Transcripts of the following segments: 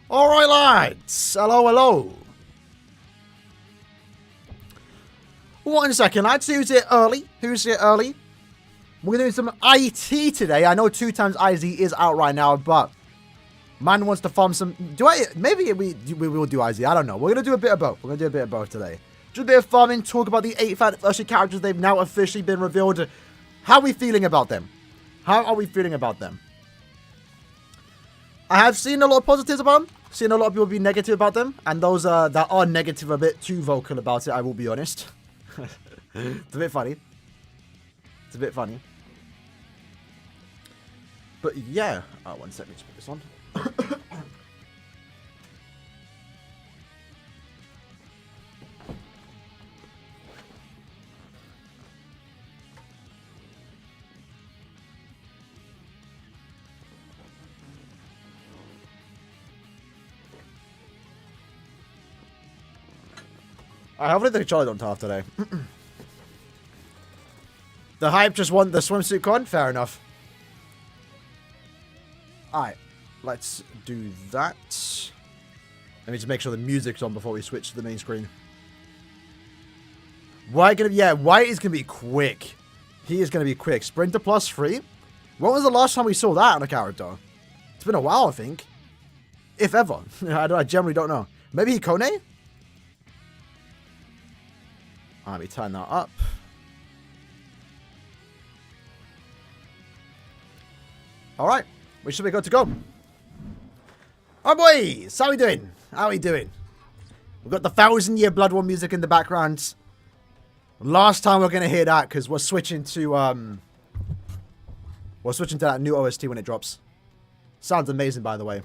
Alright, lads. Hello, hello. 1 second, lads. Who's here early? Who's here early? We're doing some IT today. I know 2 times IZ is out right now, but man wants to farm some. Maybe we will do IZ. I don't know. We're going to do a bit of both. We're going to do a bit of both today. Just a bit of farming, talk about the 8th anniversary characters. They've now officially been revealed. How are we feeling about them? How are we feeling about them? I have seen a lot of positives about them. Seen a lot of people be negative about them. And those that are negative are a bit too vocal about it, I will be honest. It's a bit funny. It's a bit funny. But yeah. 1 second, let's put this on. I hopefully the controller don't off today. The hype just won the swimsuit con? Fair enough. Alright, let's do that. Let me just make sure the music's on before we switch to the main screen. White is gonna be quick. He is gonna be quick. Sprinter +3? When was the last time we saw that on a character? It's been a while, I think. If ever. I generally don't know. Maybe Hikone? Let me turn that up. Alright, we should be good to go. Alright boys, how we doing? How we doing? We've got the 1000-year Blood War music in the background. Last time we're gonna hear that because we're switching to that new OST when it drops. Sounds amazing, by the way.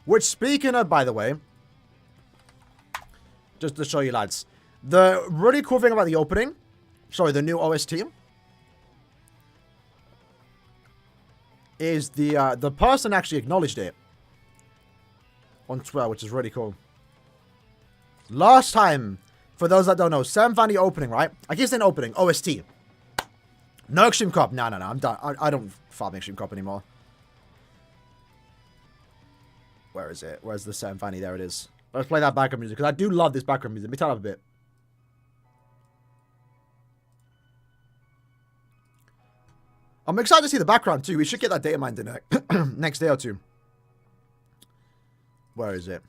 Which, speaking of, by the way, just to show you lads, the really cool thing about the opening, sorry, the new OST, is the person actually acknowledged it on Twitter, which is really cool. Last time, for those that don't know, Sam Vanny opening, right? I keep saying opening, OST. No Extreme Cop. No, I'm done. I don't farm Extreme Cop anymore. Where is it? Where's the Sam Vanny? There it is. Let's play that background music, because I do love this background music. Let me turn it up a bit. I'm excited to see the background, too. We should get that data mined in the next day or two. Where is it?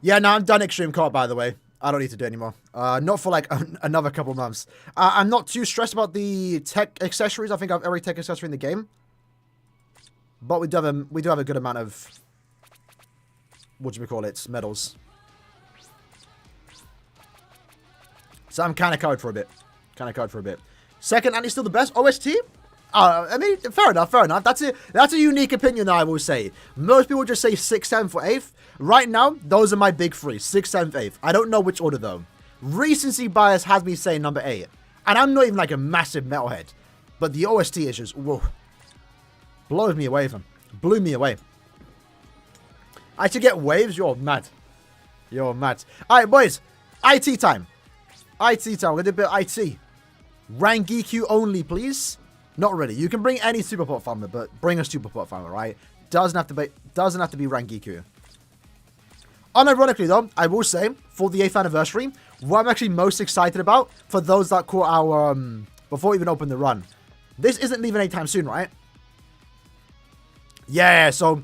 Yeah, no, I'm done Extreme Co-op, by the way. I don't need to do it anymore. Not for, like, another couple months. I'm not too stressed about the tech accessories. I think I have every tech accessory in the game. But we do have a good amount of... what do we call it? Medals. So I'm kind of covered for a bit. Second, and he's still the best OST? I mean, fair enough. That's a unique opinion, I will say. Most people just say 6th, 7th, or 8th. Right now, those are my big 3. 6th, 7th, 8th. I don't know which order, though. Recency bias has me saying number 8. And I'm not even like a massive metalhead. But the OST is just, whoa. Blows me away, fam. Blew me away. I should get waves? You're mad. You're mad. Alright, boys. IT time. We're going to do a bit of IT. Rangiku only, please. Not really. You can bring any super pot farmer, but bring a super pot farmer, right? Doesn't have to be Rangiku. Unironically, though, I will say, for the 8th anniversary, what I'm actually most excited about, for those that caught our, before we even open the run, this isn't leaving anytime soon, right? Yeah, so...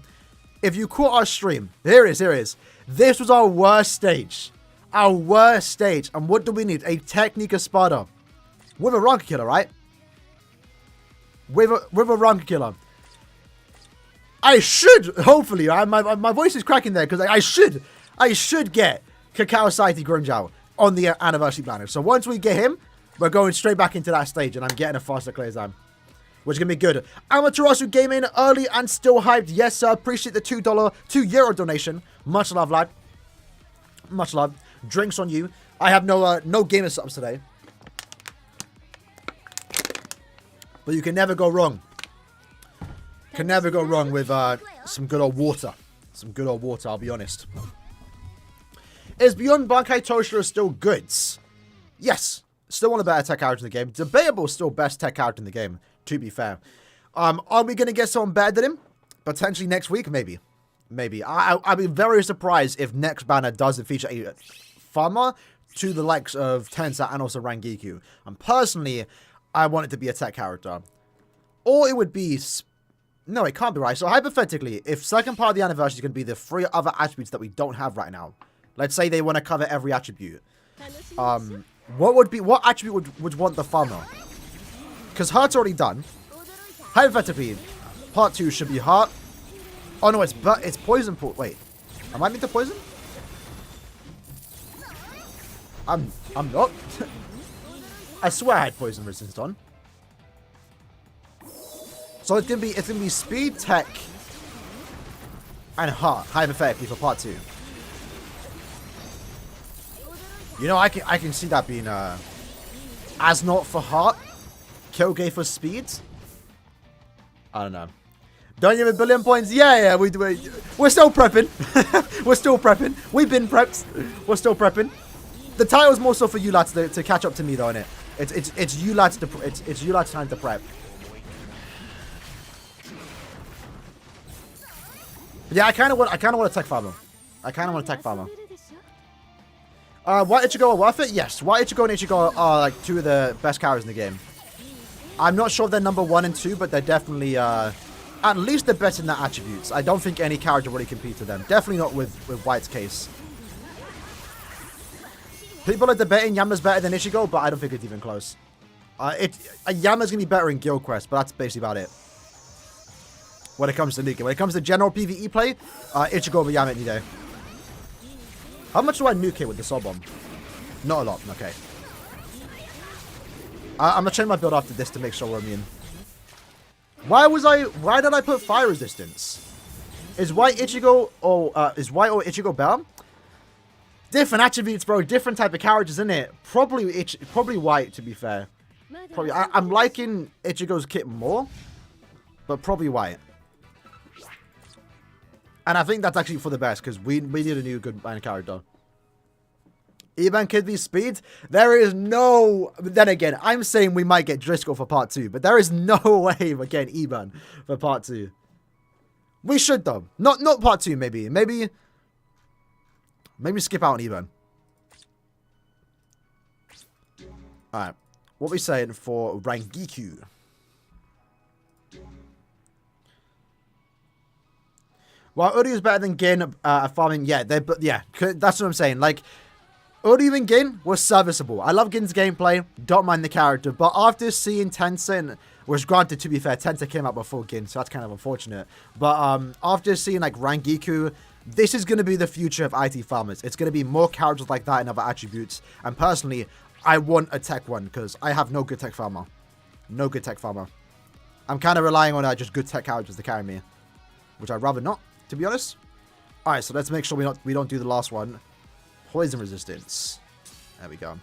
if you caught our stream, here it is. This was our worst stage. Our worst stage. And what do we need? A Technique Espada. With a Rank Killer, right? With a Rank Killer. I should, hopefully, my voice is cracking there, because I should get Kakao Saiti Grimjow on the anniversary banner. So once we get him, we're going straight back into that stage, and I'm getting a faster clear time. Which is going to be good. Amaterasu Gaming, early and still hyped. Yes, sir. Appreciate the €2 donation. Much love, lad. Much love. Drinks on you. I have no gamer subs today. But you can never go wrong. Can never go wrong with some good old water. Some good old water, I'll be honest. Is Beyond Bankai Toshiro still good? Yes. Still one of the better tech characters in the game. Debatable still best tech character in the game, to be fair. Are we going to get someone better than him? Potentially next week, maybe. Maybe. I'd be very surprised if next banner doesn't feature a farmer to the likes of Tensa and also Rangiku. And personally, I want it to be a tech character. Or it would be... No, it can't be right. So hypothetically, if second part of the anniversary is going to be the 3 other attributes that we don't have right now. Let's say they want to cover every attribute. What attribute would want the farmer? Because Heart's already done. Hypothetically, part 2 should be Heart. Oh no, it's poison. Wait, am I into poison? I'm not. I swear I had poison resistance on. So it's gonna be speed, tech, and Heart, hypothetically, for part 2. You know, I can see that being as not for Heart, Kyogre for speed. I don't know. Don't you have a billion points? Yeah, we're still prepping. We're still prepping. We've been prepped. We're still prepping. The title's more so for you lads to catch up to me though, innit? It's you lads it's you lads time to prep. Yeah, I kind of want to tech farmer. White Ichigo are worth it? Yes. White Ichigo and Ichigo are like 2 of the best characters in the game. I'm not sure if they're number 1 and 2, but they're definitely at least the best in their attributes. I don't think any character really competes with them. Definitely not with White's case. People are debating Yama's better than Ichigo, but I don't think it's even close. Yama's gonna be better in Guild Quest, but that's basically about it. When it comes to nuking. When it comes to general PvE play, Ichigo over Yama any day. How much do I nuke here with the Soul Bomb? Not a lot. Okay. I'm gonna change my build after this to make sure we're immune. Why did I put fire resistance? Is White Ichigo or Ichigo better? Different attributes, bro. Different type of characters, isn't it? Probably White, to be fair. Probably. I'm liking Ichigo's kit more, but probably White. And I think that's actually for the best, because we need a new good main character. Eban could be speed. There is no... Then again, I'm saying we might get Driscoll for part 2, but there is no way we're getting Eban for part 2. We should, though. Not part 2, maybe. Maybe skip out on Eban. Alright. What are we saying for Rangiku? Well, Uryu is better than Gin farming. Yeah, that's what I'm saying. Like, Uryu and Gin were serviceable. I love Gin's gameplay. Don't mind the character. But after seeing Tencent, which granted, to be fair, Tencent came out before Gin, so that's kind of unfortunate. But after seeing, like, Rangiku, this is going to be the future of IT farmers. It's going to be more characters like that and other attributes. And personally, I want a tech one, because I have no good tech farmer. No good tech farmer. I'm kind of relying on just good tech characters to carry me, which I'd rather not, to be honest. Alright, so let's make sure we don't do the last one. Poison resistance. There we go.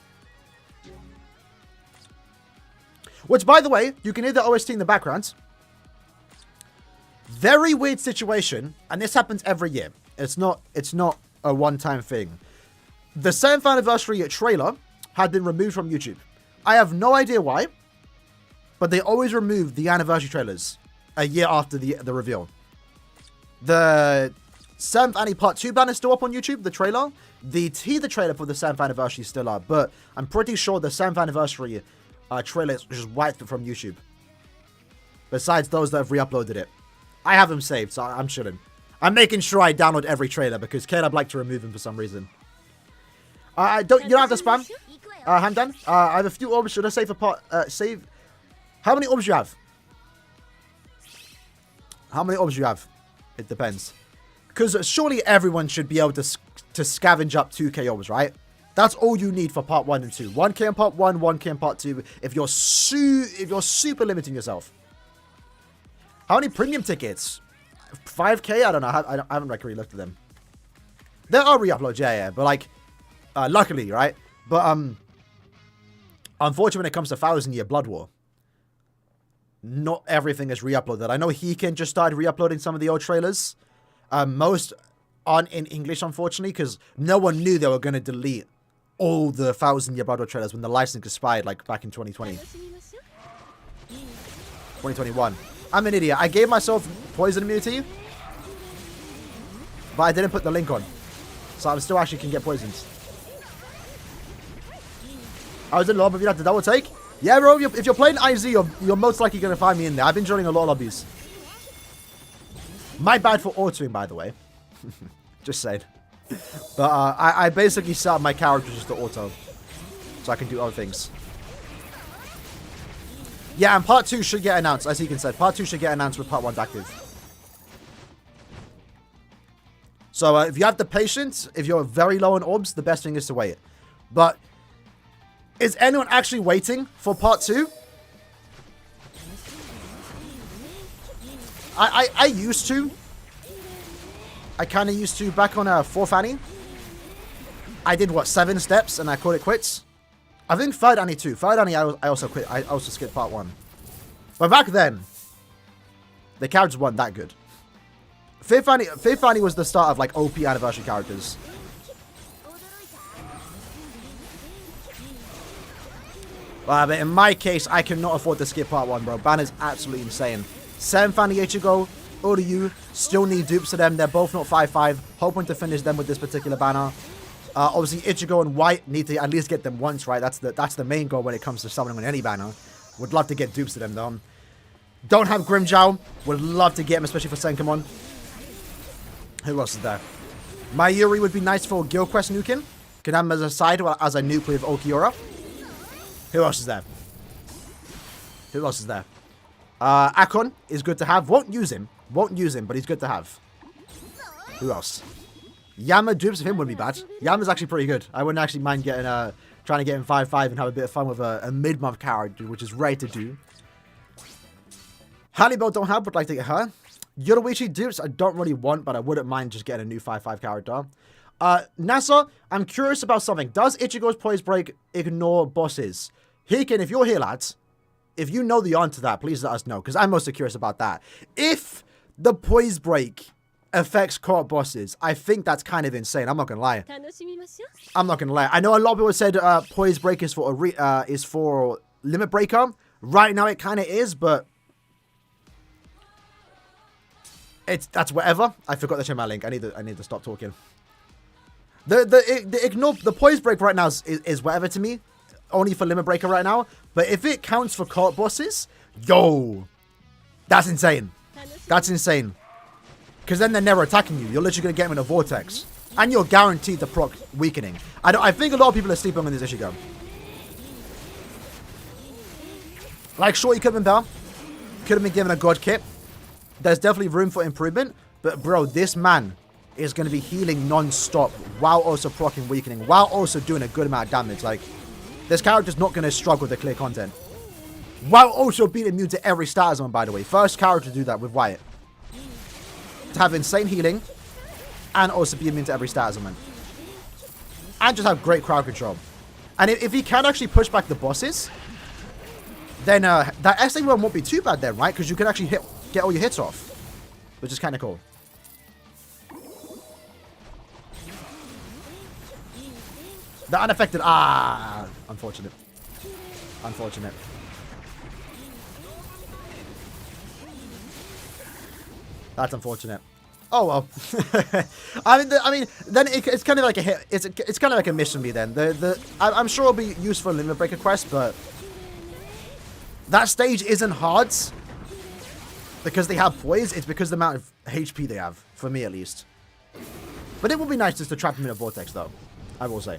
Which, by the way, you can hear the OST in the background. Very weird situation, and this happens every year. It's not a one-time thing. The 7th anniversary trailer had been removed from YouTube. I have no idea why, but they always remove the anniversary trailers a year after the reveal. The 7th Annie Part 2 ban is still up on YouTube, the trailer. The teaser trailer for the 7th anniversary is still up, but I'm pretty sure the 7th anniversary trailer is just wiped from YouTube. Besides those that have re-uploaded it. I have them saved, so I'm chilling. I'm making sure I download every trailer because Caleb liked to remove them for some reason. You don't have to spam. Hamdan, I have a few orbs. Should I save a part? Save. How many orbs do you have? How many orbs do you have? It depends. Because surely everyone should be able to scavenge up 2k orbs, right? That's all you need for part 1 and 2. 1k in part 1, 1k in part 2. If you're super limiting yourself. How many premium tickets? 5k? I don't know. I haven't really looked at them. There are re-uploads, yeah. But like, luckily, right? But unfortunately, when it comes to 1000-year Blood War, not everything is re-uploaded. I know Heekin just started re-uploading some of the old trailers. Most aren't in English, unfortunately, because no one knew they were going to delete all the 1000-year Blood War trailers when the license expired, like back in 2020. 2021. I'm an idiot. I gave myself poison immunity, but I didn't put the link on. So I'm still actually can get poisoned. I was in lobby, you have to double take. Yeah, bro, if you're playing IZ, you're most likely going to find me in there. I've been joining a lot of lobbies. My bad for autoing, by the way. Just saying. But I basically set up my character just to auto. So I can do other things. Yeah, and part 2 should get announced, as Egan said. Part 2 should get announced with part 1 active. So if you have the patience, if you're very low on orbs, the best thing is to wait. But is anyone actually waiting for part 2? I used to. I kind of used to back on 4th Annie. I did, what, 7 steps and I called it quits. I think 3rd Annie too. 3rd Annie I also quit. I also skipped part 1. But back then, the characters weren't that good. 5th Annie was the start of like OP anniversary characters. But in my case, I cannot afford to skip part 1, bro. Banner's absolutely insane. 7th Annie Ichigo, Uryu, still need dupes to them. They're both not 5-5. Hoping to finish them with this particular banner. Obviously, Ichigo and White need to at least get them once, right? That's the main goal when it comes to summoning on any banner. Would love to get dupes to them, though. Don't have Grimmjow. Would love to get him, especially for Senkamon. Who else is there? Mayuri would be nice for Guild Quest nuking. Can have him as a side as a nuke with Okiura. Who else is there? Who else is there? Akon is good to have. Won't use him, but he's good to have. Who else? Yama dupes of him wouldn't be bad. Yama's actually pretty good. I wouldn't actually mind getting trying to get him 5-5 and have a bit of fun with a mid-month character, which is rare to do. Hallibel don't have, would like to get her. Yoruichi dupes I don't really want, but I wouldn't mind just getting a new 5-5 character. Nasa, I'm curious about something. Does Ichigo's Poise Break ignore bosses? Hiken, if you're here, lads, if you know the answer to that, please let us know, because I'm most curious about that. If the Poise Break affects co-op bosses, I think that's kind of insane. I'm not gonna lie. I'm not gonna lie. I know a lot of people said Poise Break is for Limit Breaker. Right now, it kind of is, but that's whatever. I forgot to check my link. I need to stop talking. The Poise Break right now is whatever to me. Only for Limit Breaker right now. But if it counts for co-op bosses, yo, that's insane. That's insane. Because then they're never attacking you. You're literally going to get them in a vortex. And you're guaranteed to proc weakening. I think a lot of people are sleeping on this Ichigo. Like, sure, he could have been better. Could have been given a god kit. There's definitely room for improvement. But, bro, this man is going to be healing non-stop while also proccing weakening. While also doing a good amount of damage. Like, this character's not going to struggle to clear content. While also being immune to every stat zone, by the way. First character to do that with Wyatt. To have insane healing. And also be immune to every stat zone. And just have great crowd control. And if he can actually push back the bosses, then that SA run won't be too bad then, right? Because you can actually get all your hits off. Which is kind of cool. The unaffected. Unfortunate. Unfortunate. That's unfortunate. Oh well. I mean, then it's kind of like a hit. It's kind of like a mission me then. I'm sure it'll be useful in Limit Breaker quest, but that stage isn't hard because they have poise. It's because of the amount of HP they have, for me at least. But it would be nice just to trap him in a vortex, though. I will say.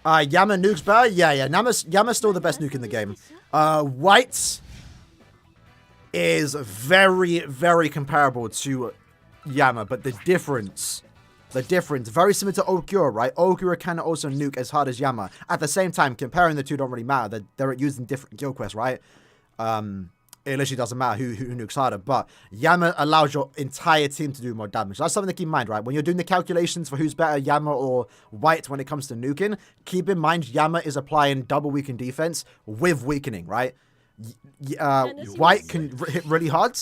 Yama nukes better? Yeah. Yama's still the best nuke in the game. White is very, very comparable to Yama, but the difference, very similar to Okura, right? Okura can also nuke as hard as Yama. At the same time, comparing the two don't really matter. They're using different guild quests, right? It literally doesn't matter who nukes harder, but Yama allows your entire team to do more damage. That's something to keep in mind, right? When you're doing the calculations for who's better, Yama or White, when it comes to nuking, keep in mind Yama is applying double weaken defense with weakening, right? White can hit really hard,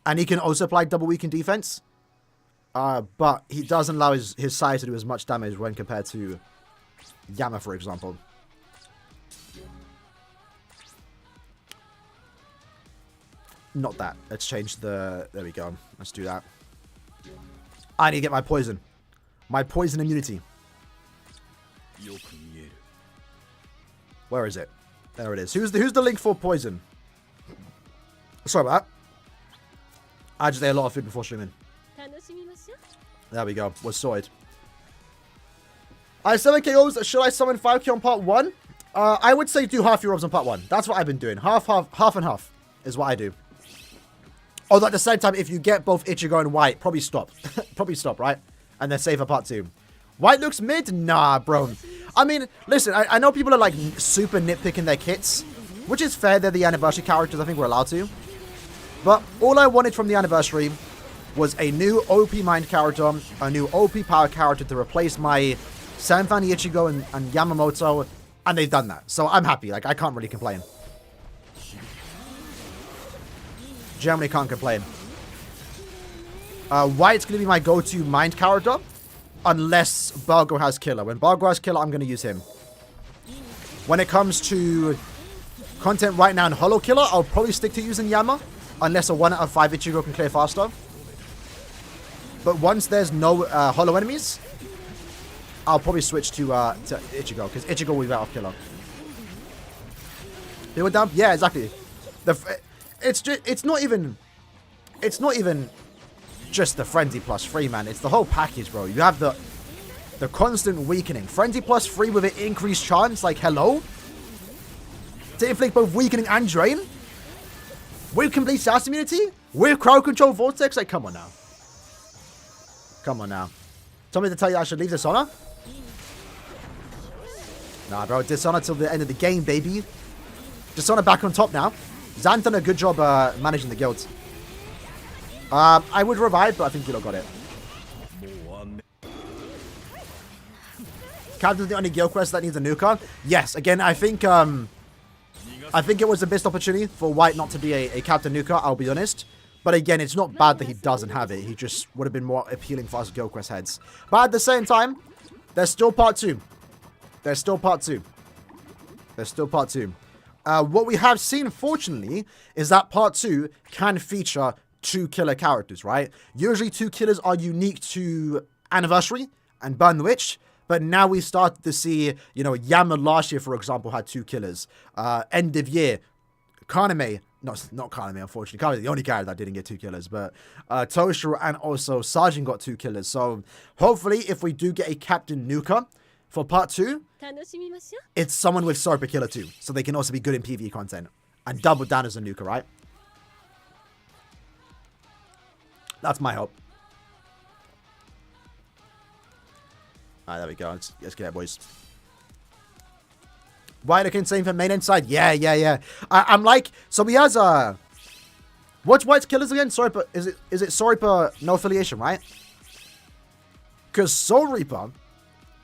and he can also apply double weaken defense, but he doesn't allow his side to do as much damage when compared to Yama, for example. Not that. Let's change the... There we go. Let's do that. I need to get my poison. My poison immunity. Where is it? There it is. Who's the link for poison? Sorry about that. I just ate a lot of food before streaming. There we go. We're sorted. I have 7 KOs. Should I summon 5k on part 1? I would say do half your robs on part 1. That's what I've been doing. Half and half is what I do. Although at the same time, if you get both Ichigo and White, probably stop. Probably stop, right? And then save for part 2. White looks mid? Nah, bro. I mean, listen, I know people are like super nitpicking their kits, which is fair. They're the anniversary characters. I think we're allowed to. But all I wanted from the anniversary was a new OP mind character, a new OP power character to replace my Sanfani Ichigo and Yamamoto, and they've done that. So I'm happy. Like, I can't really complain. Generally can't complain. White's going to be my go-to mind character, unless Bargo has Killer. When Bargo has Killer, I'm going to use him. When it comes to content right now in Hollow Killer, I'll probably stick to using Yama, unless a 1 out of 5 Ichigo can clear faster. But once there's no Hollow enemies, I'll probably switch to Ichigo, because Ichigo will be better off Killer. People down? Yeah, exactly. It's not even just the Frenzy plus 3, man. It's the whole package, bro. You have the constant weakening. Frenzy plus 3 with an increased chance, like, hello? To inflict both weakening and drain? With complete status immunity? With crowd control vortex? Like, come on now. Come on now. Tell me to tell you I should leave Dishonor? Nah, bro. Dishonor till the end of the game, baby. Dishonor back on top now. Zan done a good job managing the guild. I would revive, but I think Guido got it. Captain's the only guild quest that needs a nuker. Yes, again, I think it was a missed opportunity for White not to be a Captain Nuker, I'll be honest. But again, it's not bad that he doesn't have it. He just would have been more appealing for us guild quest heads. But at the same time, there's still part 2. There's still part 2. There's still part 2. What we have seen, fortunately, is that part 2 can feature 2 killer characters, right? Usually 2 killers are unique to Anniversary and Burn the Witch, but now we started to see, you know, Yama last year, for example, had 2 killers. End of year, Kaname, not Kaname, unfortunately. Kaname is the only character that didn't get 2 killers, but Toshiro and also Sergeant got 2 killers. So hopefully, if we do get a Captain Nuka for part 2, it's someone with Super Killer too, so they can also be good in PvE content and double down as a Nuka, right? That's my hope. Alright, there we go. Let's get it, boys. White looking same for main inside. Yeah. I'm like, so he has what's White's killers again? Sorry, but is it Sorry per no affiliation, right? Because Soul Reaper,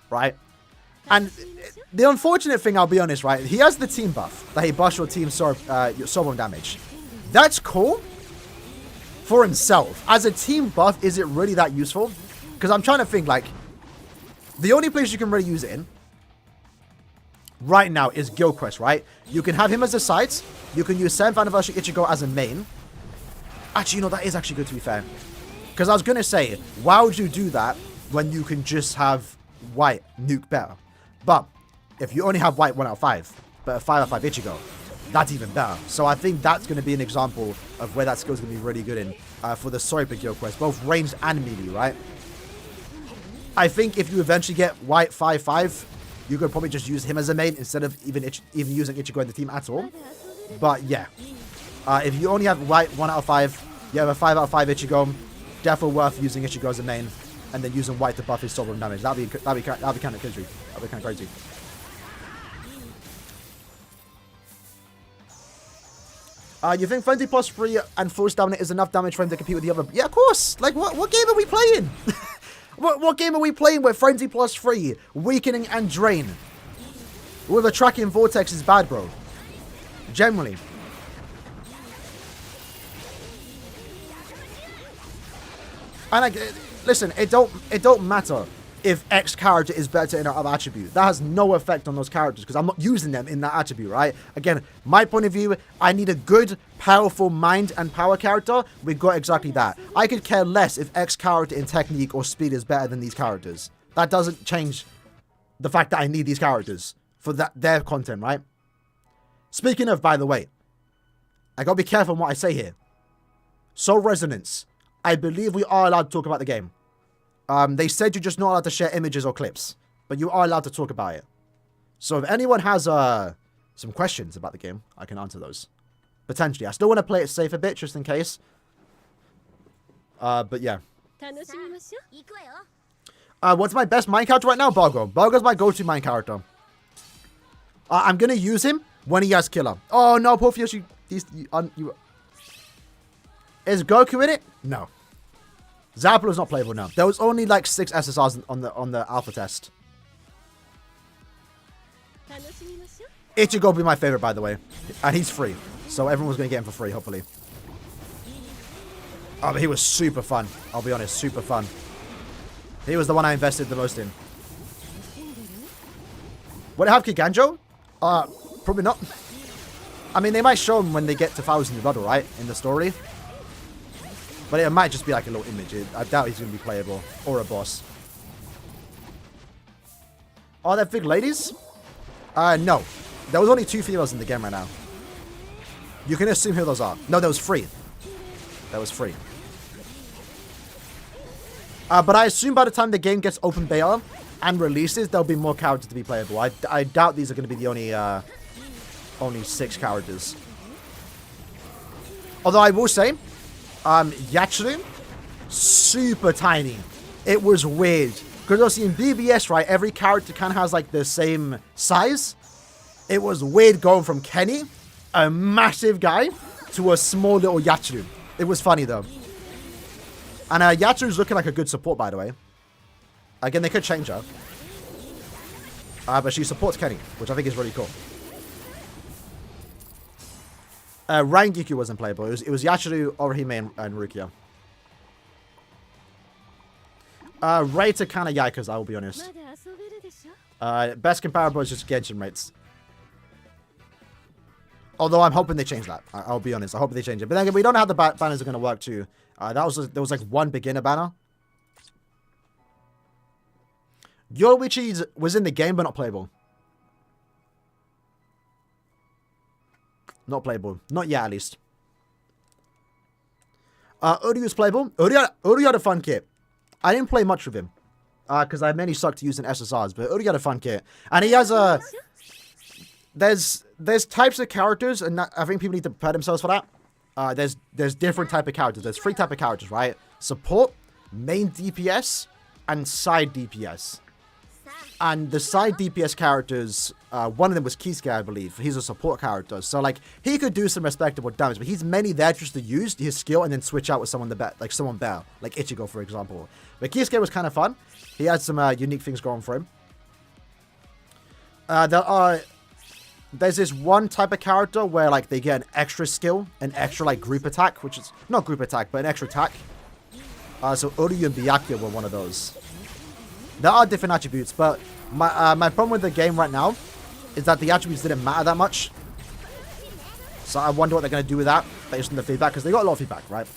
right? And the unfortunate thing, I'll be honest, right? He has the team buff that he buffs your team soul damage. That's cool for himself. As a team buff, is it really that useful? Because I'm trying to think, like, the only place you can really use it in right now is Guild Quest, right? You can have him as a site. You can use 7th Anniversary Ichigo as a main. Actually, you know, that is actually good, to be fair. Because I was going to say, why would you do that when you can just have White nuke better? But if you only have White 1 out of 5, but a 5 out of 5 Ichigo, that's even better. So I think that's going to be an example of where that skill is going to be really good in for the Soipa Guild Quest, both ranged and melee, right? I think if you eventually get White 5/5, you could probably just use him as a main instead of even using Ichigo in the team at all. But yeah, if you only have White 1 out of 5, you have a 5 out of 5 Ichigo, definitely worth using Ichigo as a main, and then using White to buff his soul damage. That'd be kind of crazy. That'd be kind of crazy. You think Frenzy plus 3 and full stamina is enough damage for him to compete with the other? Yeah, of course. Like, what game are we playing? What game are we playing where Frenzy plus 3, weakening and drain with a tracking vortex is bad, bro? Generally. And like, listen, it don't matter if X character is better in another attribute. That has no effect on those characters because I'm not using them in that attribute, right? Again, my point of view, I need a good, powerful mind and power character. We got exactly that. I could care less if X character in technique or speed is better than these characters. That doesn't change the fact that I need these characters for their content, right? Speaking of, by the way, I gotta be careful on what I say here. Soul Resonance. I believe we are allowed to talk about the game. They said you're just not allowed to share images or clips, but you are allowed to talk about it. So if anyone has some questions about the game, I can answer those. Potentially. I still want to play it safe a bit, just in case. But yeah. What's my best mine character right now? Bargo. Bargo's my go-to mine character. I'm going to use him when he has killer. Oh no, poor Yoshi. Is Goku in it? No. Zappa is not playable now. There was only like 6 SSRs on the alpha test. Ichigo will be my favorite, by the way. And he's free. So everyone's going to get him for free, hopefully. Oh, but he was super fun. I'll be honest, super fun. He was the one I invested the most in. Would it have Kiganjo? Probably not. I mean, they might show him when they get to 1000 Blood, right? In the story. But it might just be like a little image. I doubt he's going to be playable. Or a boss. Are there big ladies? No. There was only 2 females in the game right now. You can assume who those are. No, that was free. That was free. But I assume by the time the game gets open beta and releases, there'll be more characters to be playable. I doubt these are going to be the only 6 characters. Although I will say, Yachiru, super tiny. It was weird. Because obviously in BBS, right, every character kind of has like the same size. It was weird going from Kenny, a massive guy, to a small little Yachiru. It was funny though. And Yachiru's looking like a good support, by the way. Again, they could change her. But she supports Kenny, which I think is really cool. Rangiku wasn't playable. It was Yachiru, Orihime, and Rukia. Rates are kind of yikers, I will be honest. Best comparable is just Genshin rates. Although I'm hoping they change that. I'll be honest. I hope they change it. But then again, we don't know how the banners are going to work too. There was like one beginner banner. Yoruichi was in the game, but not playable. Not playable. Not yet, at least. Uryu's playable. Uryu had a fun kit. I didn't play much with him. Because I mainly sucked using SSRs. But Uryu had a fun kit. And he has a... There's types of characters, and I think people need to prepare themselves for that. There's different type of characters. There's 3 type of characters, right? Support, main DPS, and side DPS. And the side DPS characters, one of them was Kisuke, I believe. He's a support character. So, like, he could do some respectable damage, but he's mainly there just to use his skill and then switch out with someone better, like Ichigo, for example. But Kisuke was kind of fun. He had some unique things going for him. There's this one type of character where, like, they get an extra skill, an extra, like, group attack, which is not group attack, but an extra attack. So Uryu and Byakuya were one of those. There are different attributes, but my problem with the game right now is that the attributes didn't matter that much. So I wonder what they're going to do with that based on the feedback, because they got a lot of feedback, right?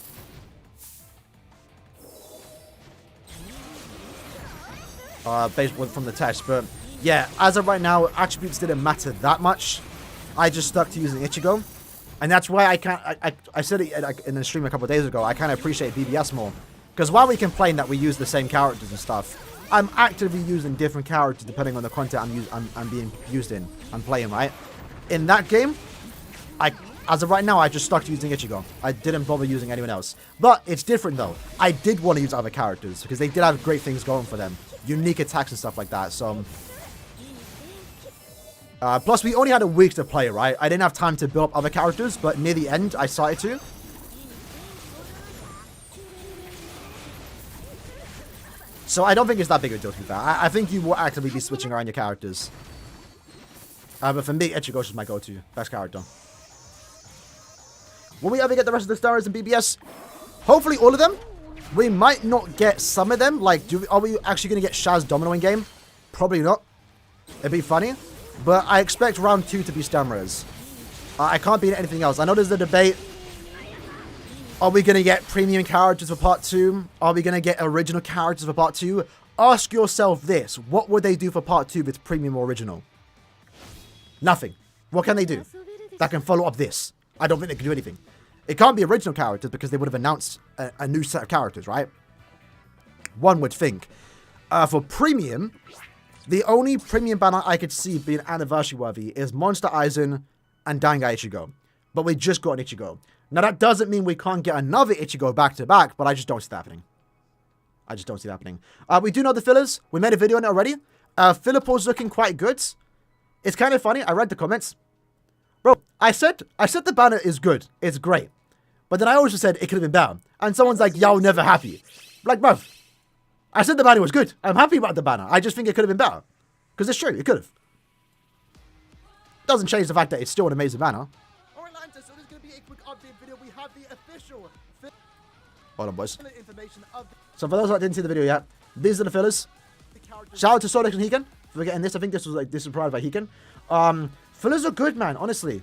Based from the test, but yeah, as of right now, attributes didn't matter that much. I just stuck to using Ichigo, and that's why I said it in the stream a couple of days ago. I kind of appreciate BBS more, because while we complain that we use the same characters and stuff, I'm actively using different characters depending on the content I'm being used in. I'm playing, right? In that game, as of right now, I just stuck to using Ichigo. I didn't bother using anyone else. But it's different though. I did want to use other characters because they did have great things going for them, unique attacks and stuff like that. So, plus we only had a week to play, right? I didn't have time to build up other characters, but near the end, I started to. So I don't think it's that big of a deal to be fair. I think you will actively be switching around your characters. But for me, Ichigo's is my go-to. Best character. Will we ever get the rest of the stars in BBS? Hopefully all of them. We might not get some of them. Like, are we actually going to get Shaz Domino in game? Probably not. It'd be funny. But I expect round 2 to be Stamras. I can't be in anything else. I know there's a debate. Are we going to get premium characters for part 2? Are we going to get original characters for part 2? Ask yourself this. What would they do for part 2 if it's premium or original? Nothing. What can they do that can follow up this? I don't think they can do anything. It can't be original characters because they would have announced a new set of characters, right? One would think. For premium, the only premium banner I could see being anniversary worthy is Monster Aizen and Dangai Ichigo. But we just got an Ichigo. Now that doesn't mean we can't get another Ichigo back to back, but I just don't see that happening. I just don't see that happening. We do know the fillers. We made a video on it already. Philippo's looking quite good. It's kind of funny. I read the comments. Bro, I said the banner is good. It's great. But then I also said it could have been better. And someone's like, yo, never happy. Like, bro, I said the banner was good. I'm happy about the banner. I just think it could have been better. Because it's true. It could have. Doesn't change the fact that it's still an amazing banner. Alright, Lanta, so there's going to be a quick update video. We have the official... Hold on, boys. So for those that didn't see the video yet, these are the fillers. Shout out to Sodex and Hiken for getting this. I think this was provided by Hiken. Fillers are good, man, honestly.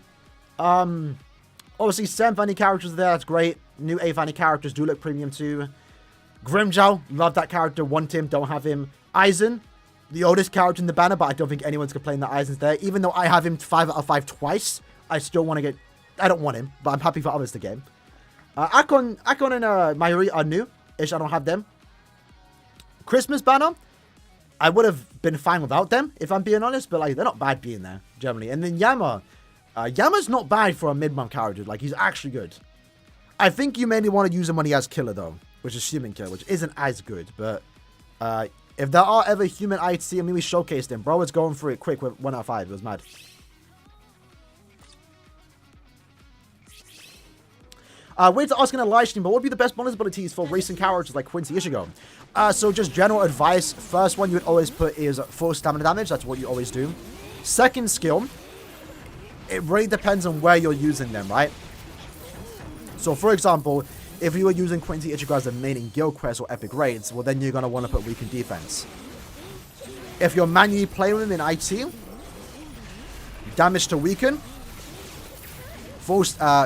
Obviously, 7 funny characters there, that's great. New 8 funny characters do look premium too. Grimjow, love that character, want him, don't have him. Aizen, the oldest character in the banner, but I don't think anyone's complaining that Aizen's there. Even though I have him 5 out of 5 twice, I still want to get... I don't want him, but I'm happy for others to get him. Akon and Mayuri are new-ish, I don't have them. Christmas banner, I would have been fine without them, if I'm being honest, but like they're not bad being there, generally. And then Yama. Yama's not bad for a mid-month character. Like, he's actually good. I think you mainly want to use him when he has Killer, though, which is Human Killer, which isn't as good. But if there are ever human ITC, I mean, we showcased him. Bro was going through it quick with 1 out of 5. It was mad. Wait to ask in a live stream, but what would be the best bonus abilities for racing characters like Quincy Ichigo? So just general advice. First one you would always put is full stamina damage. That's what you always do. Second skill, it really depends on where you're using them, right? So for example, if you were using Quincy Ichigo as a main in Guild Quest or Epic Raids, well then you're going to want to put weaken defense. If you're manually playing with him in IT, damage to weaken,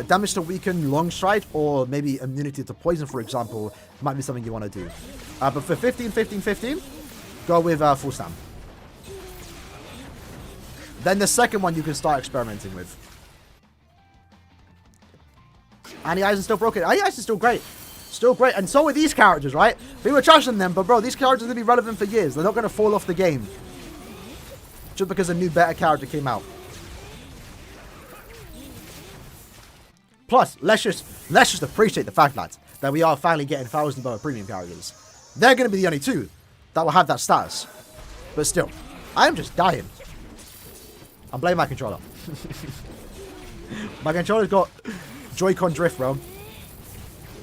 damage to weaken long stride, or maybe immunity to poison, for example, might be something you want to do. But for 15, 15, 15, go with full stam. Then the second one you can start experimenting with. Annie Aizen's still broken. Annie Aizen's still great. Still great. And so are these characters, right? We were trashing them, but bro, these characters are going to be relevant for years. They're not going to fall off the game. Just because a new better character came out. Plus, let's just appreciate the fact, lads, that we are finally getting $1,000 premium characters. They're going to be the only 2 that will have that status. But still, I am just dying. I'm blaming my controller. My controller's got Joy-Con drift, bro.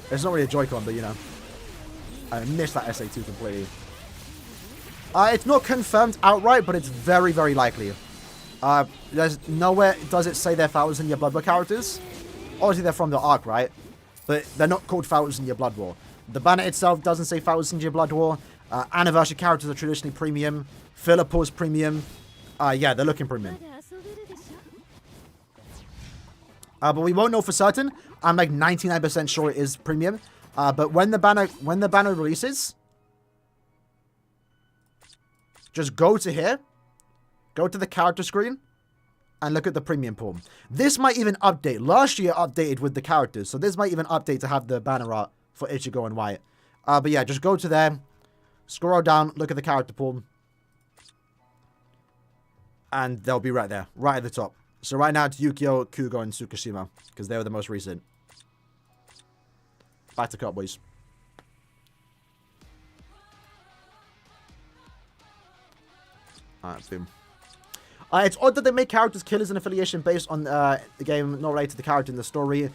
It's not really a Joy-Con, but you know. I missed that SA2 completely. It's not confirmed outright, but it's very, very likely. There's nowhere does it say they're 1,000-year Blood War characters. Obviously, they're from the arc, right? But they're not called 1,000-year Blood War. The banner itself doesn't say 1,000-year Blood War. Anniversary characters are traditionally premium. Philippo's premium. Yeah, they're looking premium. But we won't know for certain. I'm like 99% sure it is premium. But when the banner releases, just go to here, go to the character screen, and look at the premium pool. This might even update. Last year updated with the characters, so this might even update to have the banner art for Ichigo and White. But yeah, just go to there, scroll down, look at the character pool, and they'll be right there, right at the top. So right now it's Yukio, Kugo, and Tsukishima, because they were the most recent. Back to cut, boys. Alright, boom. It's odd that they make characters killers in affiliation based on the game, not related to the character in the story.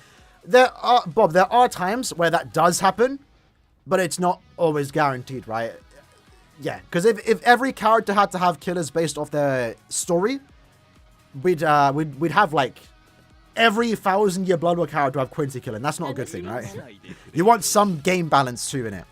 There are times where that does happen, but it's not always guaranteed, right? Yeah, because if every character had to have killers based off their story, we'd have like every 1,000-year Blood War character have Quincy killing. That's not a good thing, right? You want some game balance too in it.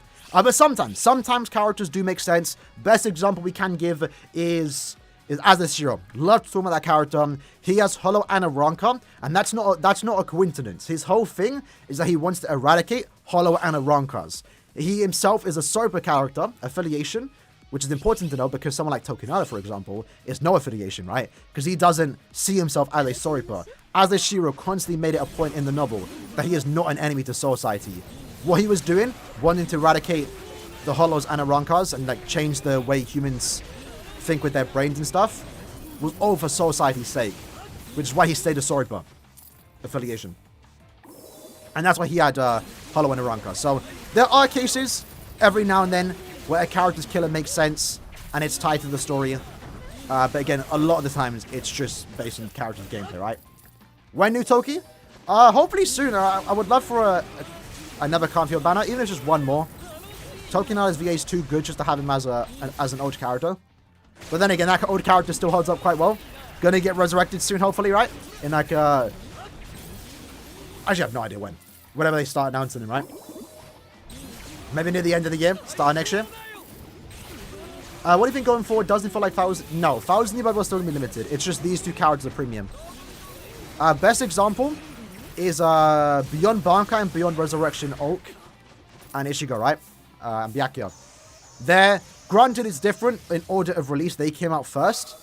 But sometimes characters do make sense. Best example we can give is Aaroniero. Love to talk about that character. He has Hollow Aaroniero, and that's not a coincidence. His whole thing is that he wants to eradicate Hollow Aaronios. He himself is a Sorpa character, affiliation, which is important to know because someone like Tokinada, for example, is no affiliation, right? Because he doesn't see himself as a Sorpa. Aaroniero constantly made it a point in the novel that he is not an enemy to society. What he was doing, wanting to eradicate the Hollows and Aaronios and like change the way humans think with their brains and stuff, was all for society's sake, which is why he stayed a Sorpa affiliation. And that's why he had Hollow and Aaronios. So there are cases every now and then where a character's killer makes sense and it's tied to the story. But again, a lot of the times it's just based on the character's gameplay, right? When new Toki? Hopefully soon. I would love for another Canfield banner, even if it's just one more. Tokinada's VA is too good just to have him as an old character. But then again, that old character still holds up quite well. Gonna get resurrected soon, hopefully, right? In like, actually, I have no idea when. Whenever they start announcing him, right? Maybe near the end of the year, start next year. What do you think going forward? Doesn't feel like No, 1,000 Blood will still be limited. It's just these two characters are premium. Best example is Beyond Bankai and Beyond Resurrection Oak and Ishigo, right? And Byakuya. They're, granted it's different in order of release. They came out first.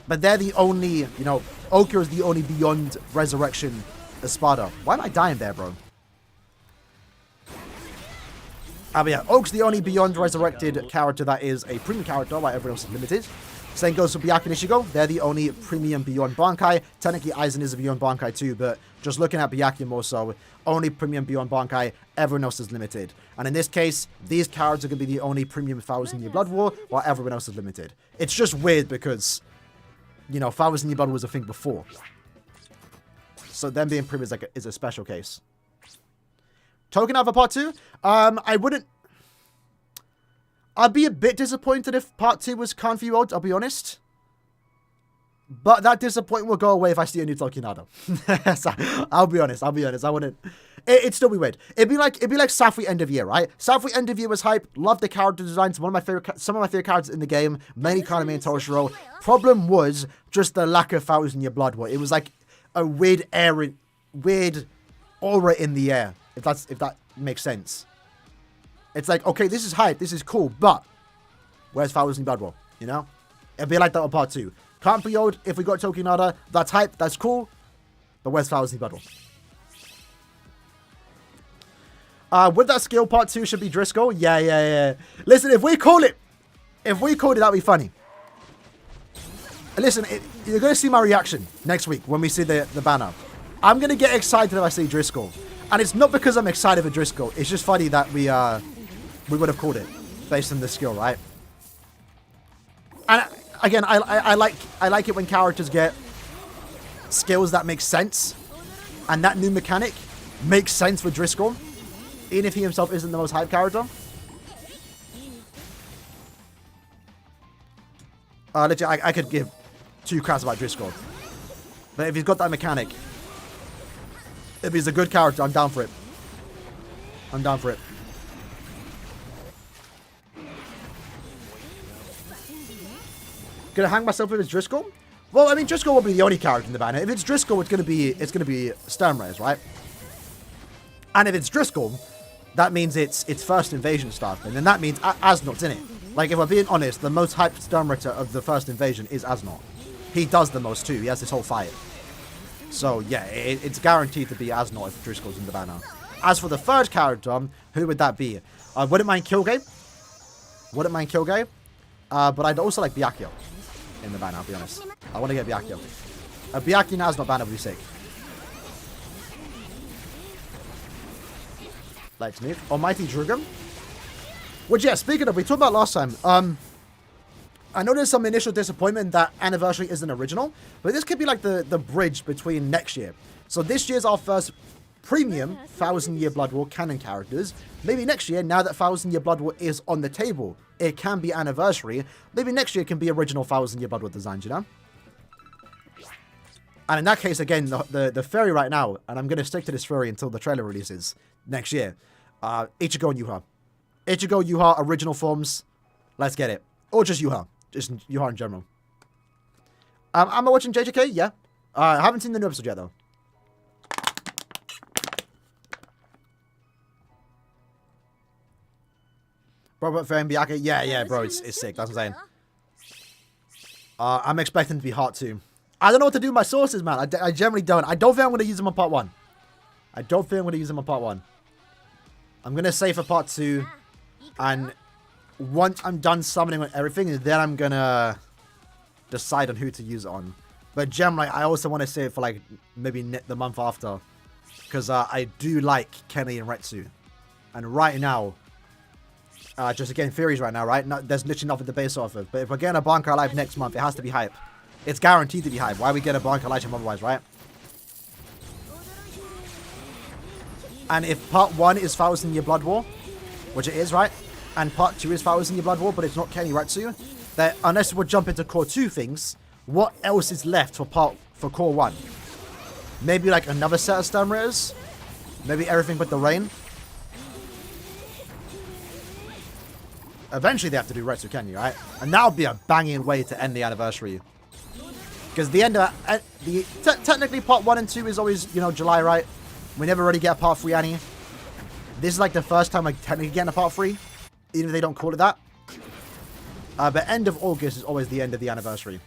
But they're the only, you know, Oka is the only Beyond Resurrection Espada. Why am I dying there, bro? But yeah, Oak's the only Beyond Resurrected character that is a premium character, while everyone else is limited. Same goes for Byakuya and Ishigo. They're the only premium Beyond Bankai. Technically, Aizen is a Beyond Bankai too, but just looking at Byakuya more so, only premium Beyond Bankai, everyone else is limited. And in this case, these characters are going to be the only premium 1,000 Year Blood War, while everyone else is limited. It's just weird because, you know, 1,000 Year Blood War was a thing before. So them being premium is a special case. Tokinada Part 2? I'd be a bit disappointed if Part 2 was Canfield, I'll be honest. But that disappointment will go away if I see a new Tokinada. So, I'll be honest. I wouldn't. It'd still be weird. It'd be like Safri End of Year, right? Safri End of Year was hype. Loved the character designs. Some of my favorite characters in the game. Mainly Kaname and Toshiro. Problem was just the lack of 1,000 Year Blood War. It was like a weird aura in the air. If that makes sense. It's like, okay, this is hype, this is cool, but where's 1,000 Blood War? You know? It'd be like that on Part 2. Can't be old if we got Tokinada. That's hype, that's cool, but where's 1,000 Blood War? With that skill, Part 2 should be Driscoll. Yeah. Listen, if we called it, that'd be funny. Listen, you're going to see my reaction next week when we see the banner. I'm going to get excited if I see Driscoll. And it's not because I'm excited for Driscoll. It's just funny that we would have called it based on the skill, right? And again, I like it when characters get skills that make sense. And that new mechanic makes sense for Driscoll. Even if he himself isn't the most hype character. Legit, I could give 2 craps about Driscoll. But if he's got that mechanic, if he's a good character, I'm down for it. Gonna hang myself with his Driscoll? Well, I mean, Driscoll will be the only character in the banner. If it's Driscoll, it's gonna be Sternrays, right? And if it's Driscoll, that means it's first invasion stuff, and then that means Asnot's in it. Like, if we're being honest, the most hyped Sternritter of the first invasion is Asnot. He does the most too. He has this whole fight. So yeah, it's guaranteed to be Asnot if Driscoll's in the banner. As for the third character, who would that be? I wouldn't mind Killgate. But I'd also like Byakuya in the banner, I'll be honest. I want to get Byakuya. A Byakuya and Asnot banner would be sick. Let's move. Almighty Drugum. Which, yeah, speaking of, we talked about last time. I know there's some initial disappointment that Anniversary isn't original, but this could be like the bridge between next year. So this year's our first premium 1,000 Year Blood War canon characters. Maybe next year, now that 1,000 Year Blood War is on the table, it can be Anniversary. Maybe next year can be original 1,000 Year Blood War designs, you know? And in that case, again, the fairy right now, and I'm going to stick to this fairy until the trailer releases next year, Ichigo and Yuha. Ichigo, Yuha, original forms. Let's get it. Or just Yuha. Just Yuha in general. Am I watching JJK? Yeah. I haven't seen the new episode yet, though. Bro, but for Mbiake, yeah, bro, it's sick. That's what I'm saying. I'm expecting to be hot, too. I don't know what to do with my sources, man. I generally don't. I don't think I'm going to use them on part 1. I don't think I'm going to use them on part 1. I'm going to save for part 2. And once I'm done summoning on everything, then I'm going to decide on who to use it on. But generally, I also want to save for, like, maybe the month after. Because I do like Kenny and Retsu. And right now, just again, theories right now, right? No, there's literally nothing to base off of. But if we're getting a Bankai Life next month, it has to be hype. It's guaranteed to be hype. Why we get a Bankai Life otherwise, right? And if part 1 is 1,000 Year Blood War, which it is, right? And part 2 is 1,000 Year Blood War, but it's not Kenny Retsu, that unless we jump into core 2 things, what else is left for core 1? Maybe like another set of Stone Ritters? Maybe everything but the rain? Eventually they have to do Retsu Kenny, right? And that would be a banging way to end the anniversary. Because the end of technically part 1 and 2 is always, you know, July, right? We never really get a part 3 Annie. This is like the first time I technically get a part 3, even if they don't call it that. But end of August is always the end of the anniversary.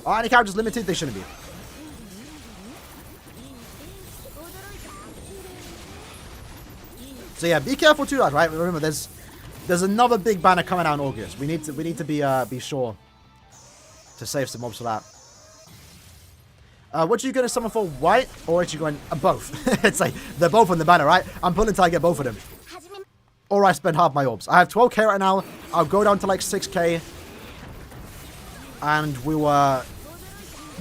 Are any characters limited? They shouldn't be. So yeah, be careful too, right? Remember, there's another big banner coming out in August. We need to be sure to save some mobs for that. What are you going to summon for? White? Or are you going both? It's like, they're both on the banner, right? I'm pulling until I get both of them. Or I spend half my orbs. I have 12k right now. I'll go down to like 6k. And we'll,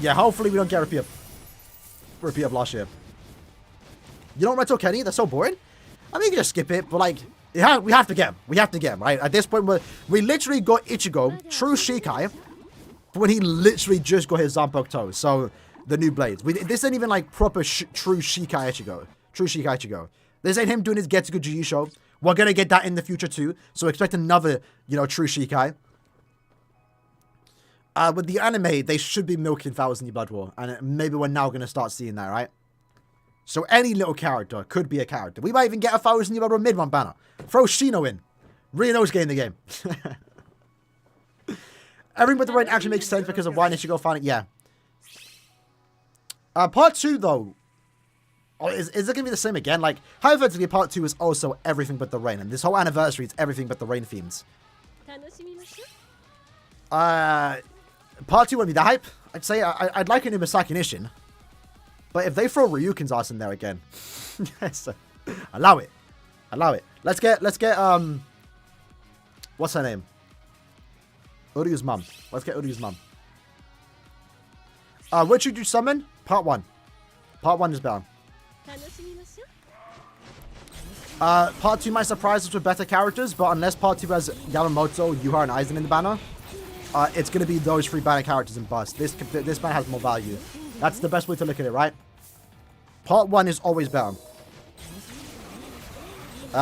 yeah, hopefully we don't get a repeat of last year. You don't Reto Kenny? That's so boring. I mean, you can just skip it, but like, we have to get him. We have to get him, right? At this point, we literally got Ichigo, true Shikai, when he literally just got his Zanpakuto toe. So, the new blades. This ain't even like proper true Shikai Ichigo. True Shikai Ichigo. This ain't him doing his Getsugo Jujutsu. We're gonna get that in the future too. So expect another, you know, true Shikai. With the anime, they should be milking 1,000 Year Blood War. And maybe we're now gonna start seeing that, right? So any little character could be a character. We might even get a 1,000 Year Blood War mid-run banner. Throw Shino in. Really knows getting the game. Everything but the rain actually makes sense because of why Ichigo found it. Yeah. Part 2, though. Oh, is it going to be the same again? Like, hypothetically, part 2 is also everything but the rain. And this whole anniversary is everything but the rain themes. Part 2 won't be the hype. I'd say I'd like an Imasaki Nishin. But if they throw Ryuken's ass in there again, so, allow it. Allow it. Let's get, what's her name? Uryu's mum. Let's get Uryu's mum. What should you summon? Part 1. Part 1 is better. Part 2 might surprise us with better characters, but unless Part 2 has Yamamoto, Yuha, and Aizen in the banner, it's going to be those 3 banner characters and bust. This banner has more value. That's the best way to look at it, right? Part 1 is always better.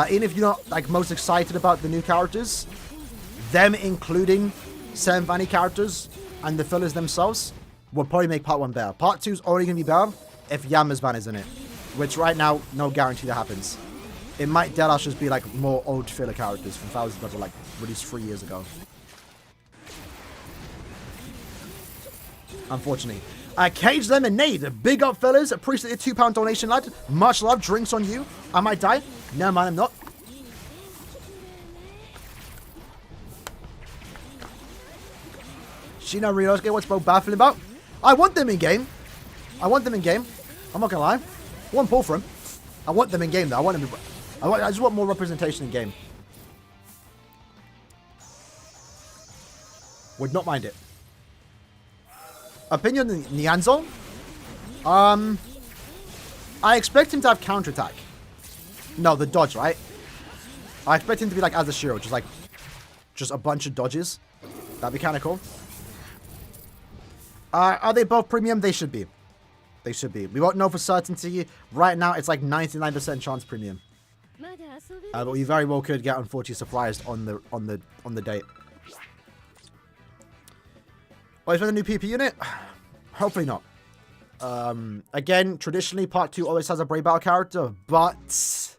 Even if you're not like most excited about the new characters, them including 7 Vanny characters and the fillers themselves will probably make part 1 better. Part 2 is already going to be better if Yama's van is in it, which right now, no guarantee that happens. It might deadass just be like more old filler characters from thousands of like released 3 years ago. Unfortunately. Cage Lemonade, big up fellas, appreciate the £2 donation lad, much love, drinks on you, I might die, no man I'm not. Shino Ryosuke, what's Bo baffling about? I want them in game. I want them in game. I'm not gonna lie. One pull for him. I want them in game though. I just want more representation in game. Would not mind it. Opinion on Nyanzo? I expect him to have counterattack. No, the dodge, right? I expect him to be like Azashiro, just a bunch of dodges. That'd be kind of cool. Are they both premium? They should be. They should be. We won't know for certainty. Right now, it's like 99% chance premium. But we very well could get unfortunately surprised on the date. Oh, is there a new PP unit? Hopefully not. Again, traditionally, Part 2 always has a Brave Battle character, but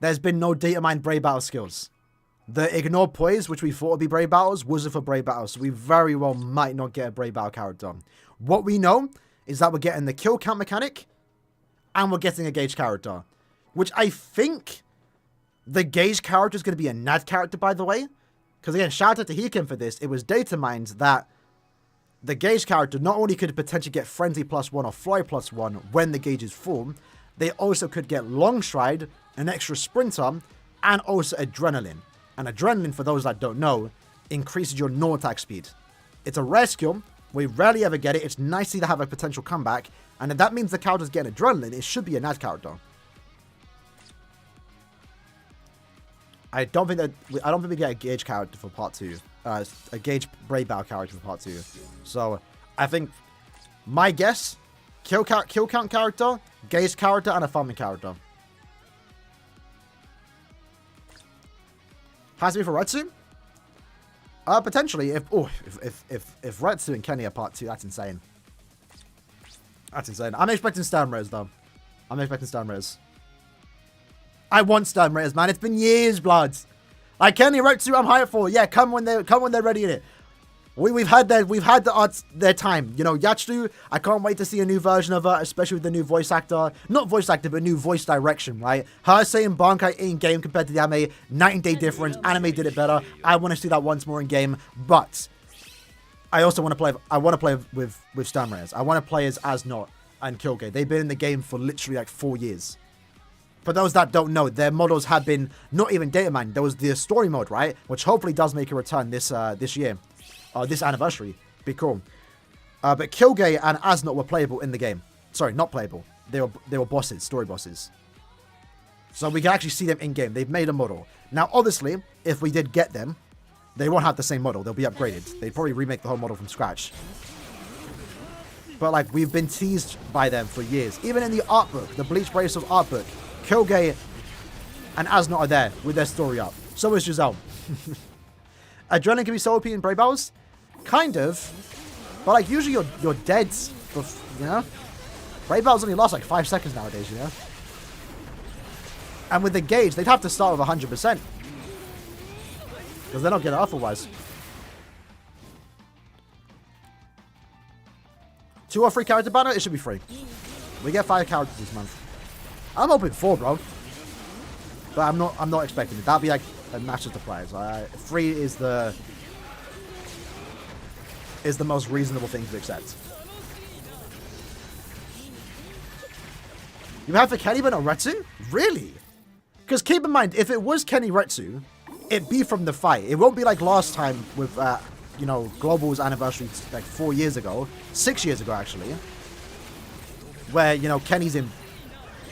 there's been no data mined Brave Battle skills. The Ignore Poise, which we thought would be Brave Battles, wasn't for Brave Battles, so we very well might not get a Brave Battle character. What we know is that we're getting the kill count mechanic, and we're getting a Gauge character, which I think the Gauge character is going to be a NAD character, by the way. Because again, shout out to Heekin for this. It was data mined that the Gauge character not only could potentially get Frenzy +1 or Fly +1 when the Gauge is full, they also could get Long Stride, an extra Sprinter, and also Adrenaline. And Adrenaline, for those that don't know, increases your normal attack speed. It's a rare skill. We rarely ever get it. It's nice to have a potential comeback. And if that means the character's getting Adrenaline, it should be a NAD character. I don't think we get a Gauge character for Part 2. A Gauge Brave Battle character for Part 2. So, I think my guess, kill count character, Gauge character, and a farming character. Has to be for Retsu? Potentially. If Retsu and Kenny are Part 2, that's insane. That's insane. I'm expecting Stern Rares, though. I'm expecting Stern Rares. I want Stern Rares, man. It's been years, blood. Like Kenny Retsu, I'm hyped for. Yeah, come when they're ready in it. We've had their time. You know, Yatsu, I can't wait to see a new version of her, especially with the new voice actor. Not voice actor, but new voice direction, right? Her saying Bankai in-game compared to the anime, 9-day difference. Anime did it better. I want to see that once more in-game. But I also want to play with Stern Rares. I want to play as Asnot and Kyogre. They've been in the game for literally like 4 years. For those that don't know, their models have been not even data mined. There was the story mode, right? Which hopefully does make a return this year. This anniversary. Be cool. But Kyogre and Asnot were playable in the game. Sorry, not playable. They were bosses, story bosses. So we can actually see them in game. They've made a model. Now, obviously, if we did get them, they won't have the same model. They'll be upgraded. They'd probably remake the whole model from scratch. But like, we've been teased by them for years. Even in the art book, the Bleach Bracelet art book, Kyogre and Asnot are there with their story up. So is Giselle. Adrenaline can be so OP in Brave Battles? Kind of. But like, usually you're dead. You know? Brave Battles only last like 5 seconds nowadays, you know? And with the Gauge, they'd have to start with 100%. Because they're not getting it otherwise. 2 or 3 character banner? It should be free. We get 5 characters this month. I'm hoping 4, bro. But I'm not expecting it. That'd be like a match of the players. 3 is the most reasonable thing to accept. You have for Kenny but not Retsu? Really? Because keep in mind, if it was Kenny Retsu, it'd be from the fight. It won't be like last time with, you know, Global's anniversary like 4 years ago. 6 years ago, actually. Where, you know, Kenny's in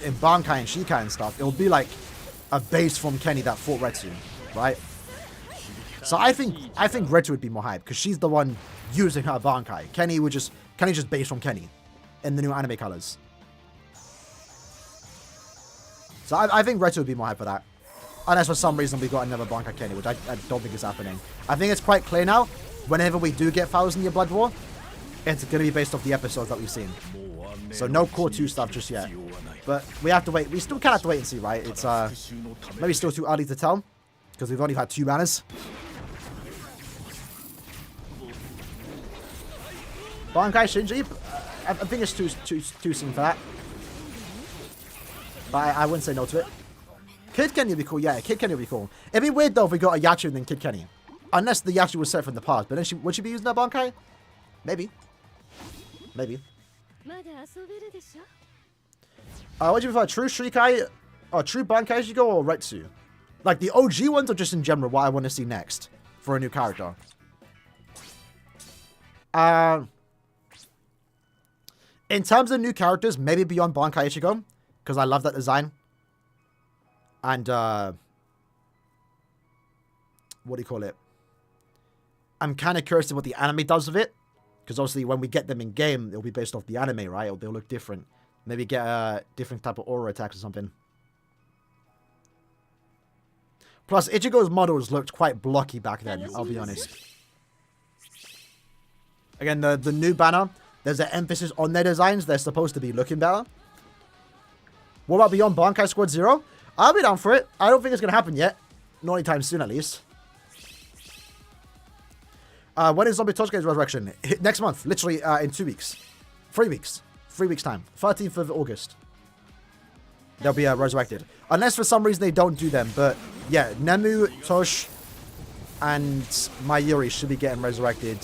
Bankai and Shikai and stuff. It'll be like a base from Kenny that fought Retsu, right? So I think Retsu would be more hype because she's the one using her Bankai. Kenny just base from Kenny in the new anime colors. So I think Retsu would be more hype for that. Unless for some reason we got another Bankai Kenny, which I don't think is happening. I think it's quite clear now, whenever we do get 1000 Year Blood War, it's going to be based off the episodes that we've seen. So no Core 2 stuff just yet. But we have to wait. We still kind of have to wait and see, right? It's maybe still too early to tell. Because we've only had 2 banners. Bankai Shinji? I think it's too soon for that. But I wouldn't say no to it. Kid Kenny would be cool. Yeah, Kid Kenny would be cool. It'd be weird though if we got a Yachu and then Kid Kenny. Unless the Yachu was set from the past. But then would she be using that Bankai? Maybe. Maybe. What do you prefer? True Shikai or True Bankai Shigo or Retsu? Like the OG ones or just in general what I want to see next for a new character? In terms of new characters, maybe beyond Bankai Ichigo. Because I love that design. And, what do you call it? I'm kind of curious to what the anime does with it. Because obviously when we get them in game, it'll be based off the anime, right? They'll look different. Maybe get a different type of aura attacks or something. Plus, Ichigo's models looked quite blocky back then, I'll be honest. Again, the new banner, there's an emphasis on their designs. They're supposed to be looking better. What about Beyond Bankai Squad 0? I'll be down for it. I don't think it's going to happen yet. Not anytime soon, at least. When is Zombie Toshike's resurrection? Next month. Literally in 2 weeks. 3 weeks. 3 weeks' time. 13th of August. They'll be resurrected. Unless for some reason they don't do them. But yeah, Nemu, Tosh, and Mayuri should be getting resurrected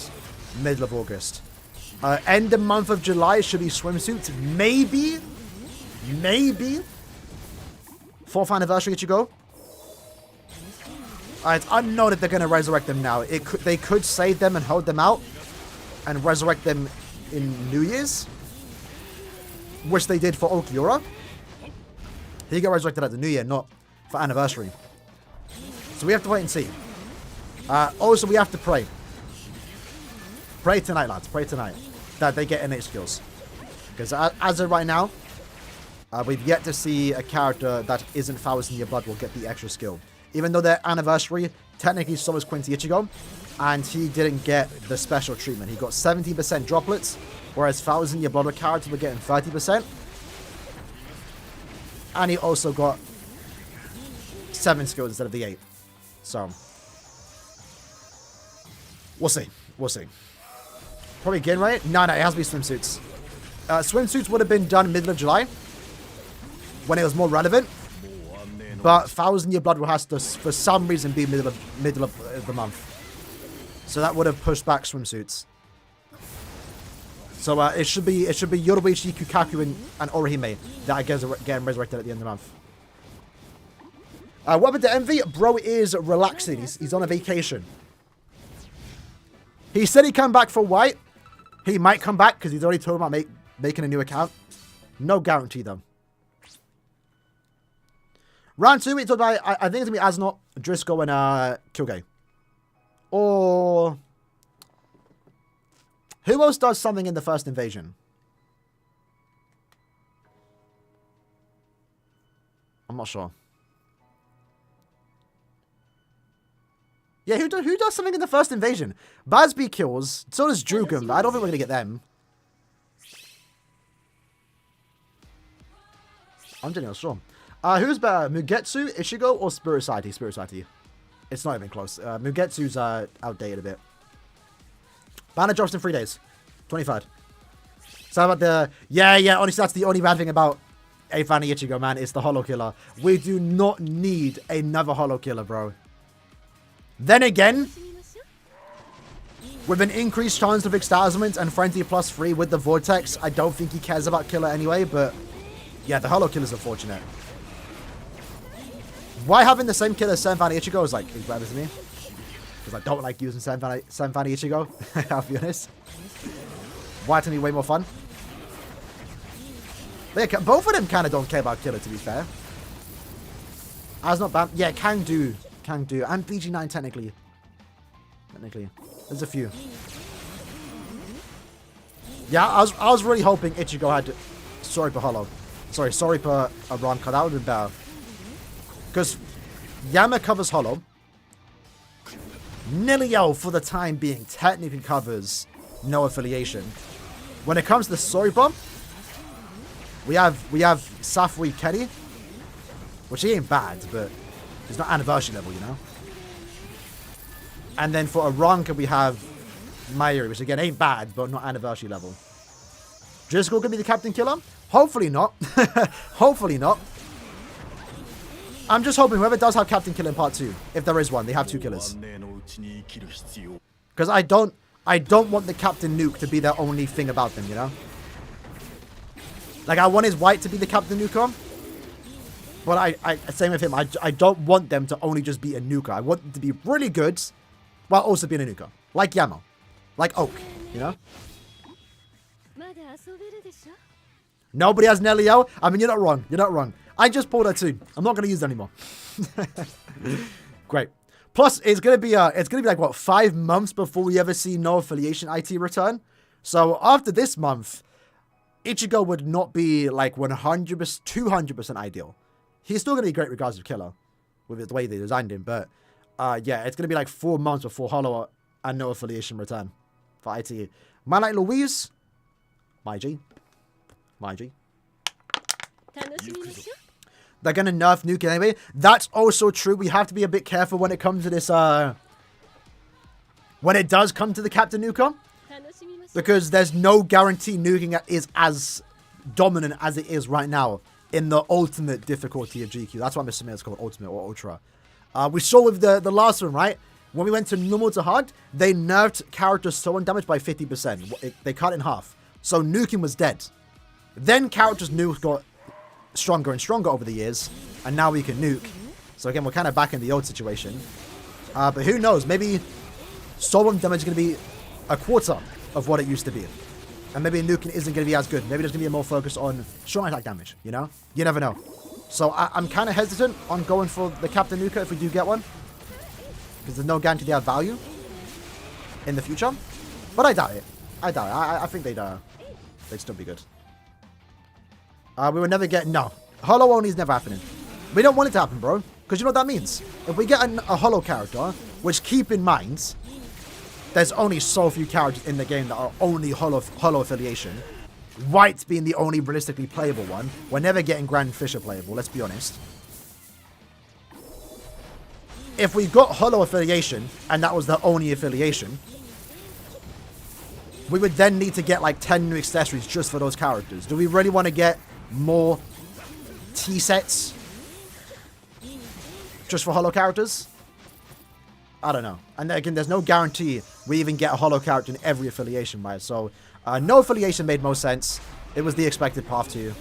middle of August. End the month of July should be swimsuits. Maybe 4th anniversary Ichigo. It's unknown if they're going to resurrect them now. They could save them and hold them out and resurrect them in New Year's, which they did for Okiura. He got resurrected at the New Year, not for anniversary. So we have to wait and see. Also, we have to pray. Pray tonight, lads. Pray tonight that they get innate skills. Because as of right now, we've yet to see a character that isn't Faust in your blood will get the extra skill. Even though their anniversary, technically so was Quincy Ichigo, and he didn't get the special treatment. He got 70% droplets, whereas Faust in your blood characters were getting 30%. And he also got 7 skills instead of the 8. So, we'll see. We'll see. Probably again, right? No, it has to be swimsuits. Swimsuits would have been done middle of July, when it was more relevant. But 1,000 Year Blood has to, for some reason, be middle of the month. So that would have pushed back swimsuits. So it should be Yoruichi, Kukaku, and Orihime that I guess are getting resurrected at the end of the month. What happened to Envy? Bro is relaxing. He's on a vacation. He said he'd come back for White. He might come back because he's already told about making a new account. No guarantee though. Round 2, we talked about, I think it's going to be Asnot, Driscoll, and Kyogei. Or... who else does something in the first invasion? I'm not sure. Yeah, who does something in the first invasion? Basby kills, so does Drugum, but I don't think we're going to get them. I'm genuinely not sure. Who's better, Mugetsu, Ichigo, or Spirit Society? Spirit Society. It's not even close. Mugetsu's outdated a bit. Banner drops in 3 days. 23rd. So how about the... Yeah, honestly, that's the only bad thing about 8th Annie Ichigo, man. It's the Holo Killer. We do not need another Holo Killer, bro. Then again, with an increased chance of Extasment and Frenzy +3 with the Vortex, I don't think he cares about Killer anyway, but... yeah, the Holo Killer's unfortunate. Why having the same killer as Senfani Ichigo is like better to me? Because I don't like using Senfani Ichigo, I'll be honest. Why to me way more fun? But yeah, both of them kind of don't care about killer, to be fair. As not bad. Yeah, can do. And BG9 technically. There's a few. Yeah, I was really hoping Ichigo had Soripa Holo. Sorry, Soripa Ronka. That would have been better. Because Yama covers Holo. Nilio, for the time being, technically covers no affiliation. When it comes to Soripa, we have Safui Keri, which he ain't bad, but he's not anniversary level, you know. And then for Aranka, we have Mayuri, which again ain't bad, but not anniversary level. Driscoll could be the captain killer? Hopefully not. Hopefully not. I'm just hoping whoever does have Captain Killer in Part 2, if there is one, they have 2 killers. Because I don't want the Captain Nuke to be their only thing about them, you know? Like, I want his White to be the Captain Nuker. But same with him, I don't want them to only just be a Nuker. I want them to be really good, while also being a Nuker. Like Yamo. Like Oak, you know? Nobody has Nelio? I mean, you're not wrong. You're not wrong. I just pulled her too. I'm not going to use it anymore. Great. Plus, it's going to be like, what, 5 months before we ever see no affiliation IT return? So, after this month, Ichigo would not be, like, 100%, 200% ideal. He's still going to be great regardless of Killer. with the way they designed him. But yeah, it's going to be like 4 months before Hollow and no affiliation return for IT. Man like Louise, my G. They're going to nerf Nuke anyway. That's also true. We have to be a bit careful when it comes to this, when it does come to the Captain Nuker. Because there's no guarantee nuking is as dominant as it is right now in the ultimate difficulty of GQ. That's why I'm assuming it's called Ultimate or Ultra. We saw with the last one, right? When we went to normal to hard, they nerfed characters stolen damage by 50%. They cut it in half. So nuking was dead. Then characters nuke got stronger and stronger over the years, and now we can nuke. So again, we're kind of back in the old situation. But who knows? Maybe stolen damage is going to be a quarter of what it used to be. And maybe nuking isn't going to be as good. Maybe there's going to be more focus on strong attack damage, you know? You never know. So I'm kind of hesitant on going for the Captain Nuker if we do get one. Because there's no guarantee they have value in the future. But I doubt it. I think they'd still be good. We would never get... No. Hollow only is never happening. We don't want it to happen, bro. Because you know what that means? If we get a Hollow character, which keep in mind, there's only so few characters in the game that are only Hollow affiliation. White being the only realistically playable one. We're never getting Grand Fisher playable, let's be honest. If we got Hollow affiliation, and that was the only affiliation, we would then need to get like 10 new accessories just for those characters. Do we really want to get more T-sets just for Hollow characters? I don't know. And again, there's no guarantee we even get a Hollow character in every affiliation, right? So, no affiliation made most sense. It was the expected path to.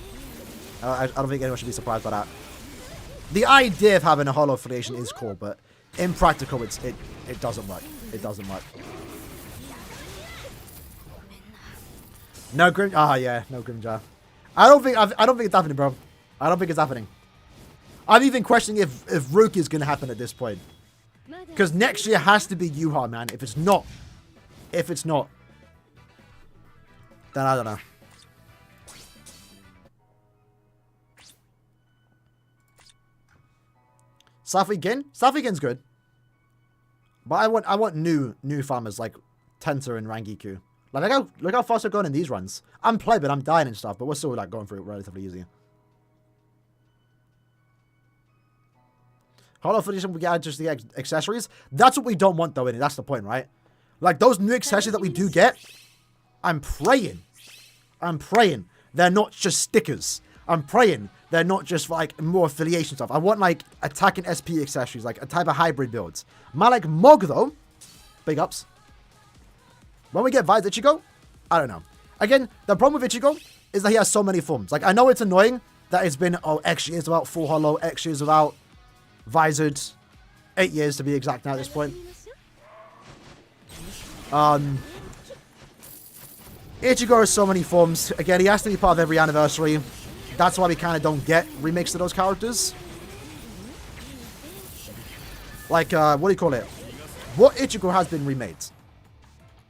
I don't think anyone should be surprised by that. The idea of having a Hollow affiliation is cool, but in practical, it doesn't work. It doesn't work. No Grim. Yeah, no Grimjar. I don't think it's happening, bro. I don't think it's happening. I'm even questioning if Rookie is gonna happen at this point. Because next year has to be Yuha, man. If it's not, then I don't know. Safigen's good. But I want new farmers like Tenta and Rangiku. Like look how fast we're going in these runs. I'm playing, but I'm dying and stuff, but we're still like going through it relatively easy. Hollow affiliation, we get just the accessories. That's what we don't want though, and that's the point, right? Like those new accessories that we do get, I'm praying they're not just stickers. I'm praying they're not just like more affiliation stuff. I want like attack and SP accessories, like a type of hybrid builds. Man like Mog though, big ups. When we get Vise Ichigo, I don't know. Again, the problem with Ichigo is that he has so many forms. Like I know it's annoying that it's been X years without full Hollow, X years without Visored, 8 years to be exact now at this point. Ichigo has so many forms. Again, he has to be part of every anniversary. That's why we kind of don't get remakes to those characters. Like, what do you call it? What Ichigo has been remade?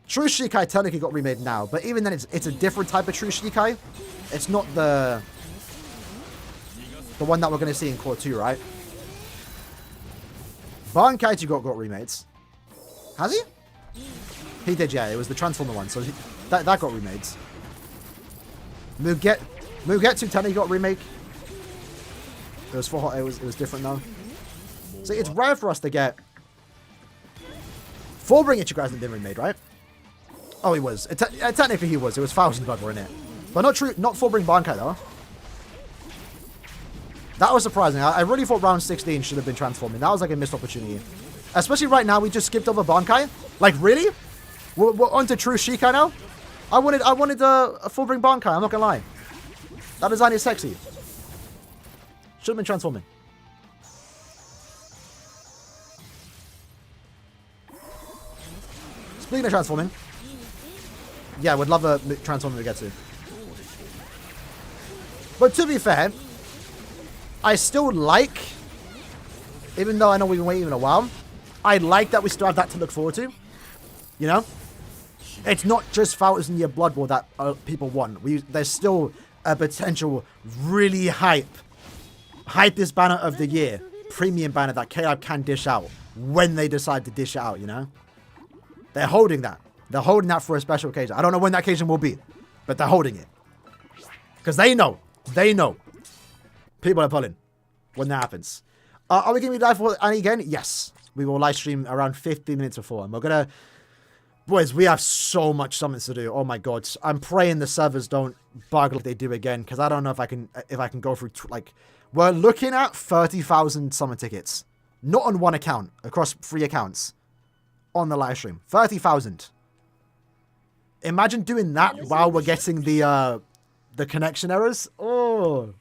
True Shikai technically got remade now, but even then it's a different type of True Shikai. It's not the one that we're going to see in Core 2, right? Bankai got remade. Has he? He did, yeah. It was the Transformer one, so that got remade. Mugetsu Tenni got remake. It was different though. So it's rare for us to get. Fullbring Ichigo hasn't been remade, right? Oh, he was. Technically, he was. It was Thousand Blood were in it, but not Fullbring Bankai though. That was surprising. I really thought round 16 should have been transforming. That was like a missed opportunity. Especially right now, we just skipped over Bankai. Like, really? We're onto True Shikai now? I wanted a Fullbring Bankai, I'm not gonna lie. That design is sexy. Should have been transforming. Speaking of transforming. Yeah, would love a transforming to get to. But to be fair, I still like, even though I know we've been waiting a while, I like that we still have that to look forward to. You know? It's not just 1000-year Blood War that people want. There's still a potential really hype. Hypest banner of the year premium banner that KI can dish out when they decide to dish it out, you know? They're holding that. They're holding that for a special occasion. I don't know when that occasion will be, but they're holding it. Because they know. They know. People are pulling when that happens. Are we going to be live for Annie again? Yes. We will live stream around 15 minutes before. And we're going to... Boys, we have so much summons to do. Oh my god. I'm praying the servers don't bug like they do again. Because I don't know if I can go through... like, we're looking at 30,000 summon tickets. Not on one account. Across 3 accounts. On the live stream. 30,000. Imagine doing that while we're getting the connection errors. Oh.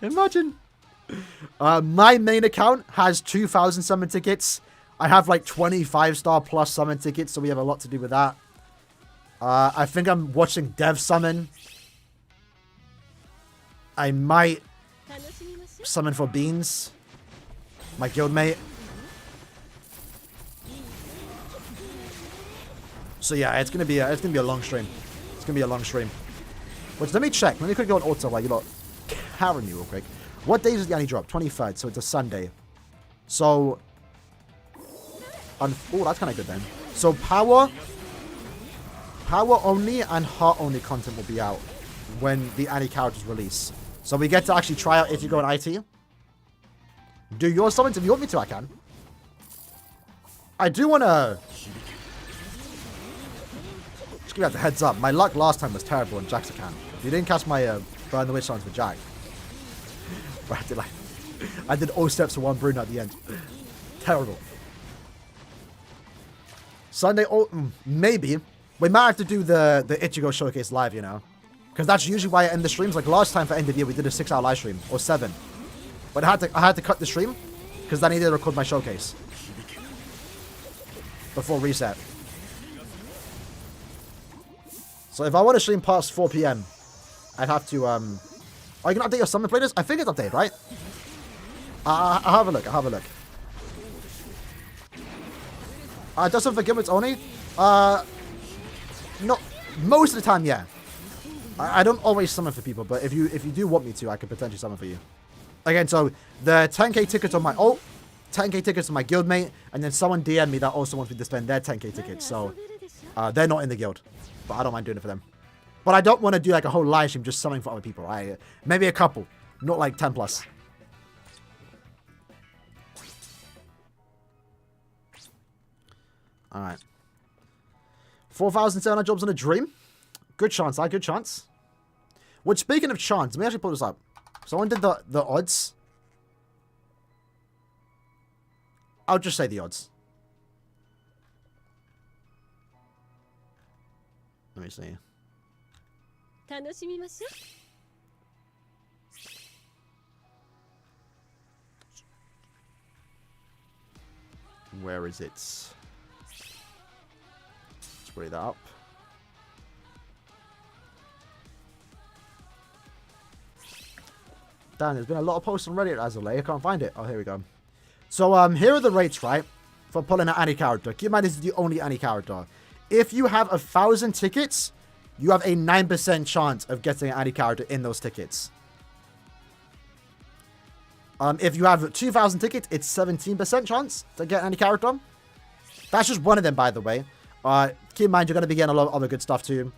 Imagine. My main account has 2,000 summon tickets. I have like 25-star plus summon tickets, so we have a lot to do with that. I think I'm watching Dev summon. I might summon for Beans, my guildmate. So yeah, it's gonna be a long stream. It's gonna be a long stream. Which, let me check. Let me quickly go on auto while you lot carry me real quick. What days is the Annie drop? 23rd, so it's a Sunday. So, oh, that's kind of good then. So power only and heart only content will be out when the Annie characters release. So we get to actually try out if you go on IT. Do your summons if you want me to. I can. I do want to. Just give you the heads up. My luck last time was terrible in Jack's account. You didn't catch my Burn the Witch songs for Jack. But I did all steps to one Bruno at the end. Terrible. Sunday, maybe. We might have to do the Ichigo showcase live, you know. Because that's usually why I end the streams. Like last time for end of year, we did a 6-hour live stream. Or 7. But I had to cut the stream. Because I needed to record my showcase. Before reset. So if I want to stream past 4 PM, I'd have to, oh, you can update your summon playlist? I think it's updated, right? I'll have a look, I'll have a look. Does some for gimmicks only? Not, most of the time, yeah. I don't always summon for people, but if you do want me to, I could potentially summon for you. Again, so the 10k tickets on my ult, 10k tickets on my guildmate, and then someone DM me that also wants me to spend their 10k tickets, so they're not in the guild. But I don't mind doing it for them. But I don't want to do like a whole live stream just summoning for other people. Maybe a couple. Not like 10 plus. Alright. 4,700 jobs on a dream. Good chance, good chance. Which, speaking of chance, let me actually pull this up. Someone did the odds. I'll just say the odds. Let me see. Where is it? Let's bring that up. Damn, there's been a lot of posts on Reddit as of late. I can't find it. Oh, here we go. So, here are the rates, right? For pulling an Annie character. Keep in mind, this is the only Annie character. If you have 1,000 tickets, you have a 9% chance of getting an Annie character in those tickets. If you have 2,000 tickets, it's 17% chance to get an Annie character. That's just one of them, by the way. Keep in mind, you're going to be getting a lot of other good stuff too.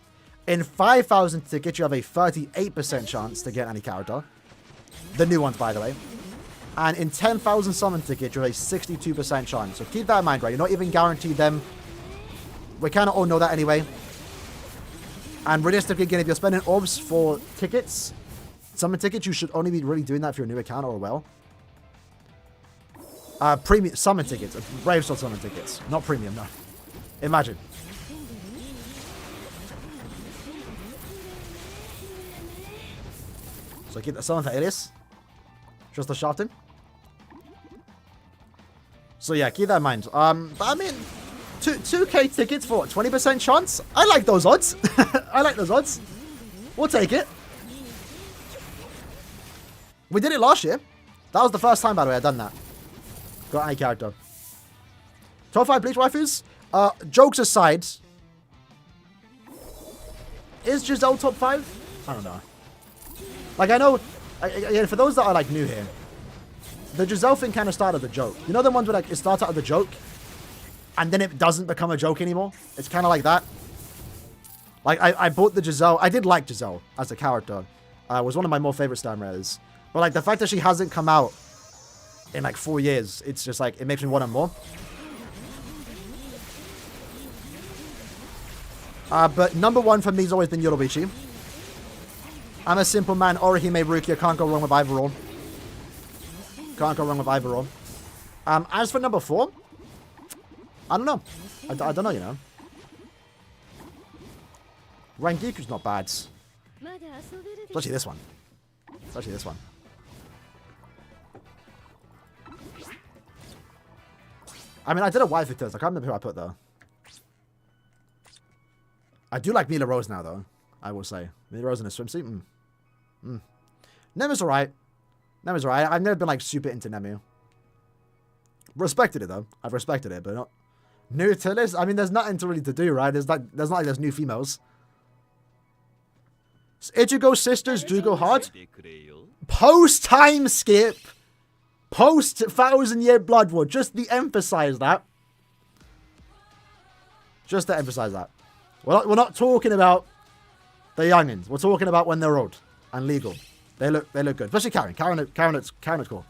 In 5,000 tickets, you have a 38% chance to get an Annie character. The new ones, by the way. And in 10,000 summon tickets, you have a 62% chance. So keep that in mind, right? You're not even guaranteed them. We kind of all know that anyway. And realistically, again, if you're spending orbs for tickets, summon tickets, you should only be really doing that if you're a new account or a well. Premium summon tickets. Brave Sword summon tickets. Not premium, no. Imagine. So keep that summon for Alias. Just the shouting. So yeah, keep that in mind. But I mean, 2k tickets for what, 20% chance? I like those odds. I like those odds. We'll take it. We did it last year. That was the first time, by the way, I've done that. Got any character. Top 5 Bleach waifus? Jokes aside. Is Giselle top 5? I don't know. Like, I know again, for those that are like new here, the Giselle thing kind of started as a joke. You know the ones where like it starts out as a joke, and then it doesn't become a joke anymore? It's kind of like that. Like, I bought the Giselle. I did like Giselle as a character. Was one of my more favorite Stam rares. But, like, the fact that she hasn't come out in, like, 4 years, it's just, like, it makes me want her more. But number one for me has always been Yoruichi. I'm a simple man. Orihime Rukia. Can't go wrong with either or. Can't go wrong with either or. As for number 4, I don't know. I don't know, you know. Rangiku's not bad. Especially this one. Especially this one. I mean, I did a waifu test. I can't remember who I put, though. I do like Mila Rose now, though. I will say. Mila Rose in a swimsuit? Nemu's alright. Nemu's alright. I've never been, like, super into Nemu. Respected it, though. I've respected it, but not... New to this? I mean, there's nothing to really to do, right? There's not like there's new females. Ichigo sisters do go hard. Post-time skip. Post-1000-year Blood War. Just to emphasize that. Just to emphasize that. We're not talking about the youngins. We're talking about when they're old and legal. They look good. Especially Karen. Karen is cool.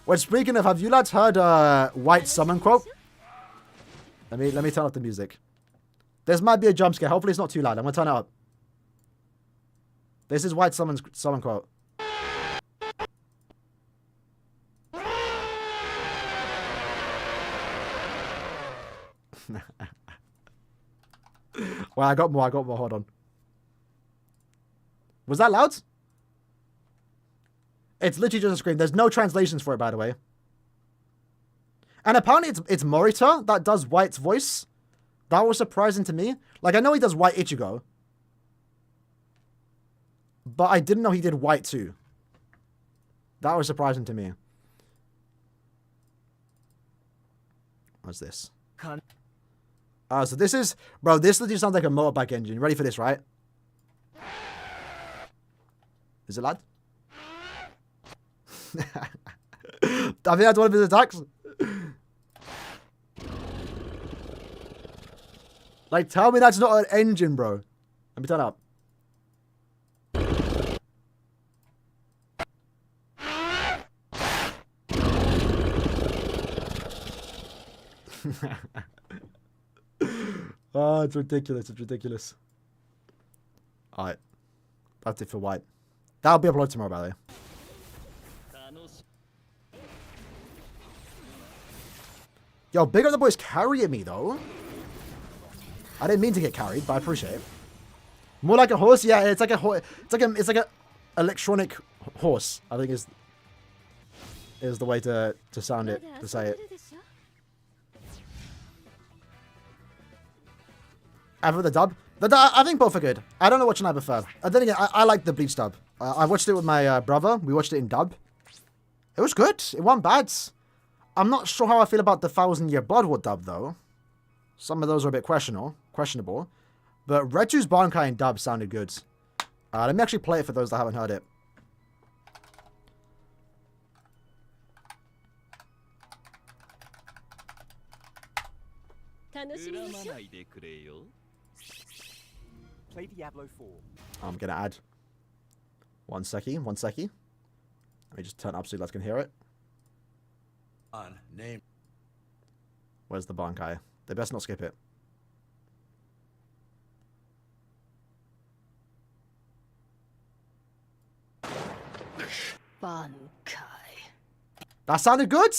Well, speaking of, have you lads heard White Summon quote? Let me turn up the music. This might be a jump scare. Hopefully it's not too loud. I'm gonna turn it up. This is White Summon quote. Well, I got more. Hold on. Was that loud? It's literally just a scream. There's no translations for it, by the way. And apparently it's Morita that does White's voice. That was surprising to me. Like, I know he does White Ichigo. But I didn't know he did White too. That was surprising to me. What's this? So this is... Bro, this literally sounds like a motorbike engine. You ready for this, right? Is it loud? I think that's one of his attacks. Like, tell me that's not an engine, bro. Let me turn it up. Oh, it's ridiculous. It's ridiculous. Alright. That's it for White. That'll be uploaded tomorrow, by the way. Yo, big up the boys carrying me, though. I didn't mean to get carried, but I appreciate it. More like a horse? Yeah, it's like a it's like a electronic horse, I think is the way to sound it, to say it. Ever the dub? I think both are good. I don't know which one I prefer. Then again, I like the Bleach dub. I watched it with my brother. We watched it in dub. It was good. It wasn't bad. I'm not sure how I feel about the 1000-year Blood War dub, though. Some of those are a bit questionable. But Retsu's Bankai in dub sounded good. Let me actually play it for those that haven't heard it. Play Diablo 4. I'm going to add. One secchi. Let me just turn up so you guys can hear it. Name. Where's the Bankai? They best not skip it. Bankai. That sounded good.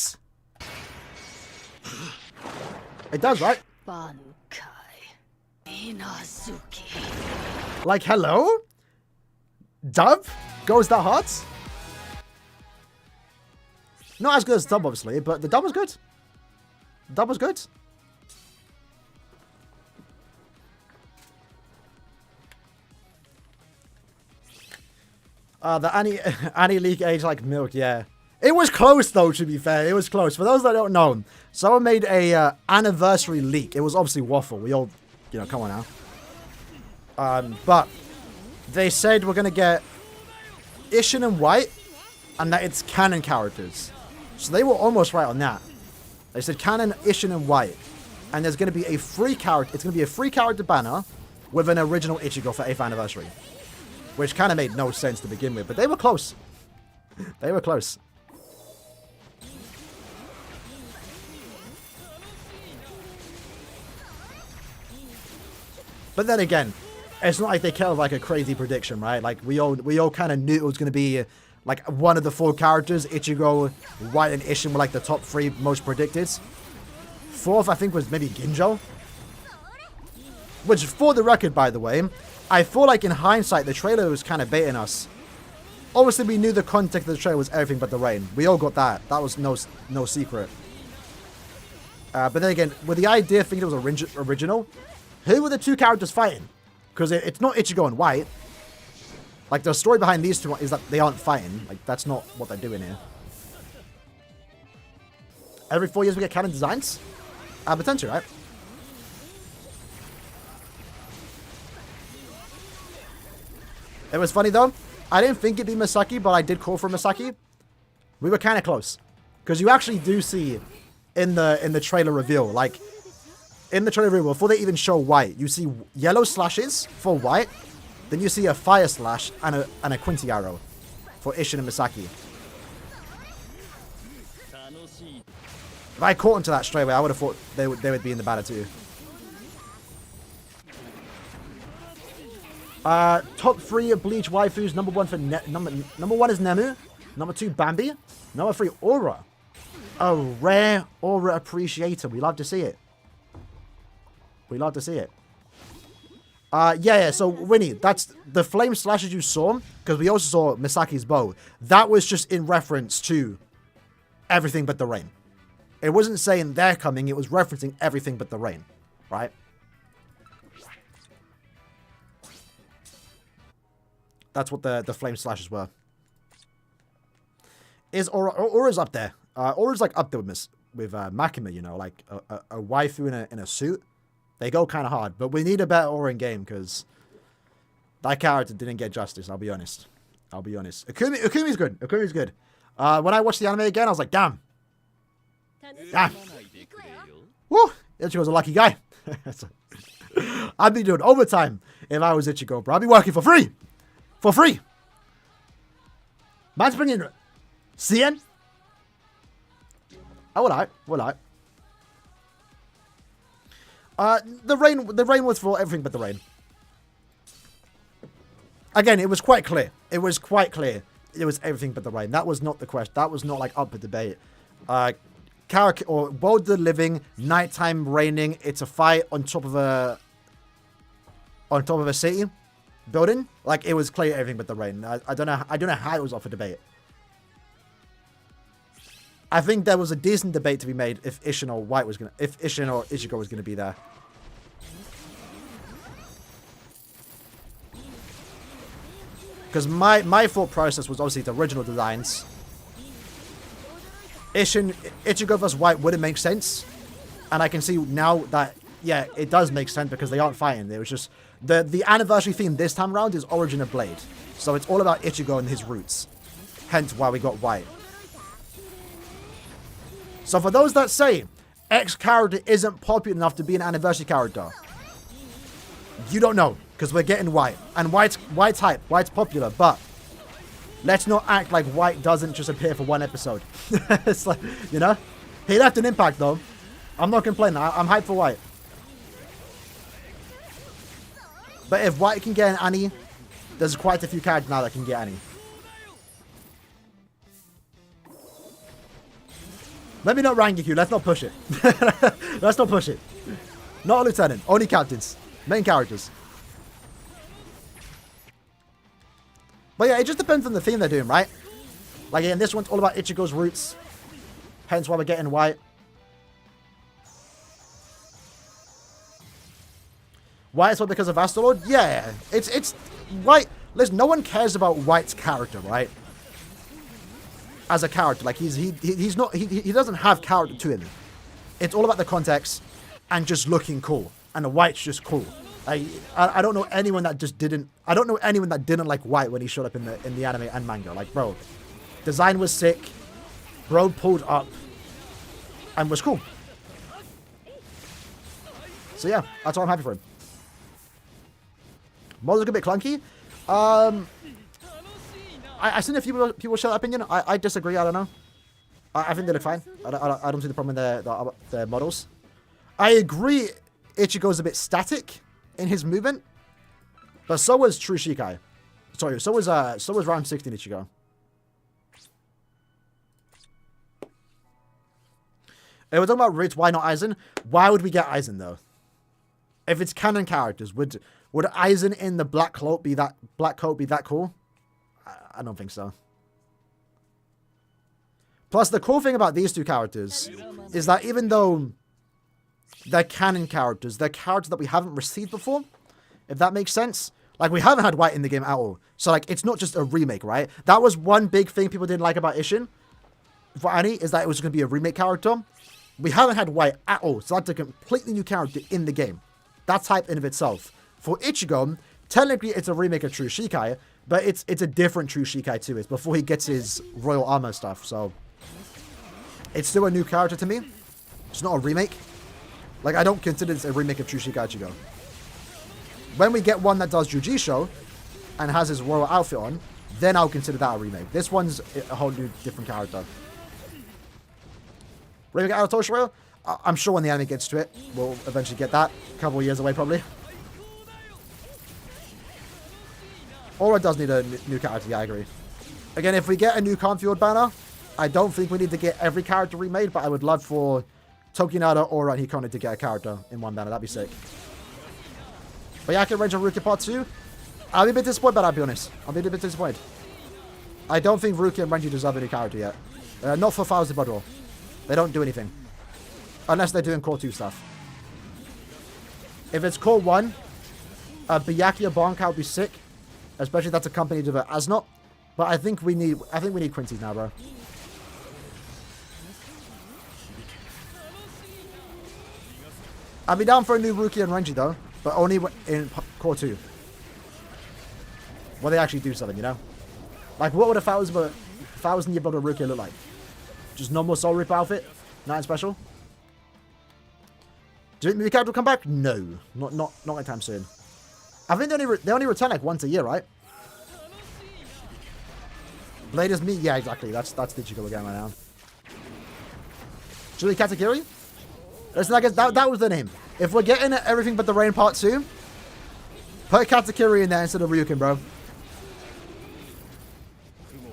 It does, right? Bankai. Inazuki. Like, hello? Dub? Goes that hard? Not as good as dub, obviously, but the dub was good. Dub was good. The Annie leak age like milk, yeah. It was close, though, to be fair. It was close. For those that don't know, someone made a anniversary leak. It was obviously waffle. We all, you know, come on now. But they said we're going to get Ishin and White, and that it's canon characters. So they were almost right on that. They said canon, Ishin, and White. And there's going to be a free character. It's going to be a free character banner with an original Ichigo for 8th anniversary. Which kind of made no sense to begin with. But they were close. They were close. But then again, it's not like they came with like a crazy prediction, right? Like we all kind of knew it was going to be like one of the 4 characters. Ichigo, White, and Ishin were like the top 3 most predicted. 4th, I think, was maybe Ginjo. Which, for the record, by the way, I feel like in hindsight, the trailer was kind of baiting us. Obviously, we knew the context of the trailer was everything but the rain. We all got that. That was no secret. But then again, with the idea thinking it was original, who were the 2 characters fighting? Because it's not Ichigo and White. Like, the story behind these 2 is that they aren't fighting. Like, that's not what they're doing here. Every 4 years we get canon designs? Potentially, right? It was funny, though. I didn't think it'd be Misaki, but I did call for Misaki. We were kind of close. Because you actually do see in the trailer reveal, like, in the trailer reveal, before they even show White, you see yellow slashes for White, then you see a fire slash and a Quincy arrow for Ishin and Misaki. If I caught onto that straight away, I would have thought they would be in the banner too. Top 3 of Bleach waifus. Number 1 for number 1 is Nemu. Number 2, Bambi. Number 3, Aura. A rare Aura appreciator. We love to see it. We love to see it. Yeah. So Winnie, that's the flame slashes you saw, because we also saw Misaki's bow. That was just in reference to everything but the rain. It wasn't saying they're coming. It was referencing everything but the rain, right? That's what the flame slashes were. Is Aura's up there? Aura's like up there with Makima, you know, like a waifu in a suit. They go kind of hard, but we need a better Aura in game because that character didn't get justice. I'll be honest. Akumi's good. Akumi's good. When I watched the anime again, I was like, damn. Woo! Ichigo's a lucky guy. I'd be doing overtime if I was Ichigo, bro. I'd be working for free. For free. Man's bringing CN. Oh, will I? The rain was for everything but the rain. Again, it was quite clear. It was everything but the rain. That was not the question. That was not like up for debate. Character or World of the Living, nighttime raining. It's a fight on top of a city building. Like, it was clear everything but the rain. I don't know how it was up for debate. I think there was a decent debate to be made if Ishin or Ichigo was gonna be there. Because my thought process was obviously the original designs. Ichigo vs White wouldn't make sense, and I can see now that yeah, it does make sense because they aren't fighting. It was just the anniversary theme this time around is Origin of Blade, so it's all about Ichigo and his roots. Hence why we got White. So for those that say X character isn't popular enough to be an anniversary character, you don't know, because we're getting White. And White's hype, White's popular, but let's not act like White doesn't just appear for one episode. It's like, you know? He left an impact though. I'm not complaining, I'm hyped for White. But if White can get an Annie, there's quite a few characters now that can get Annie. Let me not rank you. Let's not push it. Let's not push it. Not a lieutenant. Only captains. Main characters. But yeah, it just depends on the theme they're doing, right? Like, again, this one's all about Ichigo's roots. Hence why we're getting White. Why is it because of Astrolord? Yeah. It's White. Listen, no one cares about White's character, right? As a character, like he doesn't have character to him. It's all about the context and just looking cool. And the White's just cool. I don't know anyone that just didn't. I don't know anyone that didn't like White when he showed up in the anime and manga. Like, bro, design was sick. Bro pulled up and was cool. So yeah, that's why I'm happy for him. Models a bit clunky. I seen a few people share that opinion. I disagree. I don't know. I think they look fine. I don't see the problem in the models. I agree. Ichigo's a bit static in his movement, but so was True Shikai. Sorry, so was round 16 Ichigo. If we're talking about roots, why not Aizen? Why would we get Aizen though? If it's canon characters, would Aizen in the black coat be that cool? I don't think so. Plus, the cool thing about these two characters is that even though they're canon characters, they're characters that we haven't received before, if that makes sense. Like, we haven't had White in the game at all. So, like, it's not just a remake, right? That was one big thing people didn't like about Ishin for Annie, is that it was going to be a remake character. We haven't had White at all, so that's a completely new character in the game. That's hype in of itself. For Ichigo, technically it's a remake of True Shikai, but it's a different True Shikai too. It's before he gets his royal armor stuff, so it's still a new character to me. It's not a remake. Like, I don't consider this a remake of True Shikai Ichigo. When we get one that does Jujisho and has his royal outfit on, then I'll consider that a remake. This one's a whole new different character. Remake out of Toshiro? I'm sure when the anime gets to it, we'll eventually get that. A couple of years away, probably. Aura does need a new character, yeah, I agree. Again, if we get a new Cornfield banner, I don't think we need to get every character remade, but I would love for Tokinada, Aura, and Hikone to get a character in one banner. That'd be sick. But yeah, I can Ranger Rukia Part 2. I'll be a bit disappointed, but I'll be honest. I'll be a bit disappointed. I don't think Rukia and Renji deserve any character yet. Not for Thousand Blood War. They don't do anything. Unless they're doing Core 2 stuff. If it's Core 1, Byakuya Bonka would be sick. Especially if that's accompanied with Asnot. But I think we need Quincy's now, bro. I'd be down for a new Rukia and Renji though. But only in Core 2. Where they actually do something, you know? Like, what would a 1,000 year blood of Rukia look like? Just normal Soul Reaper outfit? Nothing special? Do you think the character will come back? No. Not anytime soon. I think they only return like once a year, right? Blade is me? Yeah, exactly. That's the Ichigo again right now. Julie Katakiri? Listen, I guess that was the name. If we're getting Everything But the Rain Part 2, put Katakiri in there instead of Ryukin, bro.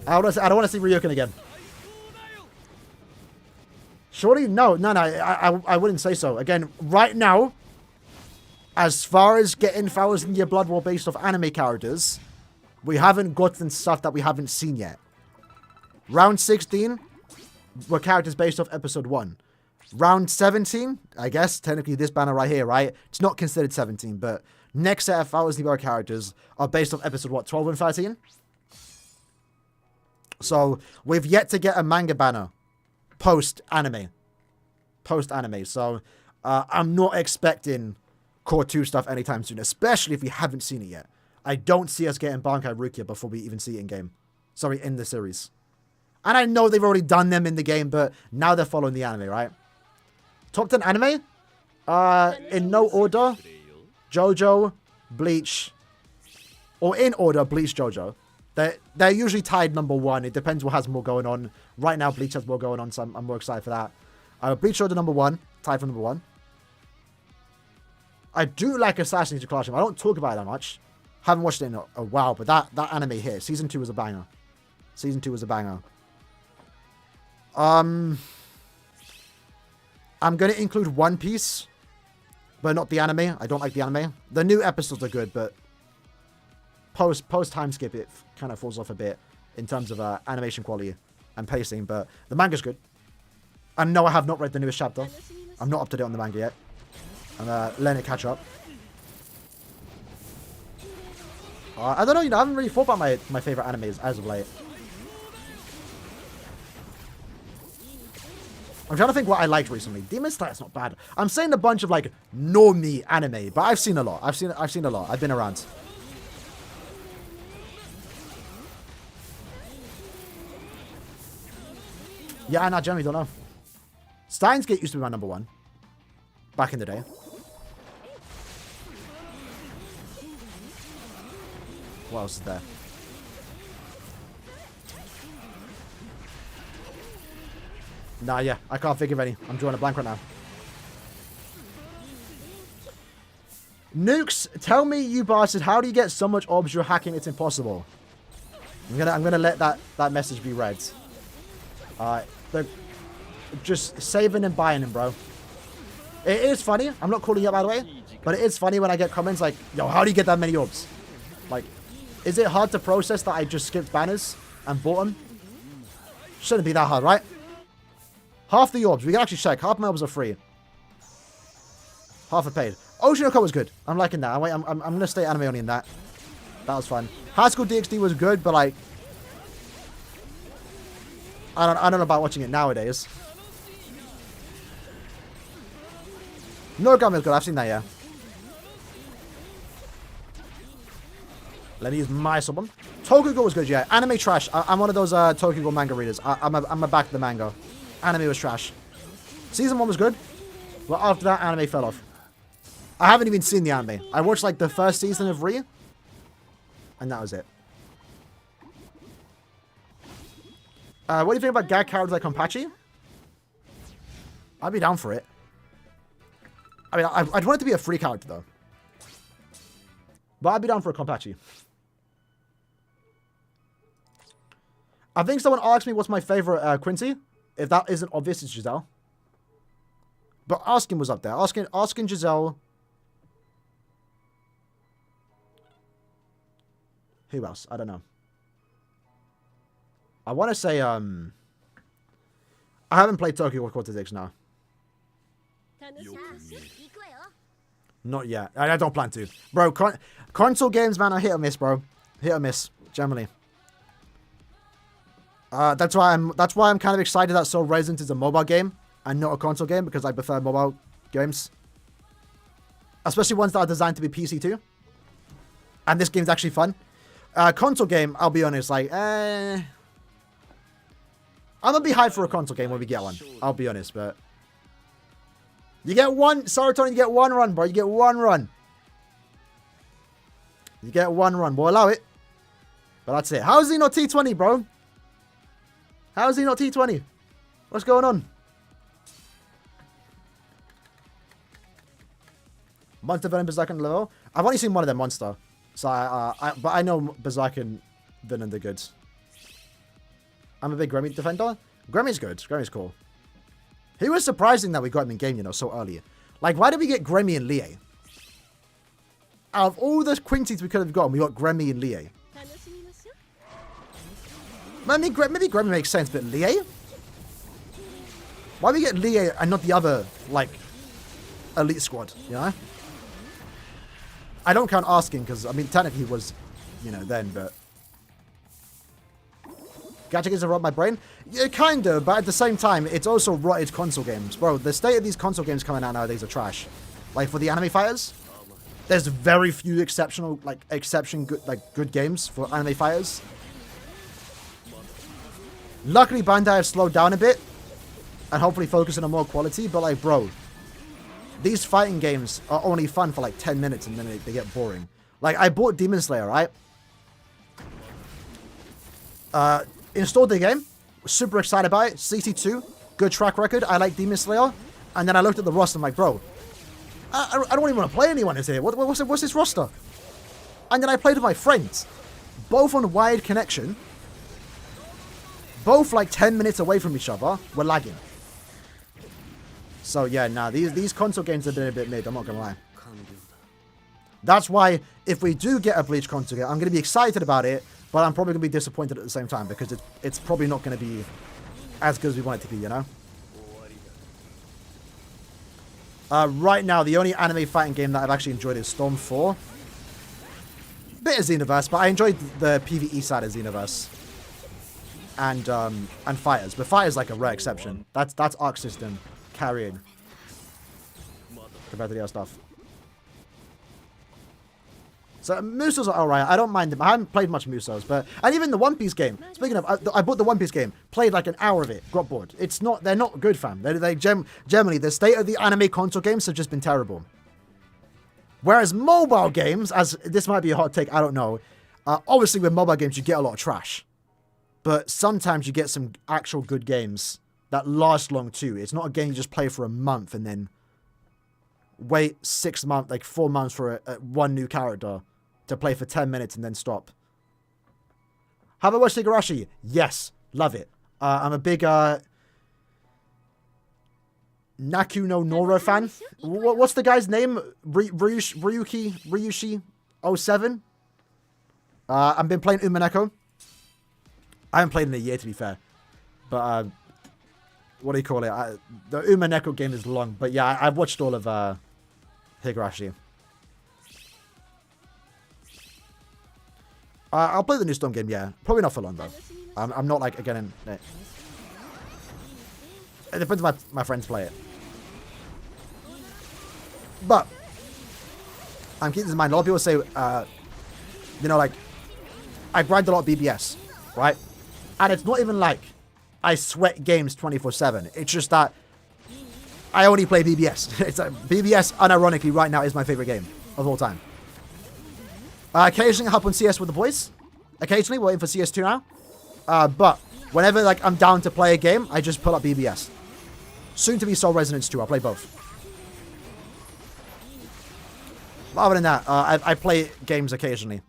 I don't want to see Ryukin again. Surely? No. I wouldn't say so. Again, right now, as far as getting 1,000 Year Blood War based off anime characters, we haven't gotten stuff that we haven't seen yet. Round 16 were characters based off episode 1. Round 17, I guess, technically this banner right here, right? It's not considered 17, but next set of 1,000 Year characters are based off episode, what, 12 and 13? So, we've yet to get a manga banner post-anime. So, I'm not expecting Core 2 stuff anytime soon, especially if we haven't seen it yet. I don't see us getting Bankai Rukia before we even see it in-game. Sorry, in the series. And I know they've already done them in the game, but now they're following the anime, right? Top 10 anime? In no order. JoJo, Bleach. Or in order, Bleach, JoJo. They're usually tied number 1. It depends what has more going on. Right now, Bleach has more going on, so I'm more excited for that. Bleach JoJo number 1. Tied for number 1. I do like Assassin's Creed. I don't talk about it that much. Haven't watched it in a while, but that anime here, Season 2 was a banger. Season 2 was a banger. I'm going to include One Piece, but not the anime. I don't like the anime. The new episodes are good, but post time skip, it kind of falls off a bit in terms of animation quality and pacing, but the manga's good. And no, I have not read the newest chapter. I'm not up to date on the manga yet. I'm letting it catch up. I don't know, I haven't really thought about my favorite animes as of late. I'm trying to think what I liked recently. Demon Slayer's not bad. I'm saying a bunch of like normie anime, but I've seen a lot. I've seen a lot. I've been around. Yeah, I generally don't know. Steins Gate used to be my number one. Back in the day. What else is there? Nah, yeah. I can't think of any. I'm drawing a blank right now. Nukes, tell me, you bastard, how do you get so much orbs you're hacking it's impossible? I'm gonna let that message be read. They're just saving and buying them, bro. It is funny. I'm not calling you out, by the way. But it is funny when I get comments like, yo, how do you get that many orbs? Like, is it hard to process that I just skipped banners and bought them? Shouldn't be that hard, right? Half the orbs. We can actually check. Half my orbs are free. Half are paid. Oceanoko was good. I'm liking that. I'm going to stay anime only in that. That was fun. High School DxD was good, but like... I don't know about watching it nowadays. Noragami was good. I've seen that, yeah. Let me use my summon. Tokugo was good, yeah. Anime trash. I'm one of those Tokugo manga readers. I'm a back to the manga. Anime was trash. Season 1 was good. But after that, anime fell off. I haven't even seen the anime. I watched like the first season of Re. And that was it. What do you think about gag characters like Konpachi? I'd be down for it. I mean, I'd want it to be a free character, though. But I'd be down for a Konpachi. I think someone asked me what's my favorite Quincy. If that isn't obvious, it's Giselle. But Askin was up there. Askin, Giselle. Who else? I don't know. I want to say, I haven't played Tokyo Quarter 6 now. Not yet. I don't plan to. Bro, console games, man, are hit or miss, bro. Hit or miss, generally. That's why I'm kind of excited that Soul Resident is a mobile game and not a console game, because I prefer mobile games. Especially ones that are designed to be PC too. And this game's actually fun. Console game, I'll be honest, like, I'm gonna be hyped for a console game when we get one. I'll be honest, but... You get one, Serotonin, you get one run, bro. You get one run. You get one run. We'll allow it. But that's it. How is he not T20, bro? How is he not T20? What's going on? Monster Venom, Berserker, level. I've only seen one of them, Monster. So, but I know Berserker and Venom, they're good. I'm a big Gremmy defender. Gremmy's good. Gremmy's cool. It was surprising that we got him in game, you know, so early. Like, why did we get Gremmy and Lie? Out of all the Quincy's we could have gotten, we got Gremmy and Lie. Maybe Gremmy makes sense, but Lie? Why we get Lie and not the other, like, elite squad, you know? I don't count asking, because, I mean, technically he was, you know, then, but... Gacha games have rotted my brain? Yeah, kind of, but at the same time, it's also rotted console games. Bro, the state of these console games coming out nowadays are trash. Like, for the anime fighters, there's very few good games for anime fighters. Luckily, Bandai have slowed down a bit, and hopefully focusing on more quality, but like, bro, these fighting games are only fun for like 10 minutes, and then they get boring. Like, I bought Demon Slayer, right? Installed the game, was super excited about it. CC2, good track record. I like Demon Slayer, and then I looked at the roster. I'm like, bro, I don't even want to play anyone is here. What's this roster? And then I played with my friends, both on wired connection, both like 10 minutes away from each other. We're lagging. So yeah, nah, these console games have been a bit mid. I'm not gonna lie. That's why if we do get a Bleach console game, I'm gonna be excited about it. But I'm probably going to be disappointed at the same time, because it's probably not going to be as good as we want it to be, you know? Right now, the only anime fighting game that I've actually enjoyed is Storm 4. Bit of Xenoverse, but I enjoyed the PvE side of Xenoverse. and fighters. But fighters like a rare exception. That's Arc System carrying compared to the other stuff. So Musos are alright. I don't mind them. I haven't played much Musos, but and even the One Piece game. Speaking of, I bought the One Piece game. Played like an hour of it. Got bored. It's not. They're not good, fam. Generally, the state of the anime console games have just been terrible. Whereas mobile games, as this might be a hot take, I don't know. Obviously, with mobile games, you get a lot of trash, but sometimes you get some actual good games that last long too. It's not a game you just play for a month and then wait 6 months, like 4 months for one new character to play for 10 minutes and then stop. Have I watched Higurashi? Yes. Love it. I'm a big Naku no Nora fan. What's the guy's name? Ryushi 07? I've been playing Umaneko. I haven't played in a year, to be fair. But, what do you call it? The Umaneko game is long. But yeah, I've watched all of Higurashi. I'll play the new Storm game, yeah. Probably not for long, though. I'm not, like, again... It depends if my friends play it. But, I'm keeping this in mind. A lot of people say, you know, like, I grind a lot of BBS, right? And it's not even like I sweat games 24/7. It's just that I only play BBS. It's BBS, unironically, right now is my favorite game of all time. Occasionally I hop on CS with the boys. Occasionally, we're waiting for CS2 now. But whenever like I'm down to play a game, I just pull up BBS. Soon to be Soul Resonance 2. I'll play both. Other than that, I play games occasionally.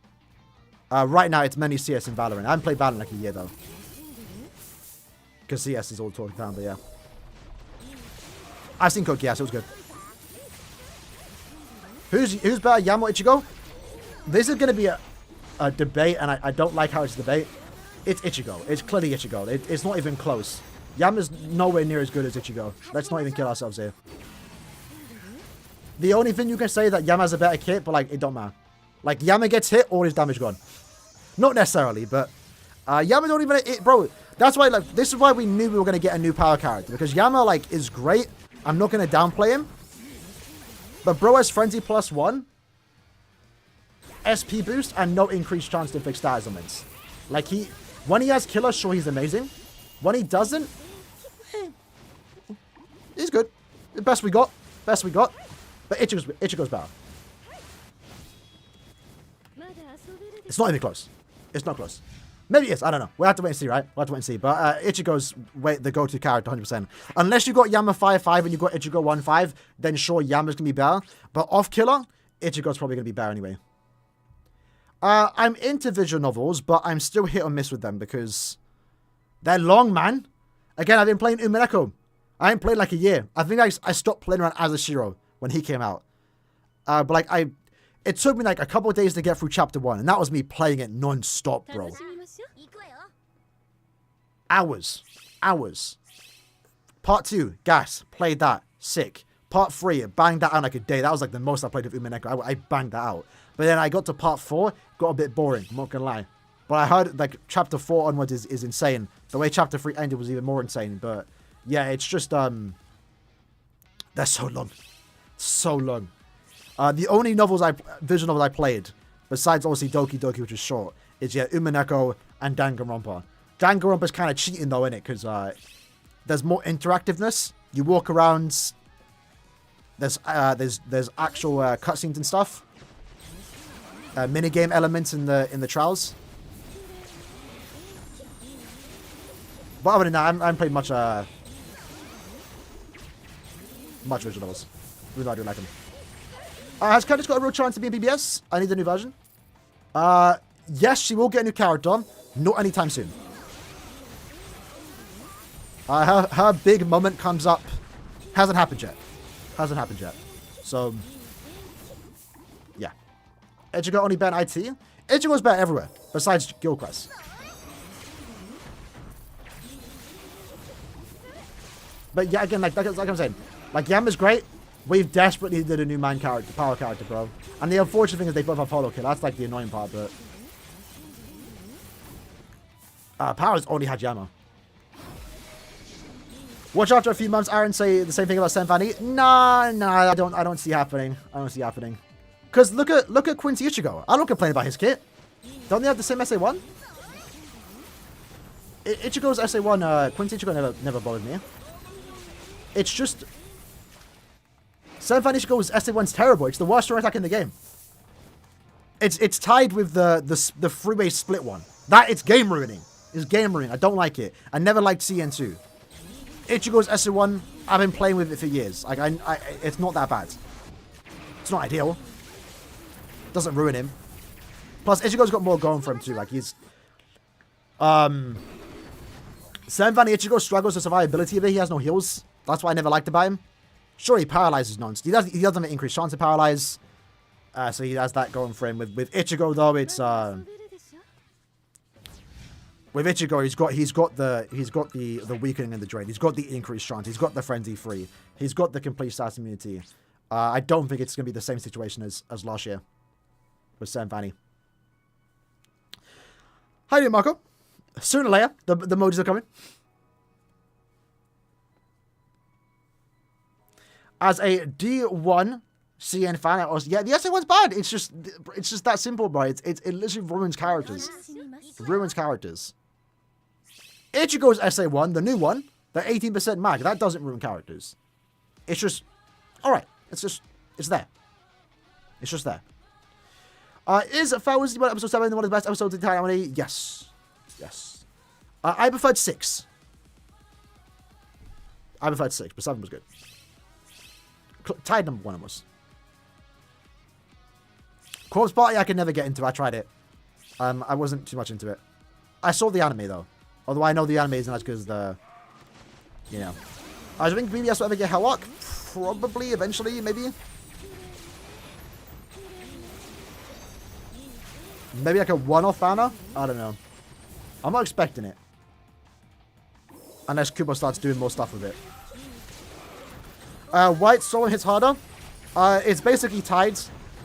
Right now, it's mainly CS and Valorant. I haven't played Valorant in like a year though. Because CS is all talking down, but yeah. I've seen Cook, yes, it was good. Who's better, Yam or Ichigo? This is going to be a debate, and I don't like how it's a debate. It's Ichigo. It's clearly Ichigo. It's not even close. Yam is nowhere near as good as Ichigo. Let's not even kill ourselves here. The only thing you can say is that Yama has a better kit, but like, it don't matter. Like, Yama gets hit, all his damage gone. Not necessarily, but Yama don't even... bro, that's why, like, this is why we knew we were going to get a new power character. Because Yama, like, is great. I'm not going to downplay him. But bro has Frenzy +1. SP boost and no increased chance to fix status ailments. Like when he has killer, sure he's amazing. When he doesn't, he's good. The best we got. But Ichigo's better. It's not even close. It's not close. Maybe it is. I don't know. We'll have to wait and see, right? We'll have to wait and see. But Ichigo's the go-to character, 100%. Unless you got Yama 5-5 and you got Ichigo 1-5, then sure, Yama's going to be better. But off killer, Ichigo's probably going to be better anyway. I'm into visual novels, but I'm still hit or miss with them because they're long, man. Again, I've been playing Umaneko. I ain't played like a year. I think I stopped playing around Azashiro when he came out. But like it took me like a couple of days to get through chapter 1, and that was me playing it non-stop, bro. Hours. Part 2, gas. Played that. Sick. Part 3, banged that out in like a day. That was like the most I played of Umaneko. I banged that out. But then I got to part 4, got a bit boring, I'm not gonna lie. But I heard like chapter 4 onwards is insane. The way chapter 3 ended was even more insane. But yeah, it's just they're so long. So long. The only visual novels I played, besides obviously Doki Doki, which is short, is yeah, Umaneko and Danganronpa. Danganronpa's kind of cheating though, innit? Because there's more interactiveness. You walk around. There's actual cutscenes and stuff. Minigame elements in the trials. But other than that, I haven't played much visual novels. Even though I do like them. Has Candice got a real chance to be in BBS? I need a new version. Yes, she will get a new character. Not anytime soon. Her big moment comes up. Hasn't happened yet. So, yeah. Ichigo only better IT? Ichigo's better everywhere, besides Guild Quest. But yeah, again, like I'm saying, like Yama's great. We've desperately needed a new power character, bro. And the unfortunate thing is they both have follow kill. That's like the annoying part, but Powers only had Yama. Watch after a few months, Aaron say the same thing about Senfani. Nah, I don't see happening. I don't see happening. Cause look at Quincy Ichigo. I don't complain about his kit. Don't they have the same SA1? Ichigo's SA1, Quincy Ichigo never bothered me. It's just Senfani Ichigo's SA1's terrible. It's the worst strong attack in the game. It's tied with the freeway split one. That it's game ruining. It's game ruining. I don't like it. I never liked CN2. Ichigo's SA1, I've been playing with it for years. Like it's not that bad. It's not ideal. Doesn't ruin him. Plus, Ichigo's got more going for him too. Like he's Senfani Ichigo struggles with survivability of it. He has no heals. That's why I never liked about him. Sure, he paralyzes nonce. He doesn't have an increased chance to paralyze. So he has that going for him. With Ichigo though, it's with Ichigo, he's got the weakening and the drain. He's got the increased chance. He's got the frenzy free. He's got the complete status immunity. I don't think it's gonna be the same situation as last year with Senfani. How are you, Marco? Sooner or later, the emojis are coming. As a D1 CN fan, yeah, the SA1's bad. It's just that simple, bro. It literally ruins characters. It ruins characters. Ichigo's SA1, the new one, the 18% mag, that doesn't ruin characters. It's just, alright. It's there. It's just there. Is Fowler's episode 7 one of the best episodes of the entire anime? Yes. Yes. I preferred 6. But 7 was good. Tied number 1 was. Corpse Party I could never get into. I tried it. I wasn't too much into it. I saw the anime though. Although I know the anime isn't as good as the... You know. I think BBS will ever get Helllock. Probably, eventually, maybe. Maybe like a one-off banner? I don't know. I'm not expecting it. Unless Kubo starts doing more stuff with it. White Soul hits harder. It's basically tied.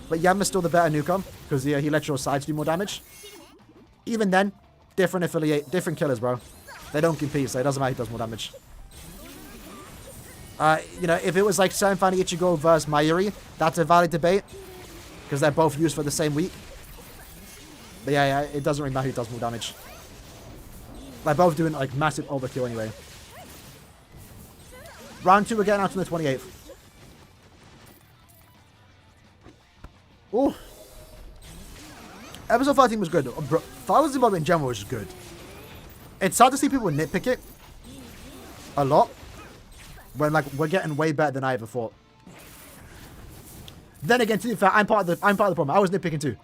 But Yama's still the better newcomer. Because he lets your sides do more damage. Even then, different affiliate, different killers, bro. They don't compete, so it doesn't matter who does more damage. You know, if it was like Senfani Ichigo versus Mayuri, that's a valid debate. Because they're both used for the same week. But yeah, it doesn't really matter who does more damage. They're both doing like massive overkill anyway. Round 2 again out on the 28th. Ooh. Episode 13 was good. Thousand Zimbabwe in general was just good. It's sad to see people nitpick it a lot when like we're getting way better than I ever thought. Then again, to be fair, I'm part of the problem. I was nitpicking too.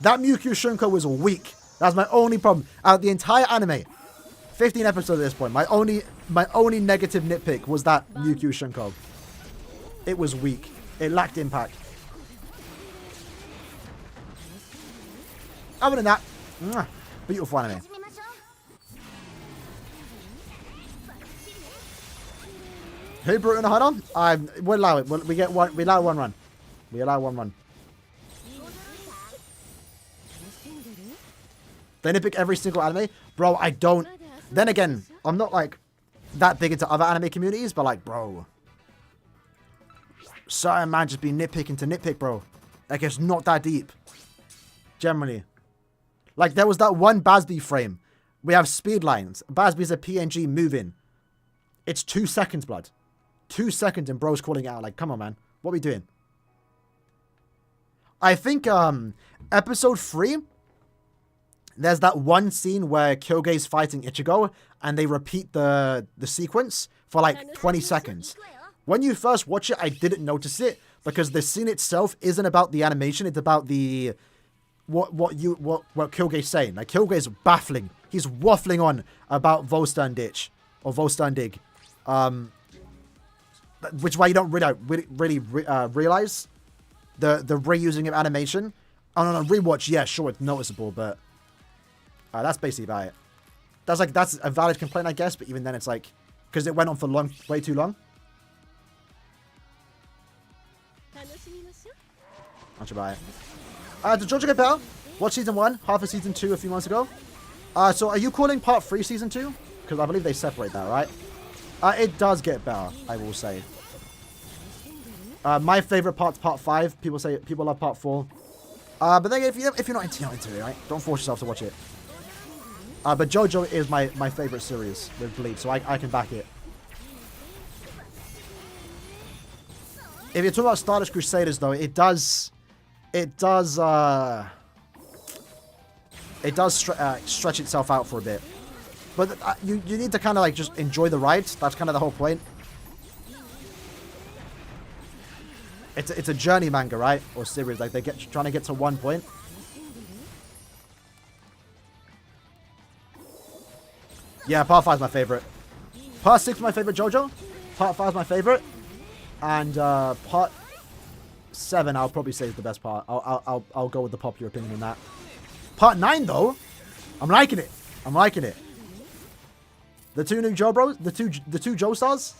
That Mewtwo Shunko was weak. That's my only problem. Out of the entire anime, 15 episodes at this point, my only negative nitpick was that Mewtwo Shunko. It was weak. It lacked impact. Other than that, beautiful anime. Who brought in a hunt? We'll allow it. We allow one run. We allow one run. They nitpick every single anime? Bro, I don't. Then again, I'm not like that big into other anime communities, but like, bro. Certain man just be nitpicking to nitpick, bro. Like, it's not that deep. Generally. Like, there was that one Basby frame. We have speed lines. Basby's a PNG moving. It's 2 seconds, blood. 2 seconds and bro's calling out. Like, come on, man. What are we doing? I think, episode 3, there's that one scene where Kyoge's fighting Ichigo, and they repeat the sequence for like 20 seconds. When you first watch it, I didn't notice it, because the scene itself isn't about the animation, it's about the... What Kyoge's saying. Like, Kyoge's baffling. He's waffling on about Volstern Ditch. Or Volstern Dig. Which is why you don't really realize the reusing of animation. On a rewatch, yeah, sure, it's noticeable, but that's basically about it. That's a valid complaint, I guess, but even then it's like, because it went on for way too long. Much about it. Did Georgia get better? Watched season 1, half of season 2 a few months ago. So are you calling part 3 season 2? Because I believe they separate that, right? It does get better, I will say. My favorite part's part 5. People love part 4. But then if you're not into it, right? Don't force yourself to watch it. But JoJo is my favorite series with Bleach, so I can back it. If you're talking about Stardust Crusaders, though, it does stretch itself out for a bit. But you need to kind of like just enjoy the ride. That's kind of the whole point. It's a journey manga, right? Or series. Like trying to get to one point. Yeah, part 5 is my favorite. Part 6 is my favorite JoJo. Part 5 is my favorite. And part 7 I'll probably say is the best part. I'll go with the popular opinion on that. Part 9 though, I'm liking it. I'm liking it. The two new Joe bros, the two Joe stars,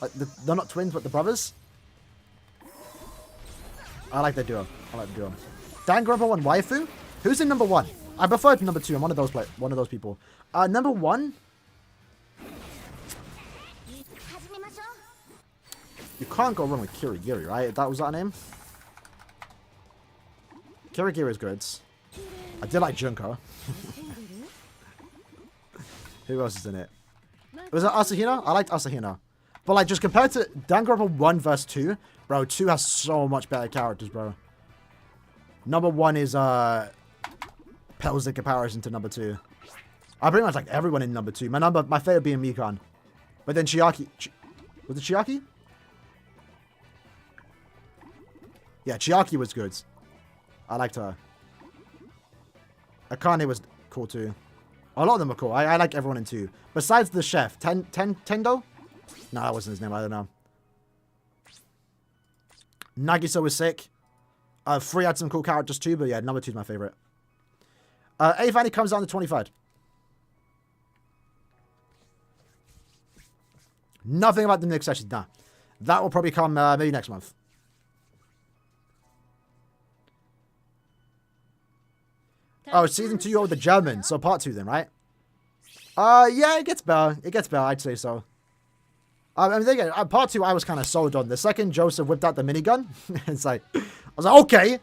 like they're not twins but the brothers. I like the duo. Danganronpa 1 waifu. Who's in number 1? I prefer to number 2. I'm one of those people. Number 1. You can't go wrong with Kirigiri, right? Was that her name? Kirigiri is good. I did like Junko. Who else is in it? Was it Asahina? I liked Asahina. But like just compared to Danganronpa 1 versus 2, bro, 2 has so much better characters, bro. Number 1 is pales in comparison to number 2. I pretty much like everyone in number 2. My favorite being Mikan. But then Chiaki. Was it Chiaki? Yeah, Chiaki was good. I liked her. Akane was cool too. A lot of them are cool. I like everyone in 2. Besides the chef. Tendo? No, that wasn't his name. I don't know. Nagisa was sick. 3 had some cool characters too, but yeah, number 2 is my favorite. 8th Annie comes down the 23rd. Nothing about the next session. Nah. That will probably come maybe next month. Oh, season 2 you're with the German, so part 2 then, right? Yeah, it gets better. I'd say so. I mean, part 2 I was kind of sold on. The second Joseph whipped out the minigun, it's like, I was like, okay,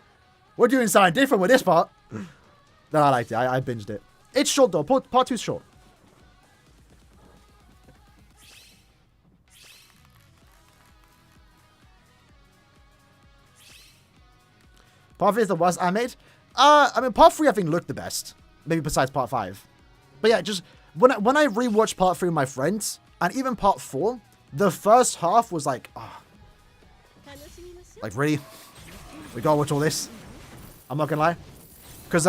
we're doing something different with this part. Then I liked it. I binged it. It's short though. Part 2's short. Part 3 is the worst I made. I mean, part 3 I think looked the best. Maybe besides part 5. But yeah, just when I rewatched part 3 with my friends, and even part 4, the first half was like, oh, like really? We gotta watch all this? I'm not gonna lie. Because,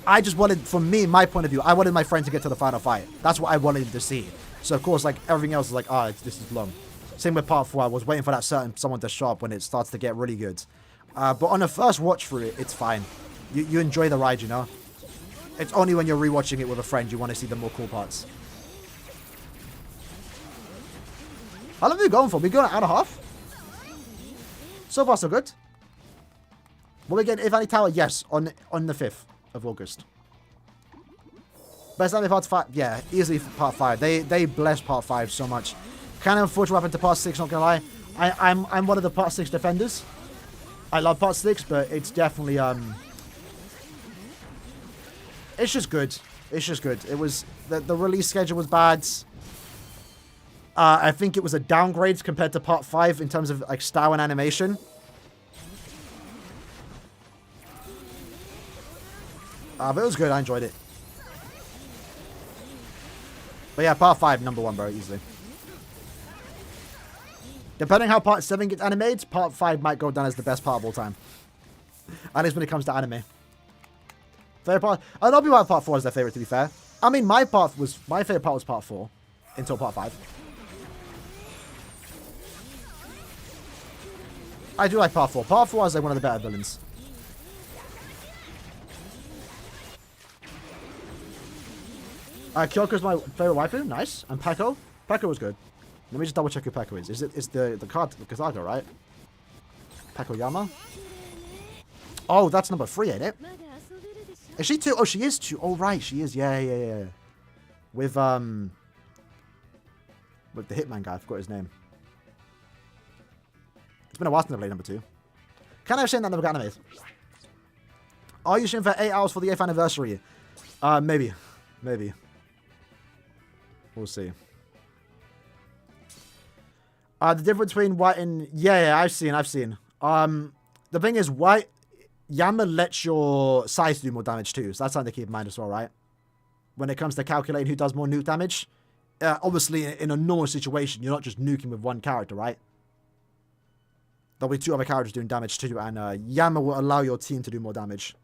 I just wanted, from me, my point of view, I wanted my friend to get to the final fight. That's what I wanted to see. So of course, like, everything else is like, this is long. Same with part 4, I was waiting for that someone to show up when it starts to get really good. But on the first watch through it, it's fine. You enjoy the ride, you know? It's only when you're rewatching it with a friend you want to see the more cool parts. How long are we going for? We going an hour and a half? So far, so good. Will we get Ivani Tower? Yes, on the 5th of August. Best anime part 5? Yeah, easily part 5. They blessed part 5 so much. Kind of unfortunate what happened to part 6, not gonna lie. I'm one of the part 6 defenders. I love part 6, but it's definitely it's just good. It's just good. It was the release schedule was bad. I think it was a downgrade compared to part 5 in terms of like style and animation. But it was good. I enjoyed it. But yeah, part 5, number 1, bro, easily. Depending how part 7 gets animated, part 5 might go down as the best part of all time. At least when it comes to anime. Favorite part? A lot of people have part 4 as their favorite, to be fair. I mean, my favorite part was part 4 until part 5. I do like part 4. Part 4 is like one of the better villains. Kyoko's my favorite waifu. Nice. And Peko. Peko was good. Let me just double check who Peko is. It's the card, the Kazaga, right? Peko Yama. Oh, that's number 3, ain't it? Is she 2? Oh, she is 2. Oh, right. She is. Yeah. With the Hitman guy. I forgot his name. It's been a while since I played number 2. Can I have seen that number animes? Are you streaming for 8 hours for the 8th anniversary? Maybe. We'll see. The difference between white and... Yeah, I've seen. The thing is, white... Yama lets your size do more damage too, so that's something to keep in mind as well, right? When it comes to calculating who does more nuke damage, obviously in a normal situation, you're not just nuking with one character, right? There'll be 2 other characters doing damage too, and Yama will allow your team to do more damage.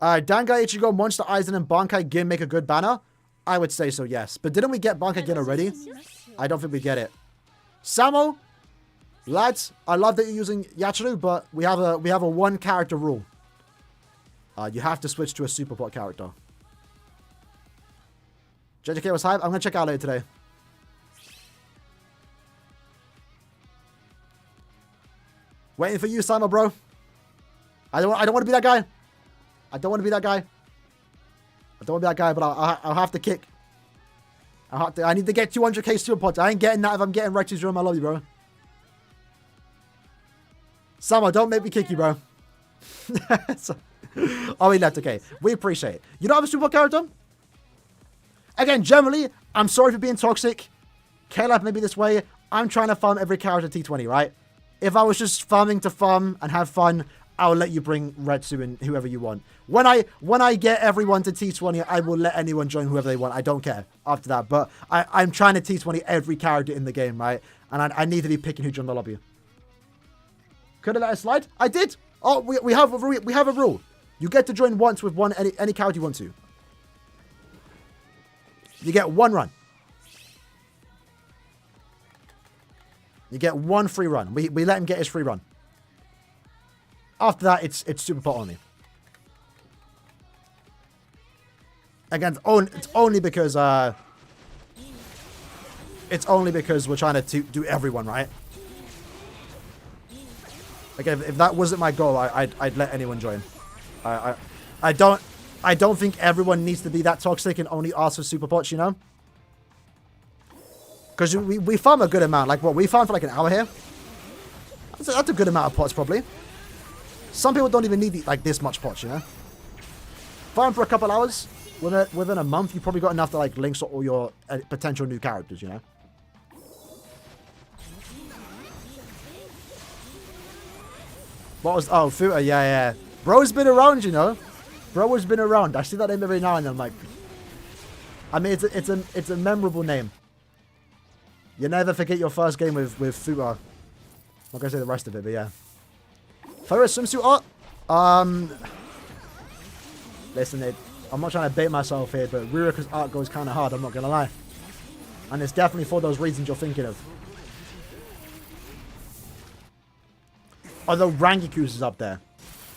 Dangai Ichigo, Monster Aizen, and Bankai Gin make a good banner? I would say so, yes. But didn't we get Bankai Gin already? I don't think we get it. Samo, lads, I love that you're using Yachiru, but we have a 1 character rule. You have to switch to a super pot character. JJK was hype. I'm gonna check out later today. Waiting for you, Samo, bro. I don't want to be that guy. But I'll have to kick. I need to get 200k super pots. I ain't getting that if I'm getting Rex's room. I love you, bro. Samo, don't make me kick you, bro. Oh, he left. Okay. We appreciate it. You don't have a super pot character? Again, generally, I'm sorry for being toxic. K-Life may be this way. I'm trying to farm every character T20, right? If I was just farming to farm and have fun, I'll let you bring Retsu and whoever you want. When I get everyone to T20, I will let anyone join whoever they want. I don't care after that. But I'm trying to T20 every character in the game, right? And I need to be picking who joined the lobby. Could have let it slide? I did. Oh, we have a rule. You get to join once with any character you want to. You get 1 run. You get 1 free run. We let him get his free run. After that, it's super pot only. Again, it's only because we're trying to do everyone, right? Again, if that wasn't my goal, I'd let anyone join. I don't think everyone needs to be that toxic and only ask for super pots, you know? Because we farm a good amount. Like, what? We farm for like an hour here? That's a good amount of pots, probably. Some people don't even need like this much pots, you know? Farm for a couple hours. Within a month, you probably got enough to like link sort all your potential new characters, you know? What was... Oh, Futa, yeah. Bro's been around, you know? Bro has been around. I see that name every now and then. I'm like... I mean, it's a memorable name. You never forget your first game with Futa. I'm not going to say the rest of it, but yeah. Favorite swimsuit art? Listen, I'm not trying to bait myself here, but Ririka's art goes kind of hard, I'm not going to lie. And it's definitely for those reasons you're thinking of. Although Rangiku's is up there.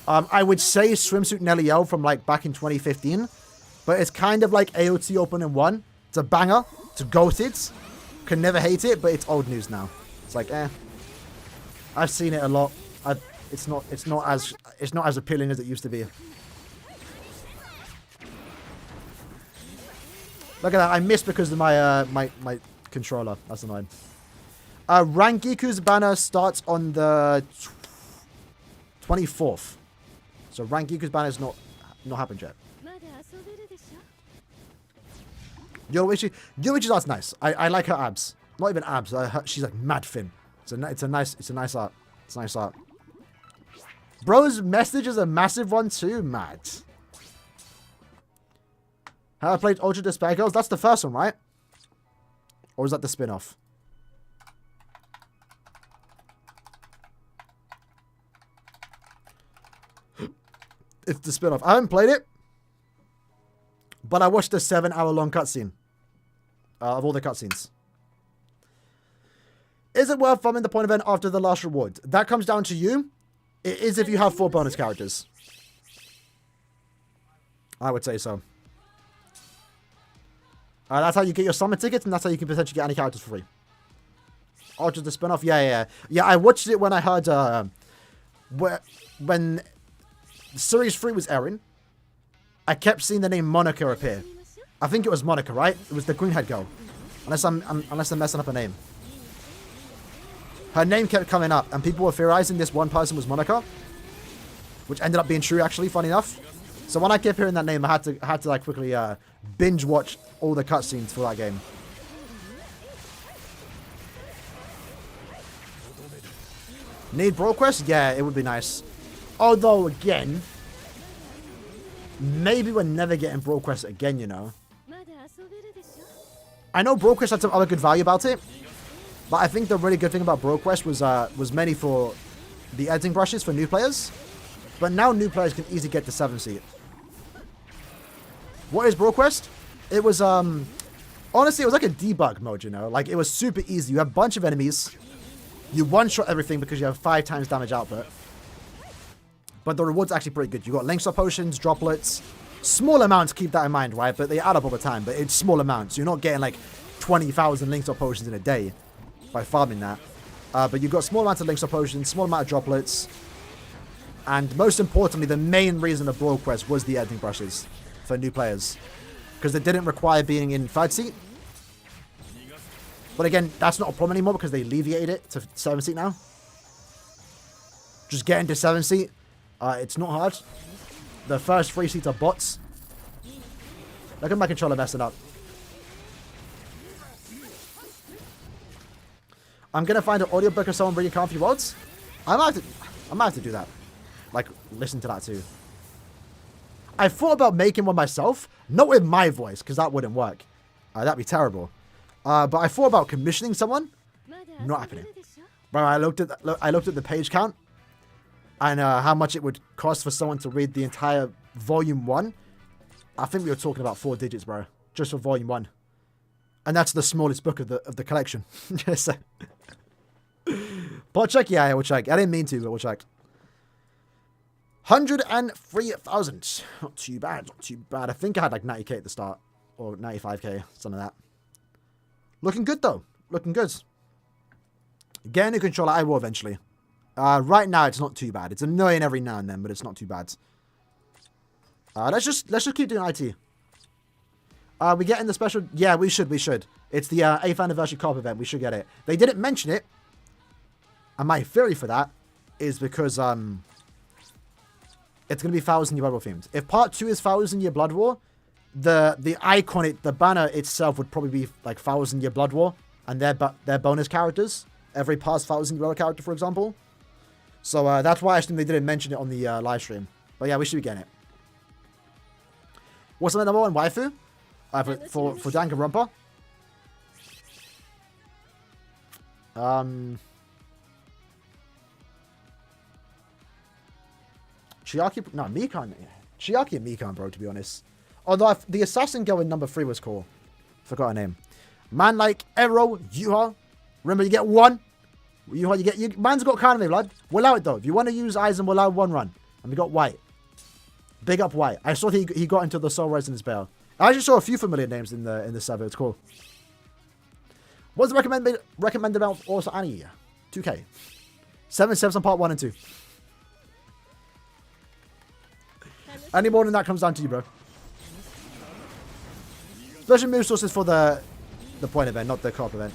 I would say Swimsuit Nelly L from like back in 2015. But it's kind of like AOT Open in 1. It's a banger. It's goated. Can never hate it, but it's old news now. It's like, I've seen it a lot. It's not as appealing as it used to be. Look at that. I missed because of my my controller. That's annoying. Rangiku's banner starts on the 24th. So Rangiku's banner is not happened yet. Yoichi's art's nice. I like her abs. Not even abs. She's like mad thin. It's a nice art. It's nice art. Bro's message is a massive one too, mad. Have I played Ultra Despair Girls? That's the first one, right? Or is that the spin-off? It's the spin-off. I haven't played it. But I watched a 7-hour-long cutscene. Of all the cutscenes. Is it worth farming the point event after the last reward? That comes down to you. It is if you have 4 bonus characters. I would say so. That's how you get your summon tickets, and that's how you can potentially get any characters for free. Oh, just the spin-off? Yeah. I watched it when I heard... when Series 3 was Erin. I kept seeing the name Monica appear. I think it was Monica, right? It was the green-haired girl. Unless I'm messing up her name. Her name kept coming up, and people were theorizing this one person was Monica, which ended up being true, actually, funny enough. So when I kept hearing that name, I had to like quickly binge watch all the cutscenes for that game. Need Brawl Quest? Yeah, it would be nice. Although, again, maybe we're never getting Brawl Quest again, you know. I know Brawl Quest had some other good value about it, but I think the really good thing about Brawl Quest was mainly for the editing brushes for new players. But now new players can easily get the 7th seat. What is Brawl Quest? It was, honestly, it was like a debug mode, you know? Like, it was super easy. You have a bunch of enemies. You one-shot everything because you have 5 times damage output. But the reward's actually pretty good. You got Link-Star Potions, Droplets. Small amounts, keep that in mind, right? But they add up over time. But it's small amounts. You're not getting, like, 20,000 Link-Star Potions in a day by farming that. But you've got small amounts of Link-Star Potions, small amount of Droplets. And most importantly, the main reason of Brawl Quest was the editing brushes for new players. Because they didn't require being in 3rd seat. But again, that's not a problem anymore because they alleviated it to 7th seat now. Just get into 7th seat. It's not hard. The first 3 seats are bots. Look at my controller messing up. I'm going to find an audiobook of someone bringing Comfy Worlds. I might have to do that. Like, listen to that too. I thought about making one myself. Not with my voice, because that wouldn't work. That'd be terrible. But I thought about commissioning someone. Not happening. Bro, I looked at the page count. And how much it would cost for someone to read the entire Volume 1. I think we were talking about 4 digits, bro. Just for Volume 1. And that's the smallest book of the collection. So, but check, yeah, we'll check. I didn't mean to, but we'll check. 103,000. Not too bad, not too bad. I think I had like 90k at the start. Or 95k, something like that. Looking good, though. Looking good. Get a new controller, I will eventually. Right now, it's not too bad. It's annoying every now and then, but it's not too bad. Let's just keep doing IT. We getting the special... Yeah, we should. It's the 8th anniversary co-op event. We should get it. They didn't mention it. And my theory for that is because it's going to be 1,000 Year Blood War themed. If part 2 is 1,000 Year Blood War, the icon, the banner itself would probably be like 1,000 Year Blood War. And their bonus characters. Every past 1,000 Year Blood War character, for example. So that's why I think they didn't mention it on the live stream. But yeah, we should be getting it. What's the number one waifu? For Danganronpa? Chiaki? No, Mikan. Chiaki and Mikan, bro, to be honest. Although the assassin girl in number 3 was cool. Forgot her name. Man like Ero, Yuha. Remember, you get 1. Yuha, man's got Kaname, blood. We'll allow it, though. If you want to use Aizen, we'll allow 1 run. And we got White. Big up White. I saw he got into the Soul Resonance Bale. I actually saw a few familiar names in the server. It's cool. What's the recommended amount also Annie? 2k. 7 steps on part 1 and 2. Any more than that comes down to you, bro. Special move sources for the point event, not the co-op event.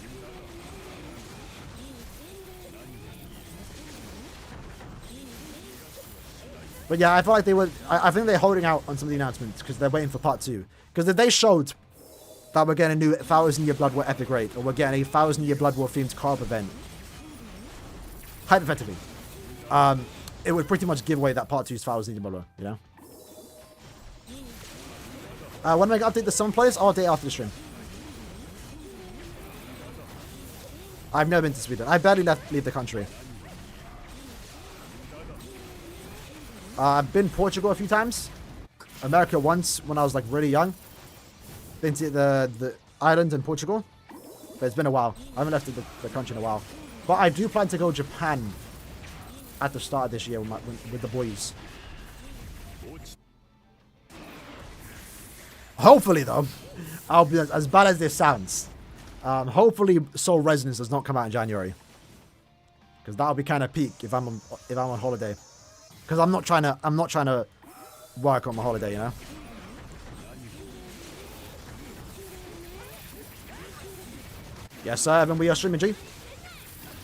But yeah, I feel like they were... I think they're holding out on some of the announcements because they're waiting for part 2. Because if they showed that we're getting a new 1,000 Year Blood War Epic Raid, or we're getting a 1,000 Year Blood War themed co-op event, hypothetically, it would pretty much give away that part 2's 1,000 Year Blood War, you know? When am I going to update the Summon players? I'll update after the stream. I've never been to Sweden. I barely leave the country. I've been Portugal a few times. America once when I was like really young. Been to the island in Portugal. But it's been a while. I haven't left the country in a while. But I do plan to go to Japan at the start of this year with the boys. Hopefully, though, I'll be as bad as this sounds. Hopefully, Soul Resonance does not come out in January, because that'll be kind of peak if I'm on holiday. Because I'm not trying to work on my holiday, you know? Yes, sir, Evan, we are streaming, G.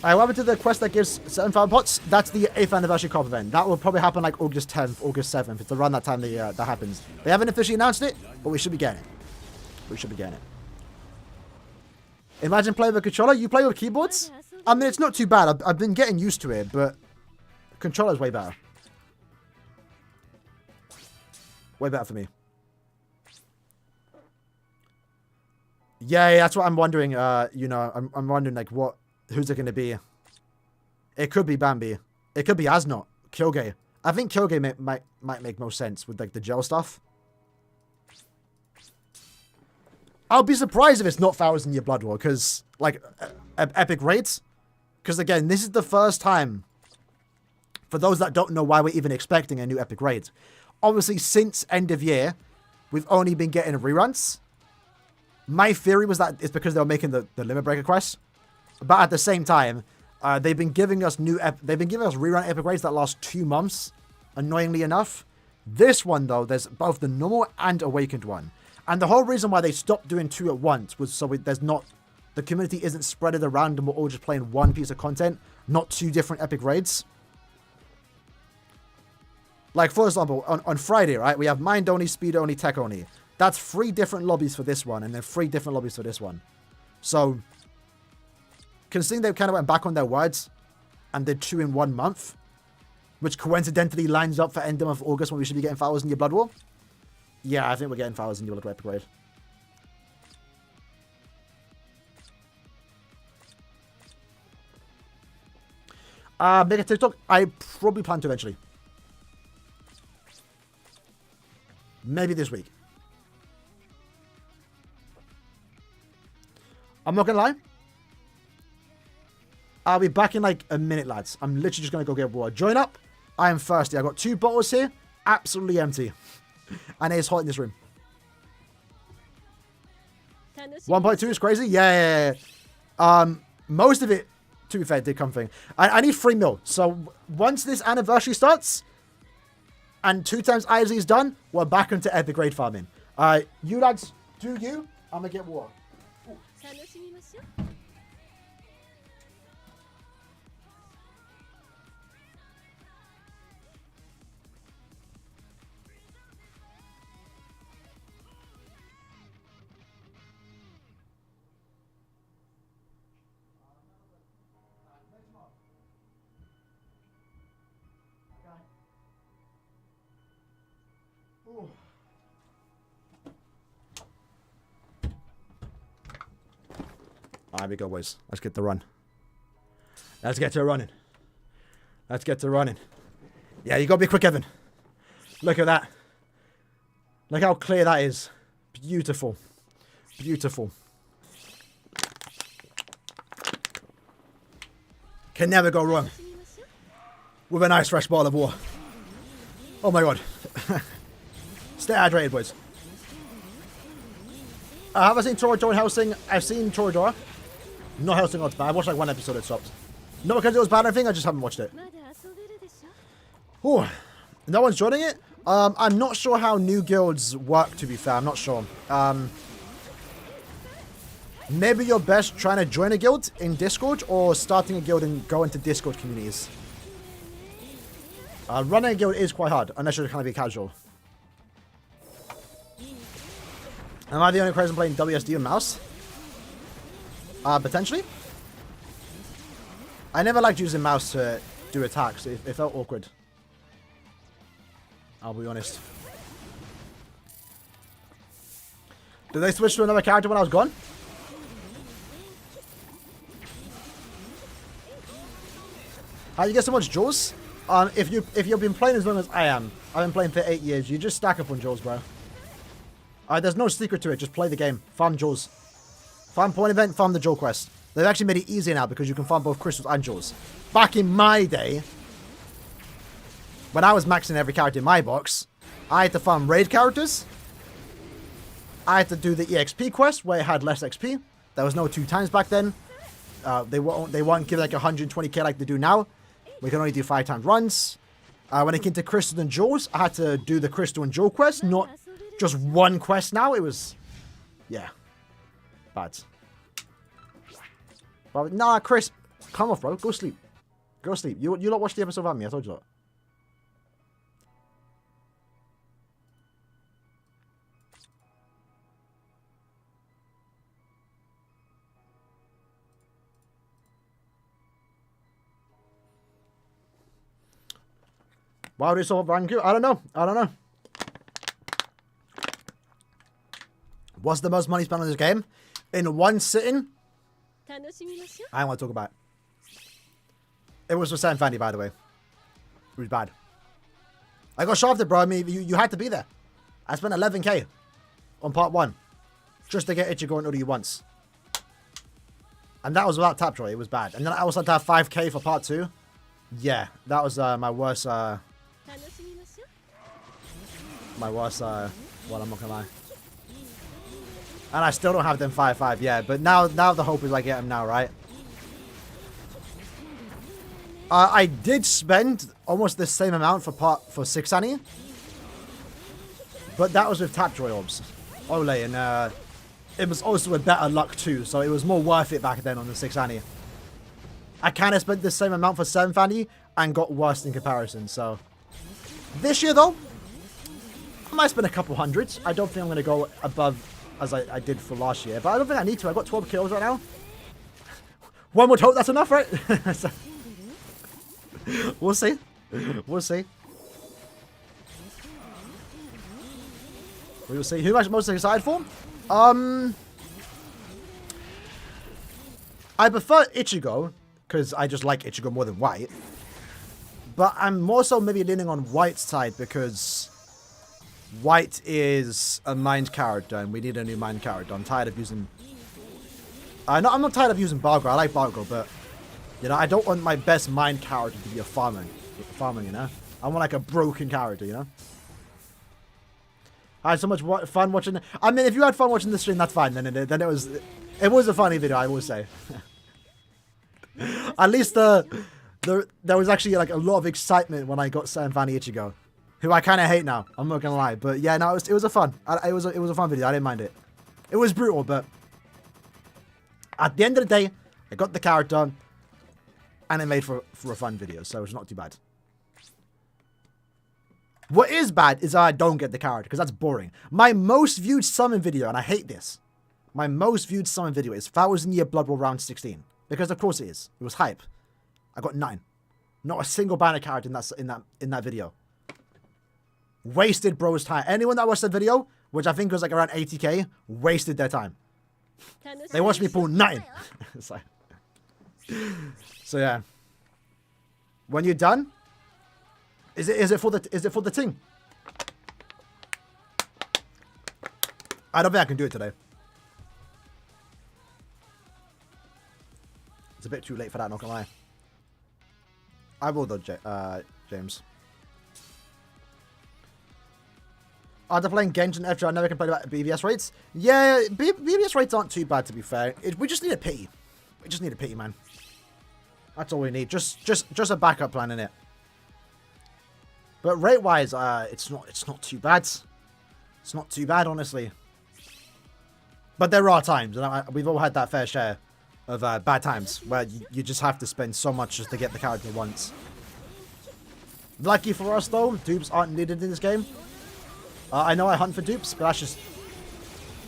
What happened to the quest that gives 7,000 pots? That's the 8th anniversary cop event. That will probably happen like August 10th, August 7th. It's around that time that happens. They haven't officially announced it, but we should be getting it. We should be getting it. Imagine playing with a controller. You play with keyboards? I mean, it's not too bad. I've been getting used to it, but controller's way better. Way better for me. Yeah, that's what I'm wondering. You know, I'm wondering like who's it going to be? It could be Bambi. It could be Asnot. Kyoge. I think Kyoge might make most sense with like the gel stuff. I'll be surprised if it's not 1,000 Year Blood War, because like epic raids. Because again, this is the first time. For those that don't know why we're even expecting a new epic raid, obviously since end of year, we've only been getting reruns. My theory was that it's because they were making the Limit Breaker quest. But at the same time, they've been giving us rerun epic raids that last 2 months, annoyingly enough. This one, though, there's both the normal and awakened one. And the whole reason why they stopped doing 2 at once was so the community isn't spread around and we're all just playing one piece of content, not 2 different epic raids. Like, for example, on Friday, right, we have mind only, speed only, tech only. That's 3 different lobbies for this one, and then 3 different lobbies for this one. So, considering they kind of went back on their words and did 2 in 1 month, which coincidentally lines up for end of August when we should be getting 1,000 Year Blood War. Yeah, I think we're getting 1,000 Year Blood Epic Raid. Make a TikTok? I probably plan to eventually. Maybe this week. I'm not gonna lie. I'll be back in like a minute, lads. I'm literally just gonna go get water. Join up. I am thirsty. I got 2 bottles here. Absolutely empty. And it's hot in this room. 1.2 is crazy? Yeah. Most of it, to be fair, did come thing. I need 3 mil. So once this anniversary starts and 2 times IZ is done, we're back into epic raid farming. You lads, do you? I'm gonna get water. Alright, we go, boys. Let's get the run. Let's get to running. Let's get to running. Yeah, you gotta be quick, Evan. Look at that. Look how clear that is. Beautiful. Beautiful. Can never go wrong with a nice fresh bottle of water. Oh my god. Stay hydrated, boys. Have I seen Toradora and Helsing? I've seen Toradora. Not Helsing, not bad. I watched like 1 episode, it stopped. Not because it was bad or anything, I just haven't watched it. Ooh. No one's joining it? I'm not sure how new guilds work, to be fair. I'm not sure. Maybe you're best trying to join a guild in Discord or starting a guild and go into Discord communities. Running a guild is quite hard, unless you're kind of be casual. Am I the only person playing WSD on mouse? Potentially. I never liked using mouse to do attacks. It felt awkward. I'll be honest. Did they switch to another character when I was gone? How you get so much jewels? If you've been playing as long as I am, I've been playing for 8 years. You just stack up on jewels, bro. There's no secret to it. Just play the game. Farm jewels. Farm point event, farm the jewel quest. They've actually made it easier now because you can farm both crystals and jewels. Back in my day, when I was maxing every character in my box, I had to farm raid characters. I had to do the EXP quest where it had less XP. There was no 2 times back then. They weren't giving like 120k like they do now. We can only do 5 times runs. When it came to Crystal and Jewels, I had to do the Crystal and Jewel quest, not just one quest now. It was, yeah, bad. But nah, Chris, come off, bro. Go sleep. Go sleep. You not watch the episode without me. I told you that. Why would we solve rank? I don't know. I don't know. What's the most money spent on this game? In one sitting? I don't want to talk about it. It was for Sam Fanny, by the way. It was bad. I got shafted, bro. I mean, you had to be there. I spent 11k on part 1. Just to get Ichigo and Uri once. And that was without Tapjoy. It was bad. And then I also had to have 5k for part 2. Yeah, that was my worst... my worst, well, I'm not gonna lie. And I still don't have them 5-5, yeah. But now the hope is I get them now, right? I did spend almost the same amount for 6 Annie. But that was with Tapjoy orbs. Ole, and it was also with better luck too, so it was more worth it back then on the 6 Annie. I kind of spent the same amount for 7 Annie and got worse in comparison, so... This year, though, I might spend a couple hundreds. I don't think I'm going to go above as I did for last year, but I don't think I need to. I got 12 kills right now. One would hope that's enough, right? So, we'll see. We'll see. We will see. Who am I most excited for? I prefer Ichigo, because I just like Ichigo more than White. But I'm more so maybe leaning on White's side, because White is a mind character, and we need a new mind character. I'm tired of using... I'm not tired of using Bargo. I like Bargo, but... You know, I don't want my best mind character to be a farmer, you know? I want like a broken character, you know? I had so much fun watching... I mean, if you had fun watching the stream, that's fine. Then it was a funny video, I will say. At least there was actually like a lot of excitement when I got Sam Fanny Ichigo, who I kind of hate now. I'm not gonna lie, but yeah, no, it was a fun video. I didn't mind it. It was brutal, but at the end of the day, I got the character, and it made for a fun video, so it's not too bad. What is bad is I don't get the character, because that's boring. My most viewed summon video, and I hate this, my most viewed summon video is 1000 Year Blood War Round 16. Because of course it is. It was hype. I got 9. Not a single banner character in that video. Wasted bro's time. Anyone that watched that video, which I think was like around 80k, wasted their time. They watched me pull 9. So yeah. When you're done, is it for the thing? I don't think I can do it today. It's a bit too late for that, not gonna lie. I will though, James. After playing Genshin after I never complained about BBS rates. Yeah, BBS rates aren't too bad, to be fair. We just need a pity. We just need a pity, man. That's all we need. Just a backup plan in it. But rate-wise, it's not too bad. It's not too bad, honestly. But there are times, and we've all had that fair share of bad times where you just have to spend so much just to get the character once. Lucky for us, though, dupes aren't needed in this game. I know I hunt for dupes, but that's just...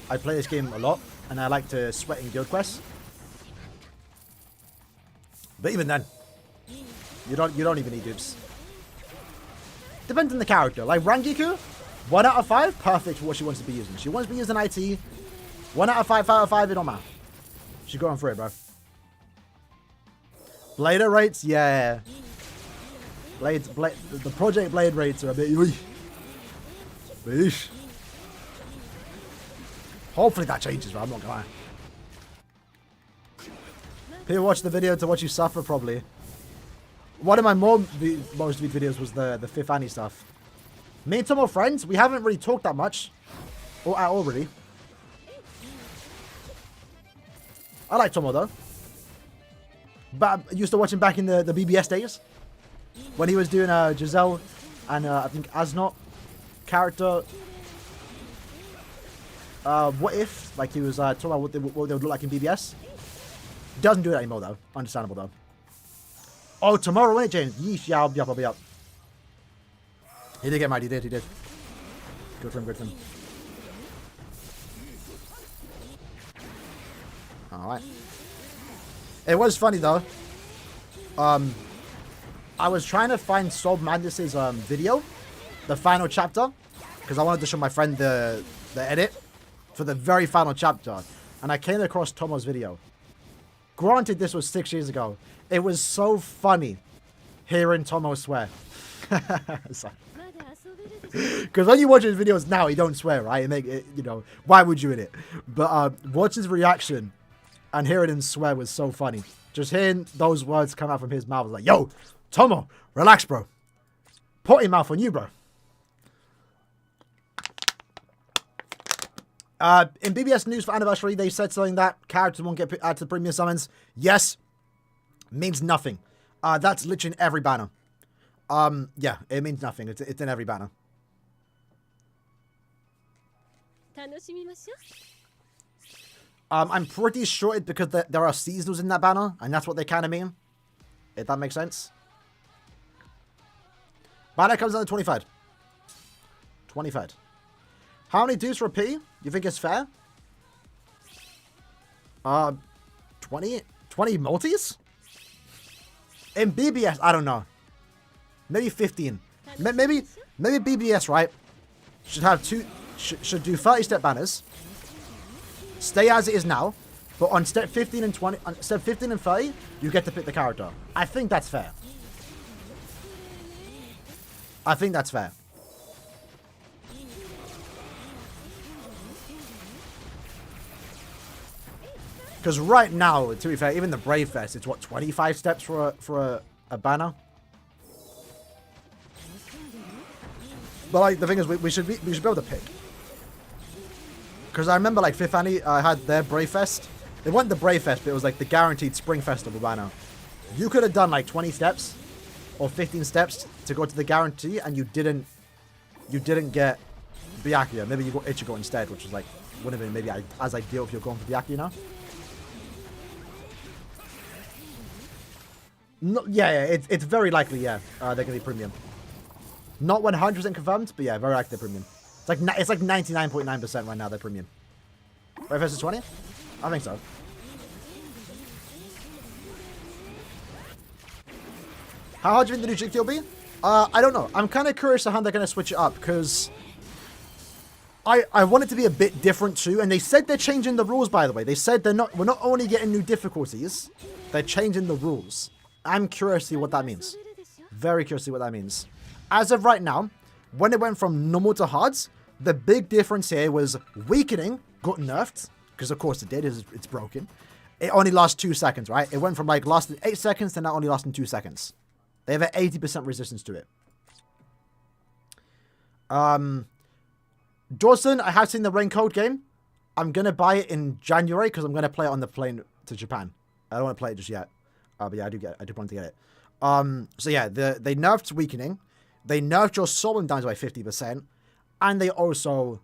I play this game a lot, and I like to sweat in guild quests. But even then, you don't even need dupes. Depends on the character. Like Rangiku, 1 out of 5, perfect for what she wants to be using. She wants to be using IT. 1 out of 5, it don't matter. She's going for it, bro. Blader rates, yeah. The Project Blade rates are a bit... Eesh. Hopefully that changes, bro. I'm not gonna lie. People watch the video to watch you suffer, probably. One of my most viewed videos was the 5th Annie stuff. Me and some more friends, we haven't really talked that much. Or at all, really. I like Tomo, though. But I used to watch him back in the BBS days. when he was doing Giselle and I think Asnot character. What if, like he was talking about what they would look like in BBS. Doesn't do that anymore though. Understandable though. Oh, tomorrow, isn't it, James? Yeesh, yeah, I'll be up. He did get mad, he did. Good for him. Alright. It was funny though. I was trying to find Soul Madness's video, the final chapter, because I wanted to show my friend the edit for the very final chapter, and I came across Tomo's video. Granted, this was 6 years ago. It was so funny hearing Tomo swear. Because when you watch his videos now, he don't swear, right? It make it, you know, why would you in it? But watching his reaction and hearing him swear was so funny. Just hearing those words come out from his mouth was like, yo, Tomo, relax, bro. Potty mouth on you, bro. In BBS News for Anniversary, they said something that characters won't get added to the premium summons. Yes. Means nothing. That's literally in every banner. Yeah, it means nothing. It's in every banner. I'm pretty sure it's because there are seasonals in that banner, and that's what they kind of mean. If that makes sense. Banner comes on the 23rd. 23rd. How many dues for a P? You think it's fair? 20 multis? In BBS, I don't know. Maybe 15. Maybe BBS, right? Should have should do 30-step banners. Stay as it is now. But on step 15 and 20, on step 15 and 30, you get to pick the character. I think that's fair. I think that's fair. Because right now, to be fair, even the Brave Fest, it's what, 25 steps for a banner? But like the thing is, we should be able to pick. Because I remember like Fifth Annie had their Brave Fest. It wasn't the Brave Fest, but it was like the guaranteed Spring Festival banner. You could have done like 20 steps or 15 steps to go to the guarantee, and you didn't get Byakuya. Maybe you got Ichigo instead, which was like wouldn't have been maybe as ideal if you're going for Byakuya now. No, yeah, it's very likely, yeah. They're gonna be premium. Not 100% confirmed, but yeah, very likely they're premium. It's like 99.9% right now they're premium. Right versus 20? I think so. How hard do you think the new GT will be? I don't know. I'm kind of curious on how they're gonna switch it up, because I want it to be a bit different too. And they said they're changing the rules, by the way. They said we're not only getting new difficulties, they're changing the rules. I'm curious to see what that means. Very curious to see what that means. As of right now, when it went from normal to hards, the big difference here was weakening got nerfed, because of course it did, it's broken. It only lasts 2 seconds, right? It went from like lasting 8 seconds to now only lasting 2 seconds. They have an 80% resistance to it. Dawson, I have seen the Raincoat game. I'm going to buy it in January because I'm going to play it on the plane to Japan. I don't want to play it just yet. But yeah, I do want to get it. So yeah, they nerfed weakening. They nerfed your soul and damage by 50%. And they also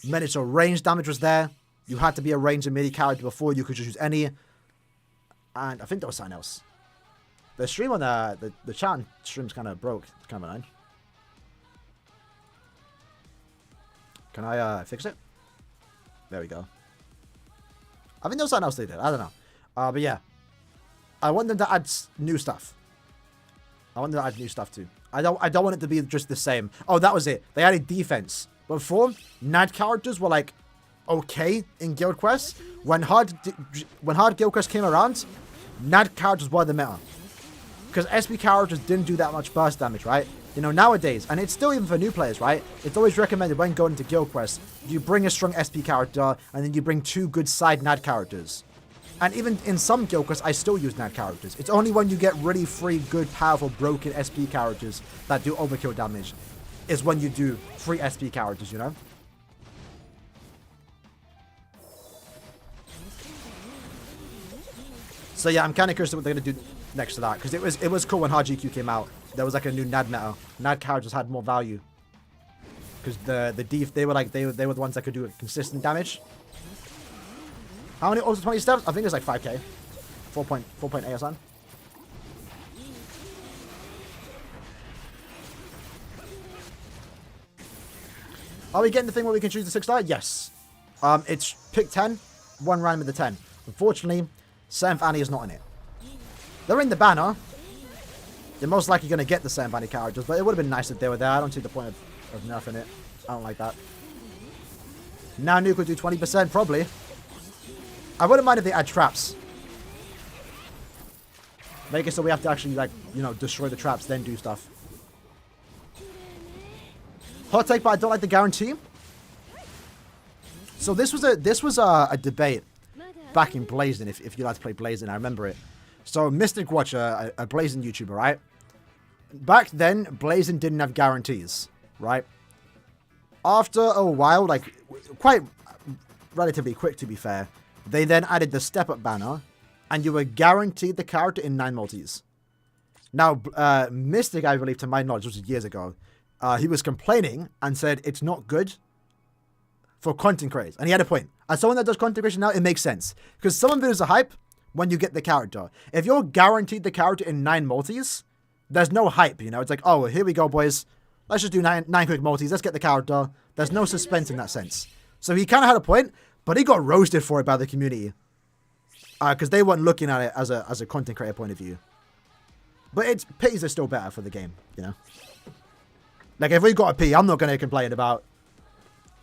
made it so range damage was there. You had to be a range and melee character before. You could just use any. And I think there was something else. The stream on the chat stream's kind of broke. It's kind of annoying. Can I fix it? There we go. I think there was something else they did. I don't know. But yeah. I want them to add new stuff. I want them to add new stuff too. I don't want it to be just the same. Oh, that was it. They added defense. Before, NAD characters were like okay in Guild Quest. When hard Guild Quest came around, NAD characters were the meta. Because SP characters didn't do that much burst damage, right? You know, nowadays, and it's still even for new players, right? It's always recommended when going into Guild Quest, you bring a strong SP character, and then you bring 2 good side NAD characters. And even in some Guild Quests, I still use NAD characters. It's only when you get really free, good, powerful, broken SP characters that do overkill damage is when you do free SP characters, you know? So yeah, I'm kind of curious what they're going to do next to that. Because it was cool when hard GQ came out. There was like a new NAD meta. NAD characters had more value. Because the Def, they were the ones that could do consistent damage. How many ultra 20 steps? I think it's like 5k. 4.8 or something. Are we getting the thing where we can choose the 6-star? Yes. It's pick 10, one random of the 10. Unfortunately, 7th Annie is not in it. They're in the banner. They're most likely going to get the 7th Annie characters, but it would have been nice if they were there. I don't see the point of nerfing it. I don't like that. Now Nuke would do 20%, probably. I wouldn't mind if they add traps. Make it so we have to actually, like, you know, destroy the traps, then do stuff. Hot take, but I don't like the guarantee. So this was a debate back in Blazing, if you like to play Blazing, I remember it. So Mystic Watcher, a Blazing YouTuber, right? Back then, Blazing didn't have guarantees, right? After a while, like, quite relatively quick to be fair, they then added the step-up banner, and you were guaranteed the character in 9 multis. Now, Mystic, I believe, to my knowledge, which was years ago, he was complaining and said it's not good for content creators. And he had a point. As someone that does content creation now, it makes sense. Because someone builds a hype when you get the character. If you're guaranteed the character in 9 multis, there's no hype, you know? It's like, oh, here we go, boys. Let's just do 9 quick multis. Let's get the character. There's no suspense in that sense. So he kind of had a point, but he got roasted for it by the community. Because they weren't looking at it as a content creator point of view. But pities are still better for the game, you know? Like, if we got a P, I'm not going to complain about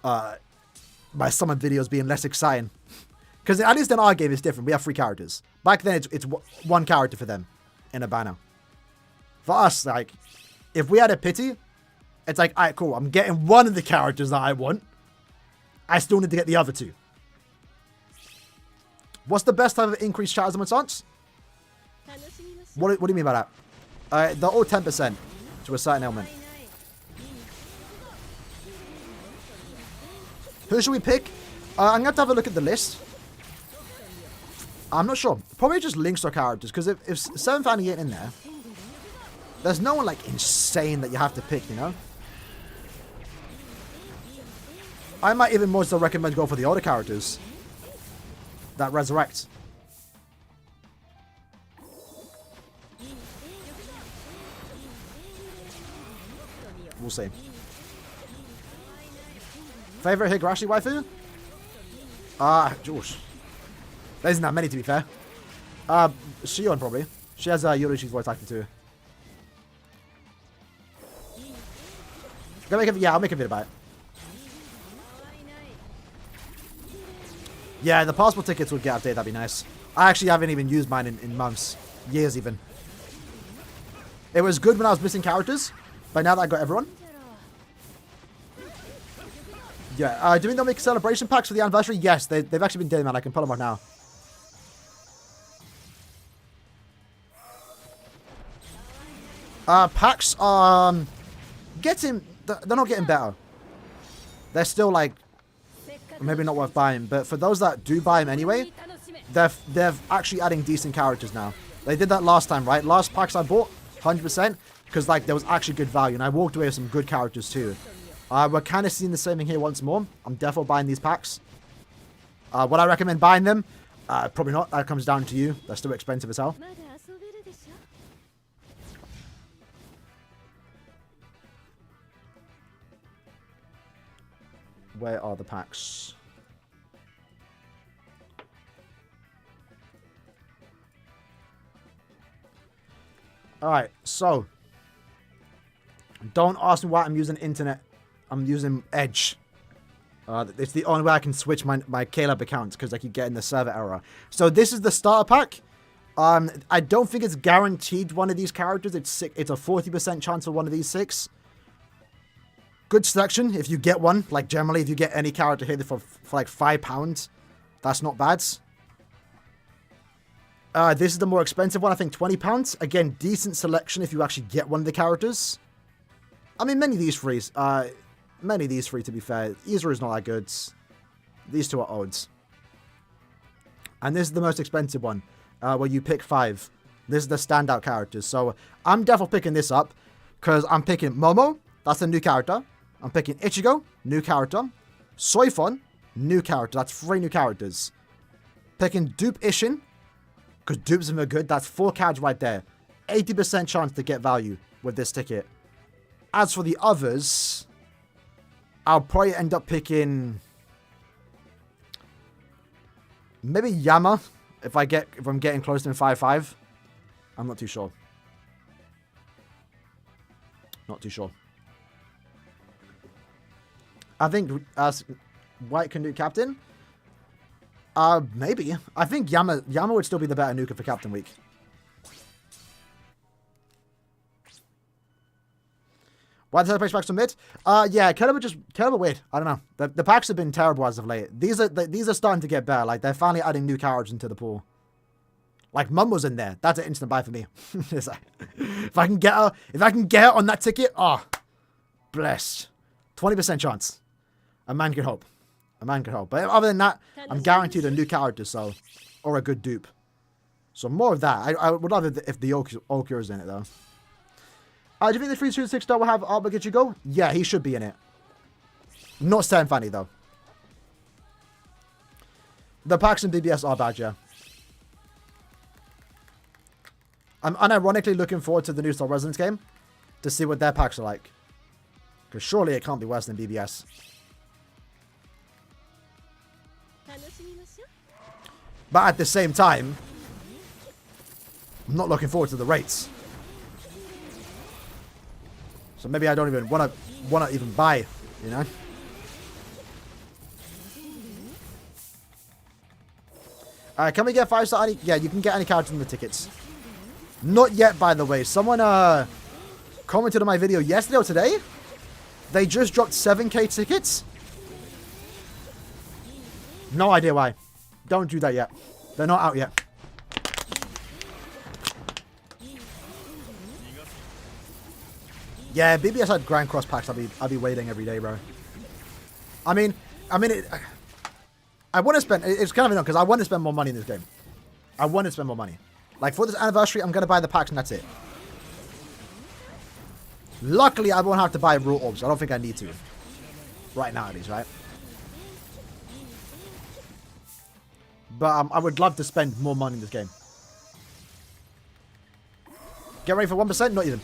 my summon videos being less exciting. Because at least in our game, it's different. We have 3 characters. Back then, it's 1 character for them in a banner. For us, like, if we had a pity, it's like, alright, cool. I'm getting one of the characters that I want. I still need to get the other 2. What's the best type of increased Shadows and Chance? What do you mean by that? They're all 10% to a certain element. Who should we pick? I'm going to have a look at the list. I'm not sure. Probably just links or characters. Because if 7th Annie ain't in there, there's no one, like, insane that you have to pick, you know? I might even more so recommend go for the older characters that resurrect. We'll see. Favorite Higurashi waifu? Josh. There isn't that many, to be fair. Shion, probably. She has Yoroshi's voice actor, too. Yeah, I'll make a video about it. Yeah, the passport tickets would get updated. That'd be nice. I actually haven't even used mine in months. Years, even. It was good when I was missing characters, but now that I got everyone. Yeah, do we not make celebration packs for the anniversary? Yes, they've actually been doing that. I can pull them up now. Packs are getting... They're not getting better. They're still, like, maybe not worth buying. But for those that do buy them anyway, they're actually adding decent characters now. They did that last time, right? Last packs I bought, 100%, because, like, there was actually good value. And I walked away with some good characters, too. We're kind of seeing the same thing here once more. I'm definitely buying these packs. Would I recommend buying them? Probably not. That comes down to you. They're still expensive as hell. Where are the packs? Alright, so. Don't ask me why I'm using internet. I'm using Edge. It's the only way I can switch my Caleb account because I keep getting the server error. So this is the starter pack. I don't think it's guaranteed one of these characters. It's a 40% chance for one of these 6. Good selection if you get one. Like, generally, if you get any character here for like £5, that's not bad. This is the more expensive one. I think £20. Again, decent selection if you actually get one of the characters. I mean, many of these three, to be fair. Izuru is not that good. These 2 are odds. And this is the most expensive one, where you pick 5. This is the standout characters. So I'm definitely picking this up because I'm picking Momo. That's a new character. I'm picking Ichigo, new character. Soifon, new character. That's 3 new characters. Picking Dupe Ishin because dupes are good. That's 4 cards right there. 80% chance to get value with this ticket. As for the others, I'll probably end up picking maybe Yama if I'm getting close to 5-5. I'm not too sure. Not too sure. I think White can do captain. Maybe. I think Yama would still be the better nuker for Captain Week. Why the packs back to mid? Yeah, kind of weird. I don't know. The packs have been terrible as of late. These are starting to get better. Like they're finally adding new characters into the pool. Like Mum was in there. That's an instant buy for me. It's like, if I can get her on that ticket, blessed. 20% chance. A man can hope. A man can hope. But other than that, I'm guaranteed a new character, or a good dupe. So more of that. I would love it if the Okura is in it though. Do you think the 3-2-6 star will have Artbook Ichigo? Yeah, he should be in it. Not Stan Fanny though. The packs in BBS are bad, yeah. I'm unironically looking forward to the new Star Residence game to see what their packs are like. Because surely it can't be worse than BBS. But at the same time, I'm not looking forward to the rates. So maybe I don't even want to even buy, you know? Can we get 5-star? Yeah, you can get any character in the tickets. Not yet, by the way. Someone commented on my video yesterday or today. They just dropped 7k tickets. No idea why. Don't do that yet. They're not out yet. Yeah, BBS had Grand Cross packs. I'll be waiting every day, bro. I mean, I want to spend. It's kind of annoying because I want to spend more money in this game. I want to spend more money. Like for this anniversary, I'm gonna buy the packs and that's it. Luckily, I won't have to buy raw orbs. I don't think I need to. Right now, at least, right? But I would love to spend more money in this game. Get ready for 1%? Not even.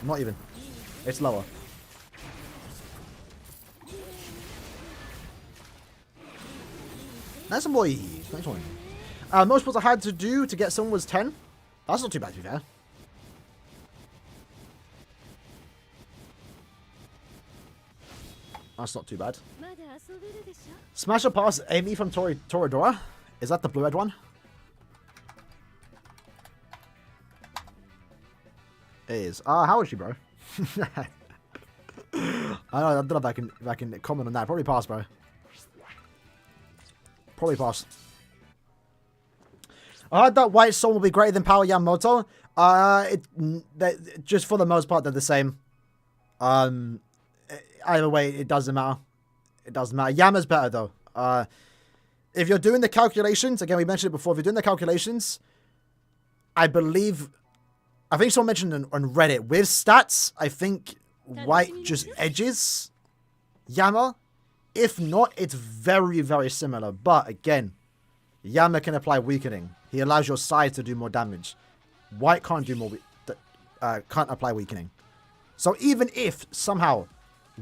Not even. It's lower. Nice one, boy. Nice one. Most what I had to do to get someone was 10. That's not too bad, to be fair. That's not too bad. Smash or pass Amy from Toradora. Is that the blue-red one? It is. How is she, bro? I don't know if I can comment on that. Probably pass, bro. Probably pass. I heard that White Soul will be greater than Power Yamamoto. Just for the most part, they're the same. Either way, it doesn't matter. It doesn't matter. Yama's better, though. If you're doing the calculations, again, we mentioned it before. If you're doing the calculations, I think someone mentioned on Reddit, with stats, I think White just edges Yama. If not, it's very, very similar. But again, Yama can apply weakening. He allows your side to do more damage. White can't do more. Can't apply weakening. So even if somehow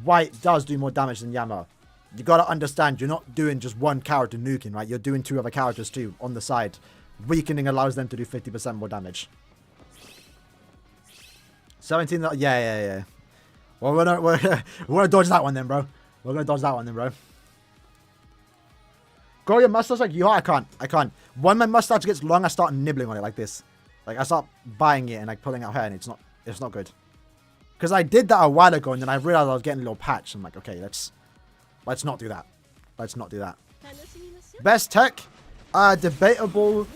White does do more damage than Yama, you gotta understand you're not doing just one character nuking, right? You're doing 2 other characters too on the side. Weakening allows them to do 50% more damage. 17. Yeah. Well, we're gonna dodge that one then, bro. We're gonna dodge that one then, bro. Grow your mustache like you. I can't. When my mustache gets long, I start nibbling on it like this. Like I start buying it and like pulling out hair, and it's not good. Because I did that a while ago, and then I realized I was getting a little patch. I'm like, okay, let's not do that. Let's not do that. Best tech, debatable.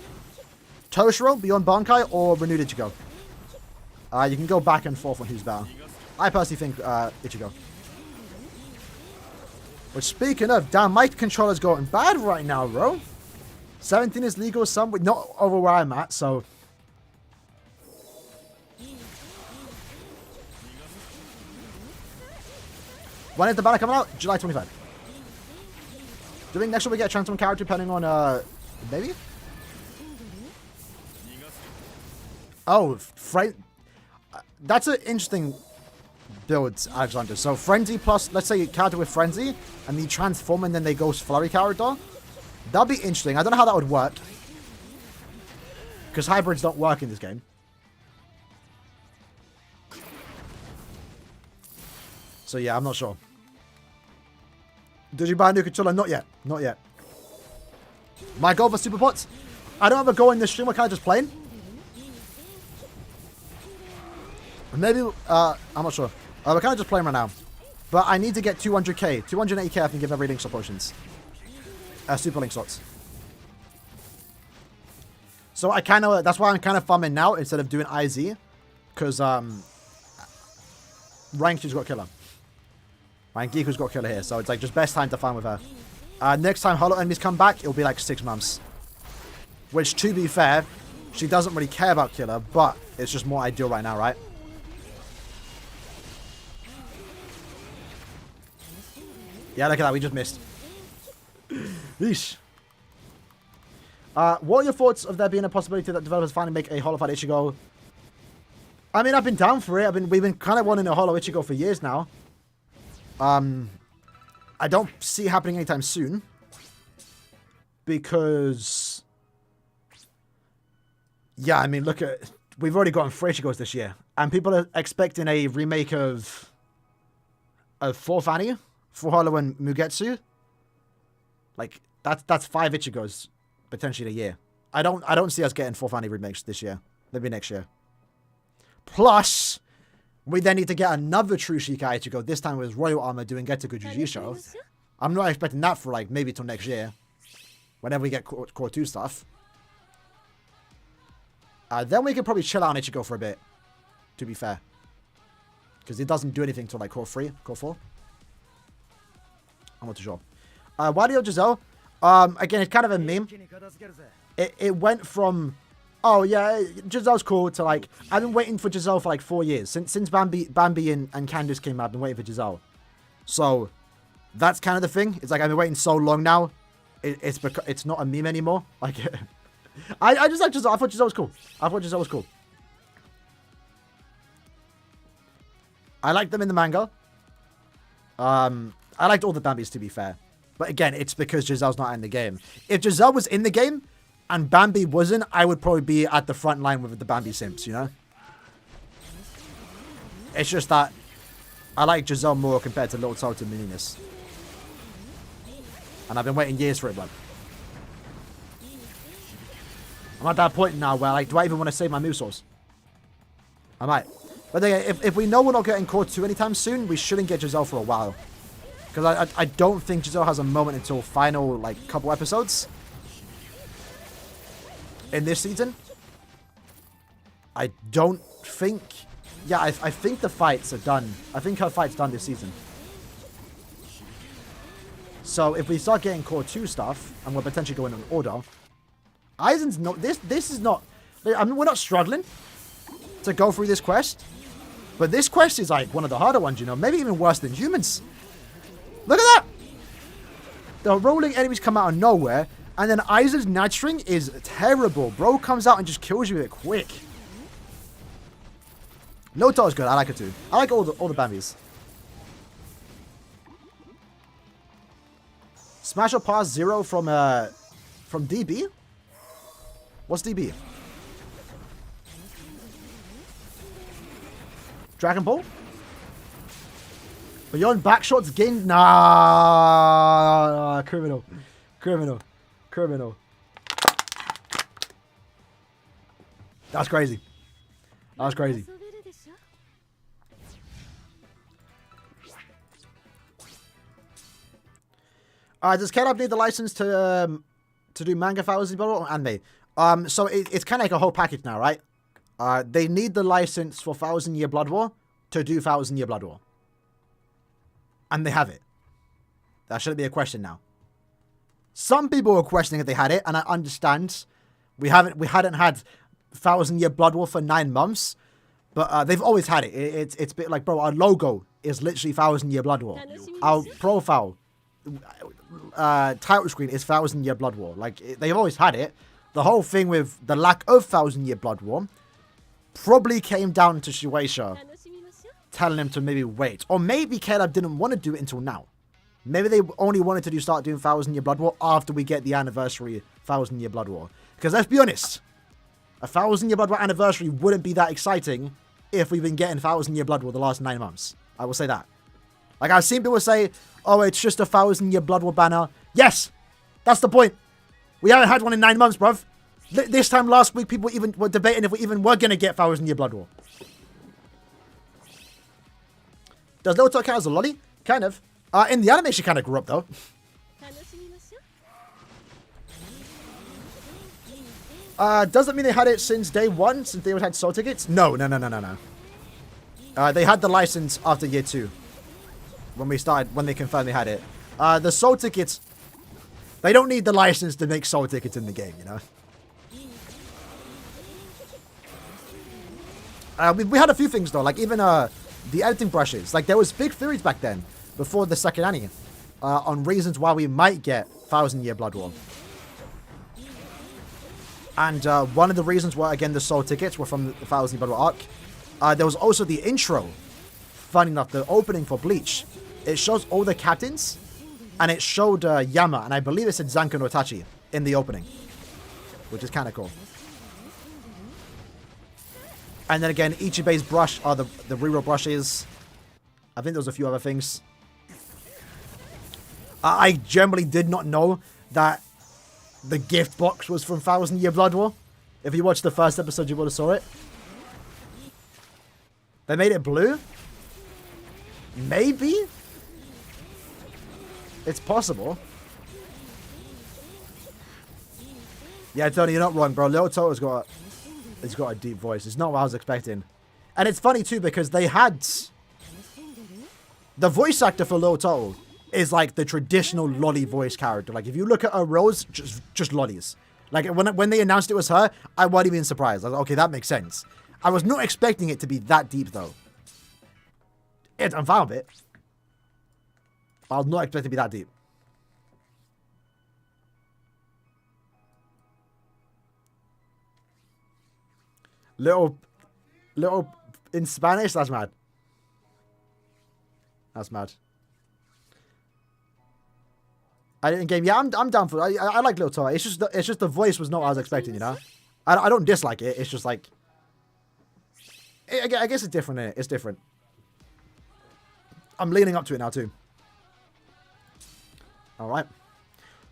Toshiro, Beyond Bankai, or Renewed Ichigo. You can go back and forth on who's better. I personally think Ichigo. But speaking of, damn, my controller's going bad right now, bro. 17 is legal somewhere, not over where I'm at, so. When is the banner coming out? July 25. Do you think next year we get a transform character depending on, maybe? Oh, that's an interesting build, Alexander. So Frenzy plus, let's say a character with Frenzy, and you transform and then they go Flurry character. That'd be interesting. I don't know how that would work. Because hybrids don't work in this game. So yeah, I'm not sure. Did you buy a new controller? Not yet. Not yet. My goal for Super Pots? I don't have a goal in this stream. We're kind of just playing. Maybe, I'm not sure. We're kind of just playing right now. But I need to get 200k. 280k I can give every link slot potions. Super link slots. So I kind of, that's why I'm kind of farming now instead of doing IZ. Because, Ranked got killer. Rank Geeku's got killer here. So it's like just best time to farm with her. Next time Hollow enemies come back, it'll be like 6 months. Which, to be fair, she doesn't really care about killer, but it's just more ideal right now, right? Yeah, look at that. We just missed. Yeesh. What are your thoughts of there being a possibility that developers finally make a Hollow Fight Ichigo? I mean, I've been down for it. We've been kind of wanting a Hollow Ichigo for years now. I don't see it happening anytime soon. Because... yeah, I mean, look at... we've already gotten 3 Ichigos this year. And people are expecting a remake of 4th Annie. For Hollow and Mugetsu. Like, that's 5 Ichigos potentially in a year. I don't see us getting 4th Annie remakes this year. Maybe next year. Plus, we then need to get another True Shikai Ichigo, this time with Royal Armor doing Gettaku Jujisho. I'm not expecting that for, like, maybe till next year. Whenever we get Core 2 stuff. Then we could probably chill out on Ichigo for a bit. To be fair. Because it doesn't do anything till, like, Core 3, Core 4. I'm not too sure. Wario Giselle. Again, it's kind of a meme. It went from, oh yeah, Giselle's cool, to like, I've been waiting for Giselle for like 4 years. Since Bambi and Candace came out, I've been waiting for Giselle. So, that's kind of the thing. It's like, I've been waiting so long now. It's not a meme anymore. Like, I just like Giselle. I thought Giselle was cool. I liked them in the manga. I liked all the Bambis, to be fair. But again, it's because Giselle's not in the game. If Giselle was in the game and Bambi wasn't, I would probably be at the front line with the Bambi simps, you know? It's just that I like Giselle more compared to Little Toto Meninas. And I've been waiting years for it, bud. I'm at that point now where, like, do I even want to save my Musous? I might. But again, if we know we're not getting Core 2 anytime soon, we shouldn't get Giselle for a while. Because I don't think Giselle has a moment until final, like, couple episodes. In this season. I don't think... yeah, I think the fights are done. I think her fight's done this season. So, if we start getting Core 2 stuff, and we're potentially going in order... Aizen's not... This is not... I mean, we're not struggling to go through this quest. But this quest is, like, one of the harder ones, you know? Maybe even worse than humans. Look at that! The rolling enemies come out of nowhere, and then Aizen's Nightstring is terrible. Bro comes out and just kills you with it quick. Noto is good. I like it too. I like all the Bambis. Smash or pass 0 from DB? What's DB? Dragon Ball? Beyond backshots gained. Nah, criminal. That's crazy. Does K-Lab need the license to do manga 1000 or anime? So it's kind of like a whole package now, right? They need the license for 1000 Year Blood War to do 1000 Year Blood War. And they have it. That shouldn't be a question now. Some people were questioning if they had it, and I understand. We hadn't had 1,000-year Blood War for 9 months, but they've always had it. It's a bit like, bro, our logo is literally 1,000-year Blood War. Our profile title screen is 1,000-year Blood War. Like, they've always had it. The whole thing with the lack of 1,000-year Blood War probably came down to Shueisha telling him to maybe wait. Or maybe Caleb didn't want to do it until now. Maybe they only wanted to start doing 1,000-year Blood War after we get the anniversary 1,000-year Blood War. Because let's be honest, a 1,000-year Blood War anniversary wouldn't be that exciting if we've been getting 1,000-year Blood War the last 9 months. I will say that. Like, I've seen people say, oh, it's just a 1,000-year Blood War banner. Yes, that's the point. We haven't had one in 9 months, bruv. This time last week, people even were debating if we even were going to get 1,000-year Blood War. Does Little Toe count as a lolly? Kind of. In the anime, she kind of grew up, though. Doesn't mean they had it since day 1, since they always had soul tickets? No. They had the license after year 2. When they confirmed they had it. The soul tickets, they don't need the license to make soul tickets in the game, you know? We had a few things, though, like even the editing brushes. Like, there was big theories back then, before the second anime, on reasons why we might get 1,000-year Blood War. And one of the reasons why, again, the soul tickets were from the 1,000-year Blood War arc. There was also the intro. Funny enough, the opening for Bleach. It shows all the captains, and it showed Yama, and I believe it said Zanko no Tachi in the opening, which is kind of cool. And then again, Ichibe's brush are the reroll brushes. I think there was a few other things. I generally did not know that the gift box was from 1,000-year Blood War. If you watched the first episode, you would have saw it. They made it blue? Maybe? It's possible. Yeah, Tony, you're not wrong, bro. Little Toto's got a deep voice. It's not what I was expecting. And it's funny, too, because they had... The voice actor for Little Toto is like the traditional lolly voice character. Like, if you look at her roles, just lollies. Like, when they announced it was her, I wasn't even surprised. I was like, okay, that makes sense. I was not expecting it to be that deep, though. I'm fine with it. I was not expecting it to be that deep. Little in Spanish? That's mad. That's mad. I didn't game. Yeah, I'm down for it. I like Little Toy. It's just the voice was not what I was expecting, you know? I don't dislike it. It's just like... I guess it's different, innit? It's different. I'm leaning up to it now, too. Alright.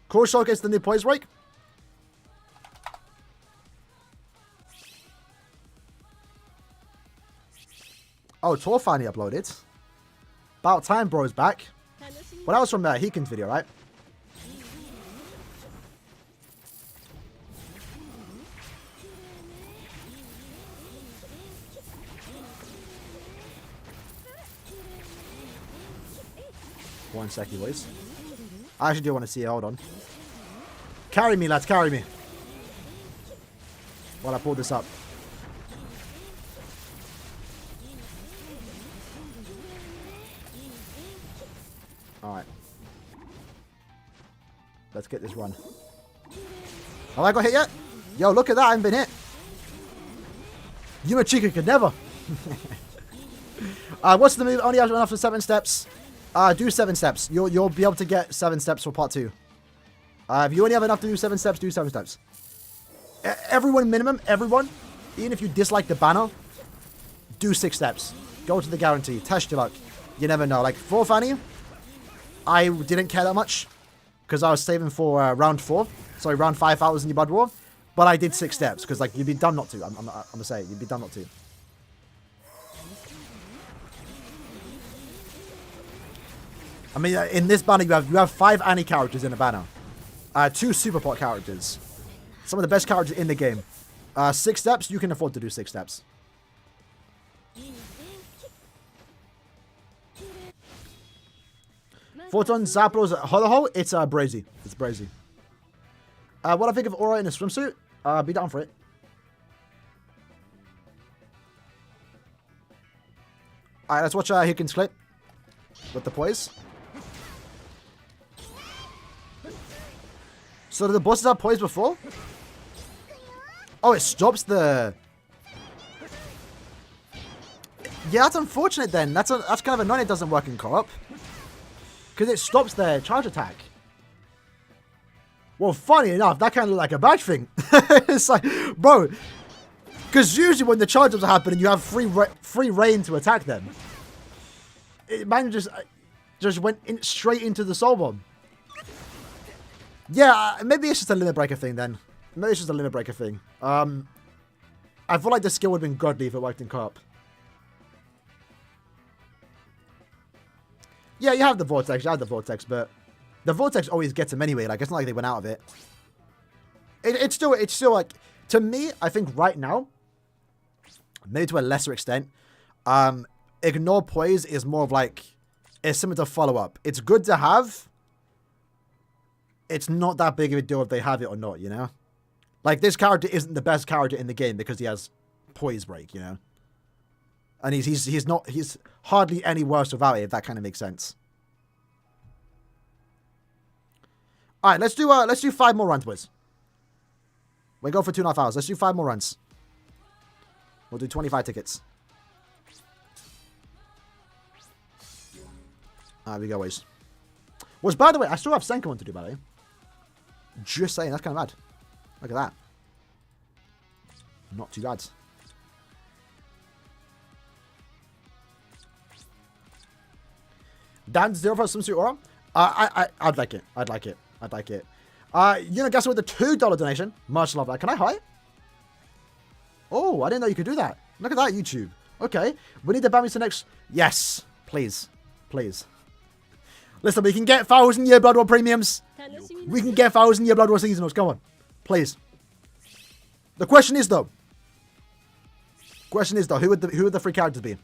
Core Showcase the new poise break. Oh, Tor finally uploaded. About time bro's back. Well, that was from Heekin's video, right? One second, boys. I actually do want to see it. Hold on. Carry me, lads. Carry me. While I pull this up. Alright. Let's get this run. Have I got hit yet? Yo, look at that. I haven't been hit. Yuma Chica could never. What's the move? Only have enough for 7 steps. Do 7 steps. You'll be able to get 7 steps for part 2. If you only have enough to do 7 steps, do 7 steps. Everyone minimum, everyone, even if you dislike the banner, do 6 steps. Go to the guarantee. Test your luck. You never know. Like, for Fanny, I didn't care that much because I was saving for round 4. Sorry, round 5,000 in your Blood War. But I did 6 steps because, like, you'd be dumb not to. I'm gonna say, you'd be dumb not to. I mean, in this banner, you have 5 Annie characters in a banner. 2 Super Pot characters. Some of the best characters in the game. 6 steps, you can afford to do 6 steps. Photon Zapdos Holoho, it's Brazy. It's Brazy. What I think of Aura in a swimsuit? Be down for it. Alright, let's watch Higgins clip with the poise. So did the bosses have poise before? Oh, it stops the... Yeah, that's unfortunate then. That's kind of annoying it doesn't work in co-op. Because it stops their charge attack. Well, funny enough, that kind of looked like a bad thing. It's like, bro... Because usually when the charge-ups are happening, you have free reign to attack them. Man just went straight into the soul bomb. Yeah, maybe it's just a limit breaker thing then. Maybe it's just a limit breaker thing. I feel like the skill would have been godly if it worked in co-op. Yeah, you have the vortex, but the vortex always gets him anyway. Like, it's not like they went out of it. It's still like, to me, I think right now, maybe to a lesser extent, ignore poise is more of like, it's similar to follow-up. It's good to have. It's not that big of a deal if they have it or not, you know? Like, this character isn't the best character in the game because he has poise break, you know? And he's hardly any worse without it, if that kind of makes sense. Alright, let's do 5 more runs, boys. We go for 2.5 hours. Let's do 5 more runs. We'll do 25 tickets. There we go, boys. Which, by the way, I still have Senko one to do, by the way. Just saying, that's kind of bad. Look at that. Not too bad. Dan 0 for swimsuit aura. I'd like it. I'd like it. I'd like it. You know, guess with the $2 donation. Much love that. Can I hi? Oh, I didn't know you could do that. Look at that, YouTube. Okay. We need the Bambi to next. Yes. Please. Please. Listen, we can get 1,000-year Blood War premiums. We can get 1,000-year Blood War seasonals. Come on. Please. The question is, though. Who would the 3 characters be?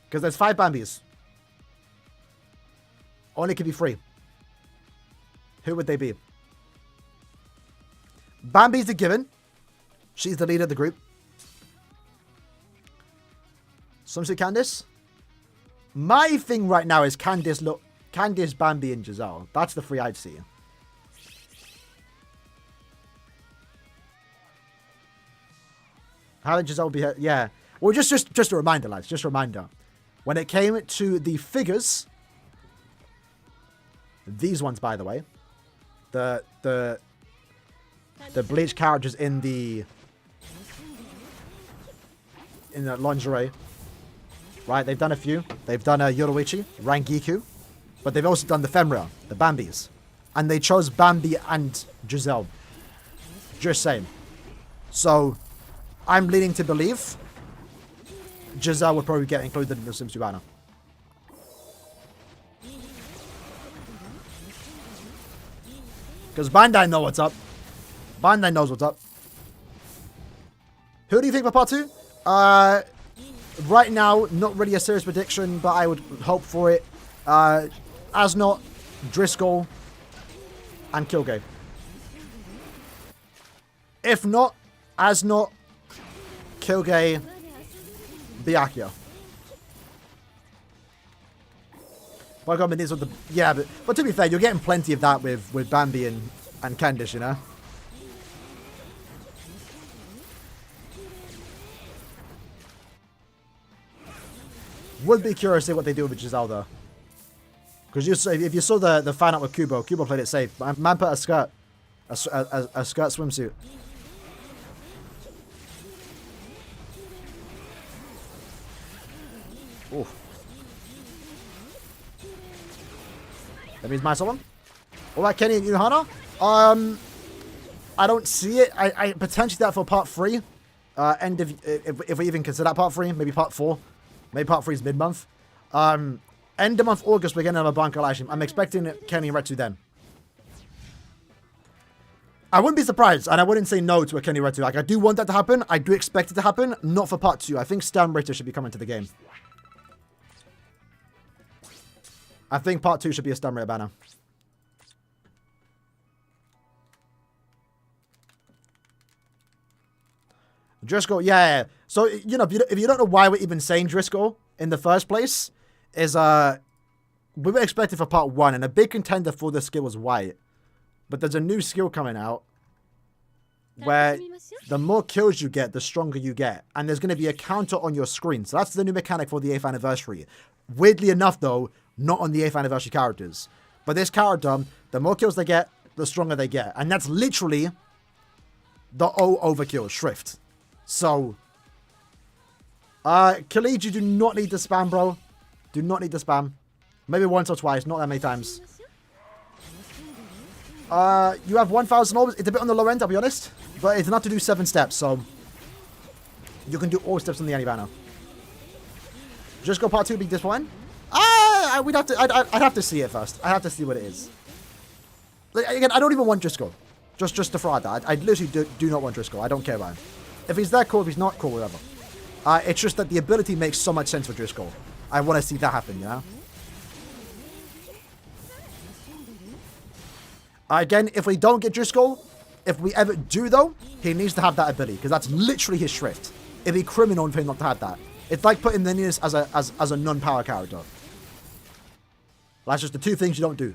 Because there's 5 Bambis. Only can be 3. Who would they be? Bambi's the given. She's the leader of the group. Swimsuit Candice. My thing right now is Candice, Bambi, and Giselle. That's the 3 I'd see. How did Giselle be here? Yeah. Well, just a reminder, lads. Just a reminder. When it came to the figures, these ones, by the way, the Bleach characters in the lingerie, right? They've done a few. They've done Yoruichi, Rangiku, but they've also done the Femra, the Bambis, and they chose Bambi and Giselle. Just saying. So, I'm leaning to believe Giselle would probably get included in the swimsuit banner. Because Bandai know what's up. Bandai knows what's up. Who do you think for part 2? Right now, not really a serious prediction, but I would hope for it. Asnot, Driscoll, and Kilgay. If not, Asnot, Kilgay, Byakuya. Well, I mean, these are the... Yeah, but to be fair, you're getting plenty of that with Bambi and Candice, you know? Would be curious to see what they do with Giselle, though. Because if you saw the fan art with Kubo played it safe. Man put a skirt. A skirt swimsuit. Oof. That means my someone. What about Kenny and Yuhana? I don't see it. I potentially that for part 3. End of if we even consider that part 3, maybe part 4. Maybe part 3 is mid-month. End of month August, we're getting another Blanca Lash. I'm expecting Kenny and Retsu then. I wouldn't be surprised, and I wouldn't say no to a Kenny Retsu. Like, I do want that to happen. I do expect it to happen. Not for part 2. I think Stan Ritter should be coming to the game. I think part 2 should be a Stan Ritter banner. Driscoll, yeah. So, you know, if you don't know why we're even saying Driscoll in the first place, is, we were expecting for part 1, and a big contender for this skill was White. But there's a new skill coming out where the more kills you get, the stronger you get. And there's going to be a counter on your screen. So that's the new mechanic for the 8th anniversary. Weirdly enough, though, not on the 8th anniversary characters. But this character, the more kills they get, the stronger they get. And that's literally the O overkill, Shrift. So, Khalid, you do not need to spam, bro. Do not need to spam. Maybe once or twice, not that many times. You have 1,000 orbs. It's a bit on the low end, I'll be honest. But it's enough to do 7 steps, so you can do all steps on the anti-banner. Just go part 2 beat this one. I'd have to see it first. I have to see what it is. Like, again, I don't even want Driscoll. Just to throw out that. I literally do not want Driscoll. I don't care about him. If he's that cool, if he's not cool, whatever. It's just that the ability makes so much sense for Driscoll. I want to see that happen, you know? Again, if we don't get Driscoll, if we ever do, though, he needs to have that ability, because that's literally his Shrift. It'd be criminal for him not to have that. It's like putting Linus as a non-power character. That's just the 2 things you don't do.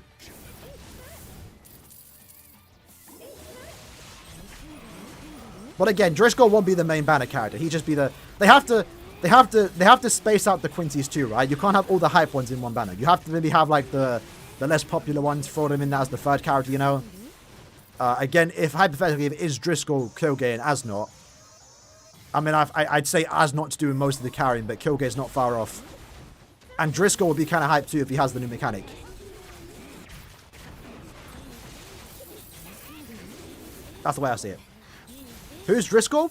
But again, Driscoll won't be the main banner character. He'd just be the... They have to space out the Quincy's too, right? You can't have all the hype ones in one banner. You have to maybe have like the less popular ones, throw them in there as the 3rd character, you know? Again, if hypothetically if it is Driscoll, Kilgay, and Asnot, I mean, I'd say Asnot's doing most of the carrying, but Kilgay's not far off. And Driscoll would be kind of hyped too if he has the new mechanic. That's the way I see it. Who's Driscoll?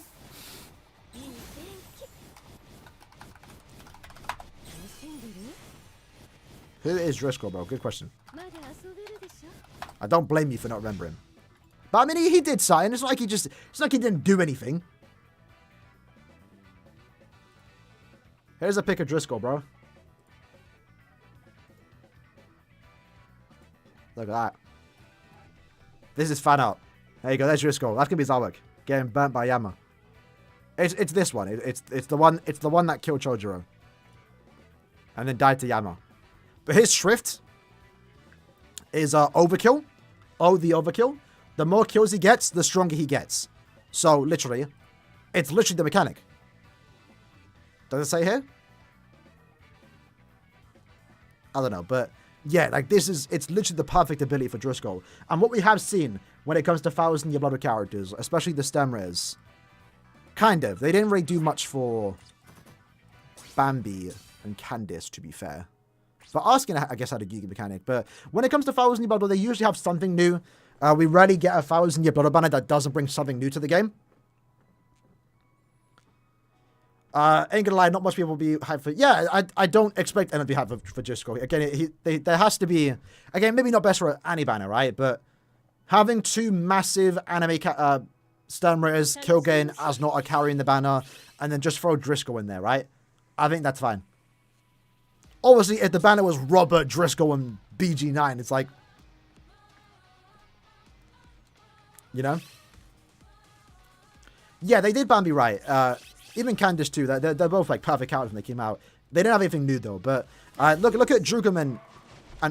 Who is Driscoll, bro? Good question. I don't blame you for not remembering. But I mean, he did something. It's not like it's like he didn't do anything. Here's a pic of Driscoll, bro. Look at that. This is fan art. There you go. There's Driscoll. That's gonna be his artwork. Getting burnt by Yama. It's this one. It's the one. It's the one that killed Chojuro. And then died to Yama. But his Shrift is overkill. Oh, the overkill. The more kills he gets, the stronger he gets. So literally, it's literally the mechanic. Does it say here? I don't know, but yeah, like it's literally the perfect ability for Driscoll. And what we have seen when it comes to 1,000 Year Blood characters, especially the stem rares, kind of, they didn't really do much for Bambi and Candice, to be fair. But Asking, I guess, had a Giga mechanic. But when it comes to 1,000 Year Blood, they usually have something new. We rarely get a 1,000 Year Blood banner that doesn't bring something new to the game. Ain't gonna lie, not much people will be hyped for... Yeah, I don't expect anyone to be hyped for Driscoll. Again, there has to be... Again, maybe not best for any banner, right? But having 2 massive anime stem rares, Kilgay and Asnot are carrying the banner, and then just throw Driscoll in there, right? I think that's fine. Obviously, if the banner was Robert, Driscoll, and BG9, it's like... You know? Yeah, they did Bambi right. Even Candice too. They're both like perfect characters when they came out. They didn't have anything new though. But look at Drugum and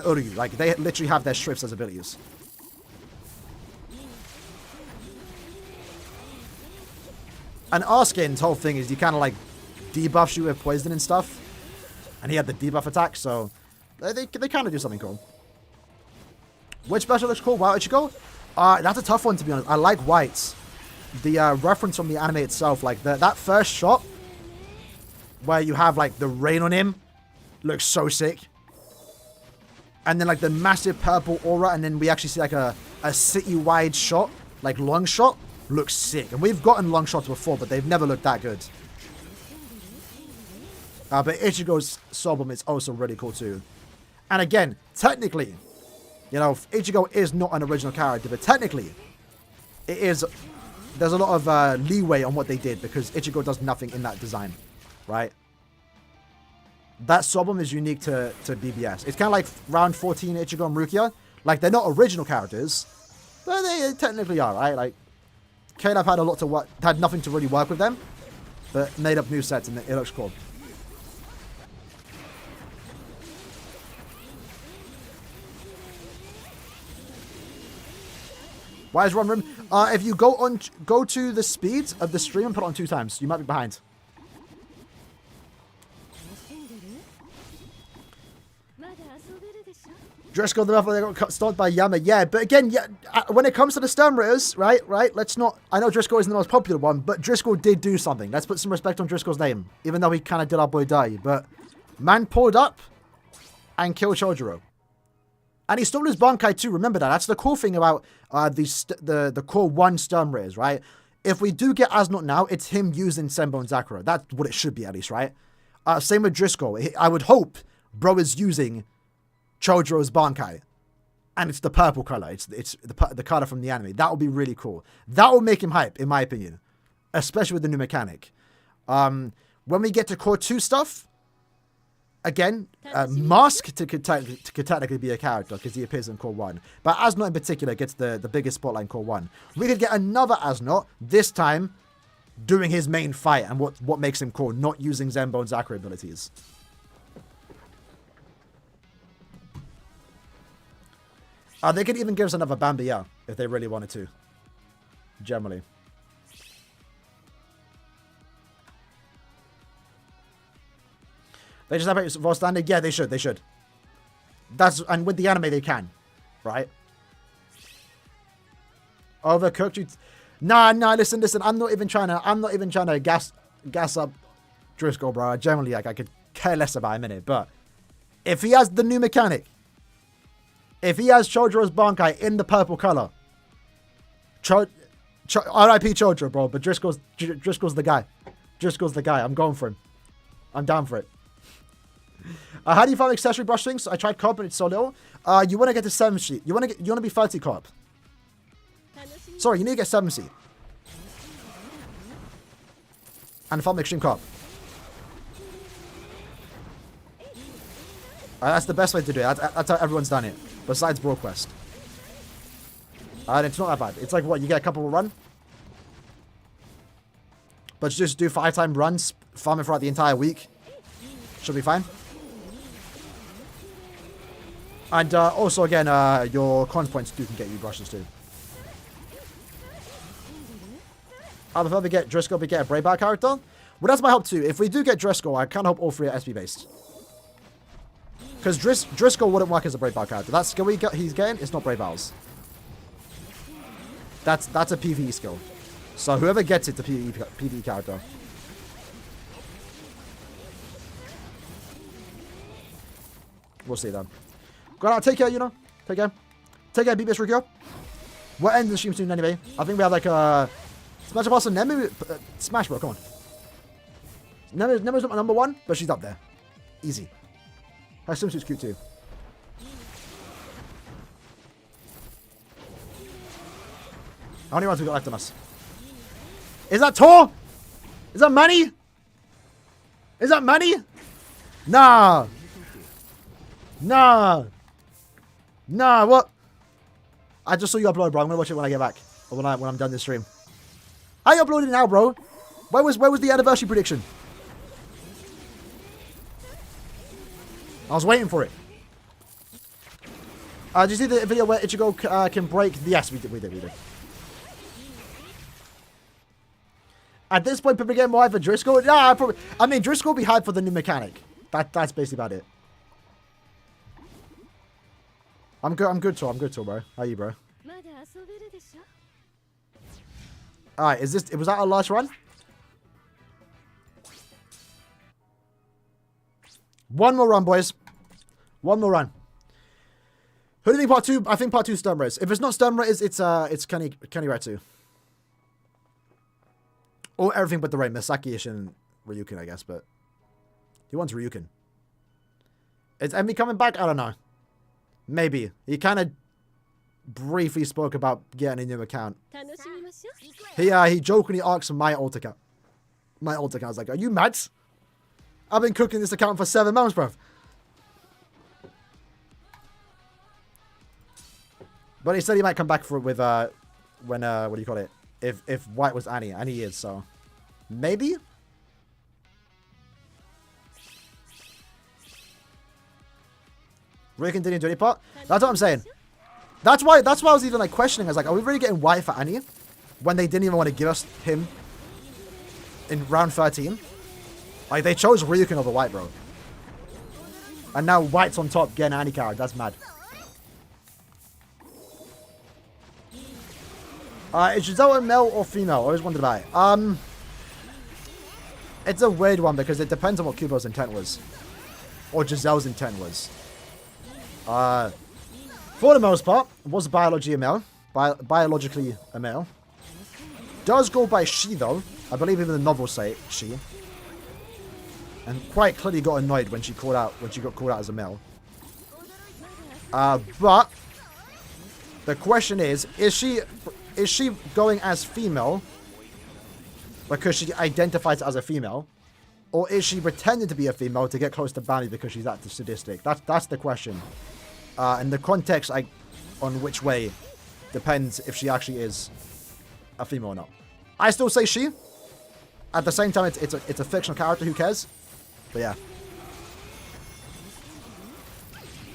Uryu. Like they literally have their Shrifts as abilities. And Arskin's whole thing is he kind of like debuffs you with poison and stuff. And he had the debuff attack, so they kind of do something cool. Which special looks cool? Wow, Ichigo? That's a tough one to be honest. I like White's. The reference from the anime itself, like that first shot where you have like the rain on him looks so sick. And then like the massive purple aura, and then we actually see like a city-wide shot, like long shot, looks sick. And we've gotten long shots before, but they've never looked that good. But Ichigo's Sobum is also really cool too. And again, technically, you know, Ichigo is not an original character, but technically, it is... There's a lot of leeway on what they did because Ichigo does nothing in that design, right? That Sobum is unique to BBS. It's kind of like round 14 Ichigo and Rukia. Like, they're not original characters, but they technically are, right? Like, Caleb had a lot to work, had nothing to really work with them. but made up new sets and it looks cool. Why is Ron Rim? If you go to the speed of the stream and put it on 2 times, you might be behind. Driscoll, the Buffalo, they got stopped by Yama. Yeah, but again, yeah, when it comes to the Stern Raiders, right, let's not... I know Driscoll isn't the most popular one, but Driscoll did do something. Let's put some respect on Driscoll's name, even though he kind of did our boy dirty. But man pulled up and killed Chojuro. And he stole his Bankai too, remember that. That's the cool thing about the core 1 Stern Raiders, right? If we do get Asnot now, it's him using Senbo and Zakura. That's what it should be, at least, right? Same with Driscoll. I would hope bro is using Chojuro's Bankai. And it's the purple color. It's the color from the anime. That would be really cool. That will make him hype, in my opinion. Especially with the new mechanic. When we get to core 2 stuff, again, Mask could technically be a character because he appears in core 1. But Asnot in particular gets the biggest spotlight in core 1. We could get another Asnot, this time doing his main fight and what makes him cool, not using Zenbo and Zakura abilities. They could even give us another Bambi, if they really wanted to. Generally. They just have it for standard? Yeah, they should. And with the anime, they can. Right? Overcooked you. Nah, listen. I'm not even trying to gas up Driscoll, bro. Generally, like, I could care less about him in it. But if he has the new mechanic, if he has Chojuro's Bankai in the purple color, RIP Chojuro, bro. But Driscoll's the guy. Driscoll's the guy. I'm going for him. I'm down for it. How do you find accessory brush things? I tried co-op, but it's so little. You want to get to 7C. You want to be 30 co-op. Sorry, you need to get 7C. And farm extreme co-op. That's the best way to do it. That's how everyone's done it. Besides Brawl Quest. And it's not that bad. It's like, what, you get a couple of run? But just do 5-time runs, farm it throughout the entire week. Should be fine. And also, again, your cons points can get you brushes too. I'd prefer we get Driscoll, we get a Brave Bar character. Well, that's my hope too. If we do get Driscoll, I kind of hope all 3 are SP based. Because Driscoll wouldn't work as a Brave Bar character. That skill he's getting, it's not Brave Bars. That's a PvE skill. So whoever gets it's a PvE character. We'll see then. Go on, take care, you know. Take care. Take care, BBS Rikyo. We're ending the stream soon anyway. I think we have like a Smash Boss and Nemu. Smash, bro, come on. Nemu's not my number 1, but she's up there. Easy. Her swimsuit's cute too. How many rounds we got left on us? Is that Tor? Is that money? Is that money? Nah. Nah, what? I just saw you upload, bro. I'm gonna watch it when I get back. Or when I'm done this stream. How you uploading now, bro? Where was the anniversary prediction? I was waiting for it. Did you see the video where Ichigo can break? Yes, we did. At this point, people get more hype for Driscoll. Yeah, I mean, Driscoll will be hyped for the new mechanic. That's basically about it. I'm good, Tor, bro. How are you, bro? Alright, was that our last run? One more run, boys. One more run. Who do you think part 2? I think part 2 is Stern Raiders. If it's not Stern Raiders, it's Kenny Ratsu. Or everything but the Rain. Misaki-ish and Ryukin, I guess, but he wants Ryukin. Is Emmy coming back? I don't know. Maybe. He kind of briefly spoke about getting a new account. He jokingly asked my alt account. My alt account. I was like, are you mad? I've been cooking this account for 7 months, bruv. But he said he might come back for it with, when, what do you call it? If White was Annie. And he is, so. Maybe? Ryukin didn't do any part. That's what I'm saying. That's why I was even like questioning. I was like, are we really getting white for Annie when they didn't even want to give us him in round 13? Like, they chose Ryukin over white, bro. And now white's on top getting Annie card. That's mad. Is Giselle a male or female? I always wondered about it. It's a weird one because it depends on what Kubo's intent was. Or Giselle's intent was. For the most part, was biologically a male. Biologically a male. Does go by she, though. I believe even the novels say she. And quite clearly got annoyed when she got called out as a male. But the question is she going as female because she identifies as a female, or is she pretending to be a female to get close to Bounty because she's that sadistic? That's the question. And the context on which way depends if she actually is a female or not. I still say she. At the same time, it's a fictional character. Who cares? But yeah.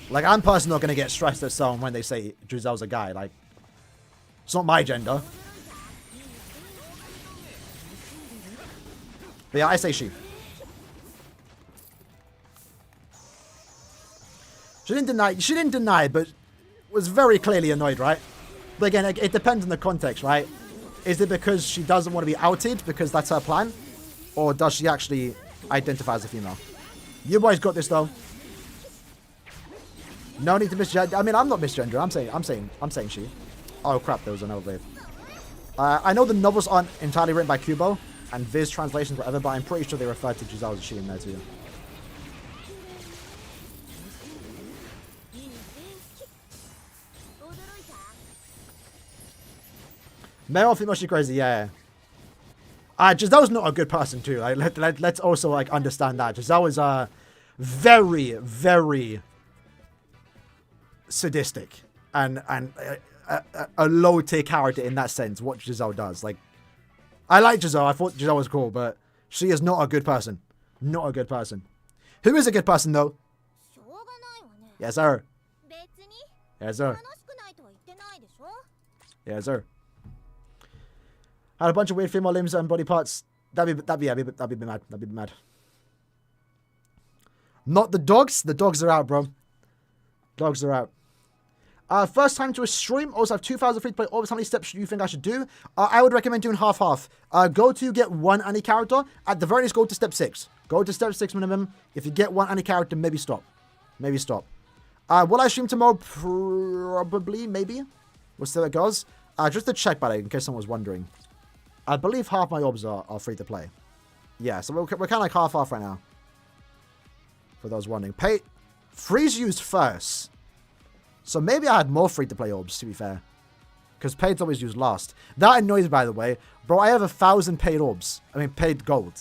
Like, I'm personally not going to get stressed at someone when they say Giselle's a guy. Like, it's not my gender. But yeah, I say she. She didn't deny, but was very clearly annoyed, right? But again, it depends on the context, right? Is it because she doesn't want to be outed because that's her plan? Or does she actually identify as a female? You boys got this, though. No need to misgender. I mean, I'm not misgender. I'm saying she. Oh crap, there was another wave. I know the novels aren't entirely written by Kubo and Viz translations, whatever, but I'm pretty sure they refer to Giselle as she in there too. Male or female, she crazy, yeah. Giselle's not a good person too. Like, let's also like understand that Giselle is very, very sadistic and a low tier character in that sense. What Giselle does, like, I like Giselle. I thought Giselle was cool, but she is not a good person. Not a good person. Who is a good person though? Yes, sir. Yes, sir. Yes, sir. Had a bunch of weird female limbs and body parts. That'd be mad. That'd be mad. Not the dogs. The dogs are out, bro. Dogs are out. First time to a stream. Also have 2,000 free to play orbs. How many steps do you think I should do? I would recommend doing half-half. Go to get one Annie character. At the very least, go to step 6. Go to step 6 minimum. If you get one Annie character, maybe stop. Maybe stop. Will I stream tomorrow? Probably, maybe. We'll see how it goes. Just to check, by the way, in case someone was wondering. I believe half my orbs are free to play. Yeah, so we're kind of like half-half right now. For those wondering. Freeze used first. So maybe I had more free-to-play orbs, to be fair. Because paid's always used last. That annoys me, by the way. Bro, I have 1,000 paid orbs. I mean, paid gold.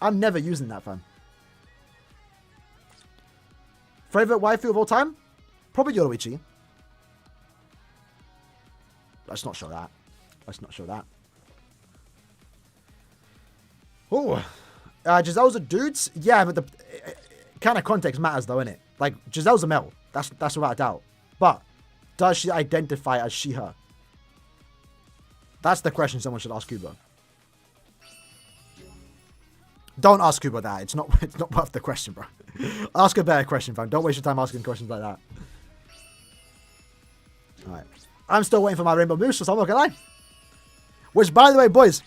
I'm never using that, fam. Favorite waifu of all time? Probably Yoruichi. Let's not show that. Let's not show that. Oh, Giselle's a dudes? Yeah, but the kind of context matters though, innit? Like, Giselle's a male. That's without a doubt. But does she identify as she, her? That's the question someone should ask Kubo. Don't ask Kubo that. It's not worth the question, bro. Ask a better question, fam. Don't waste your time asking questions like that. Alright. I'm still waiting for my Rainbow Moose, so I'm not gonna lie. Which, by the way, boys,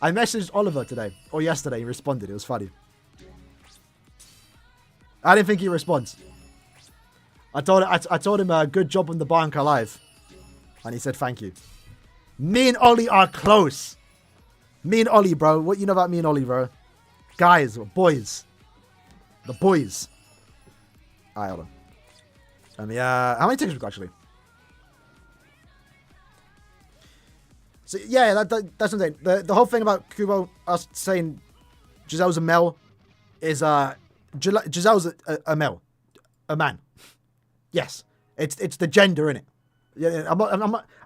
I messaged Oliver today, or yesterday, he responded. It was funny. I didn't think he responds. I told him, good job on the Barnca Live. And he said, thank you. Me and Ollie are close. Me and Ollie, bro. What you know about me and Ollie, bro? Guys, boys. The boys. Alright, hold on. How many tickets we got, actually? So, yeah, that's what I'm saying. The whole thing about Kubo, us saying Giselle's a male, is, Giselle's a male. A man. Yes. It's the gender, innit? Yeah,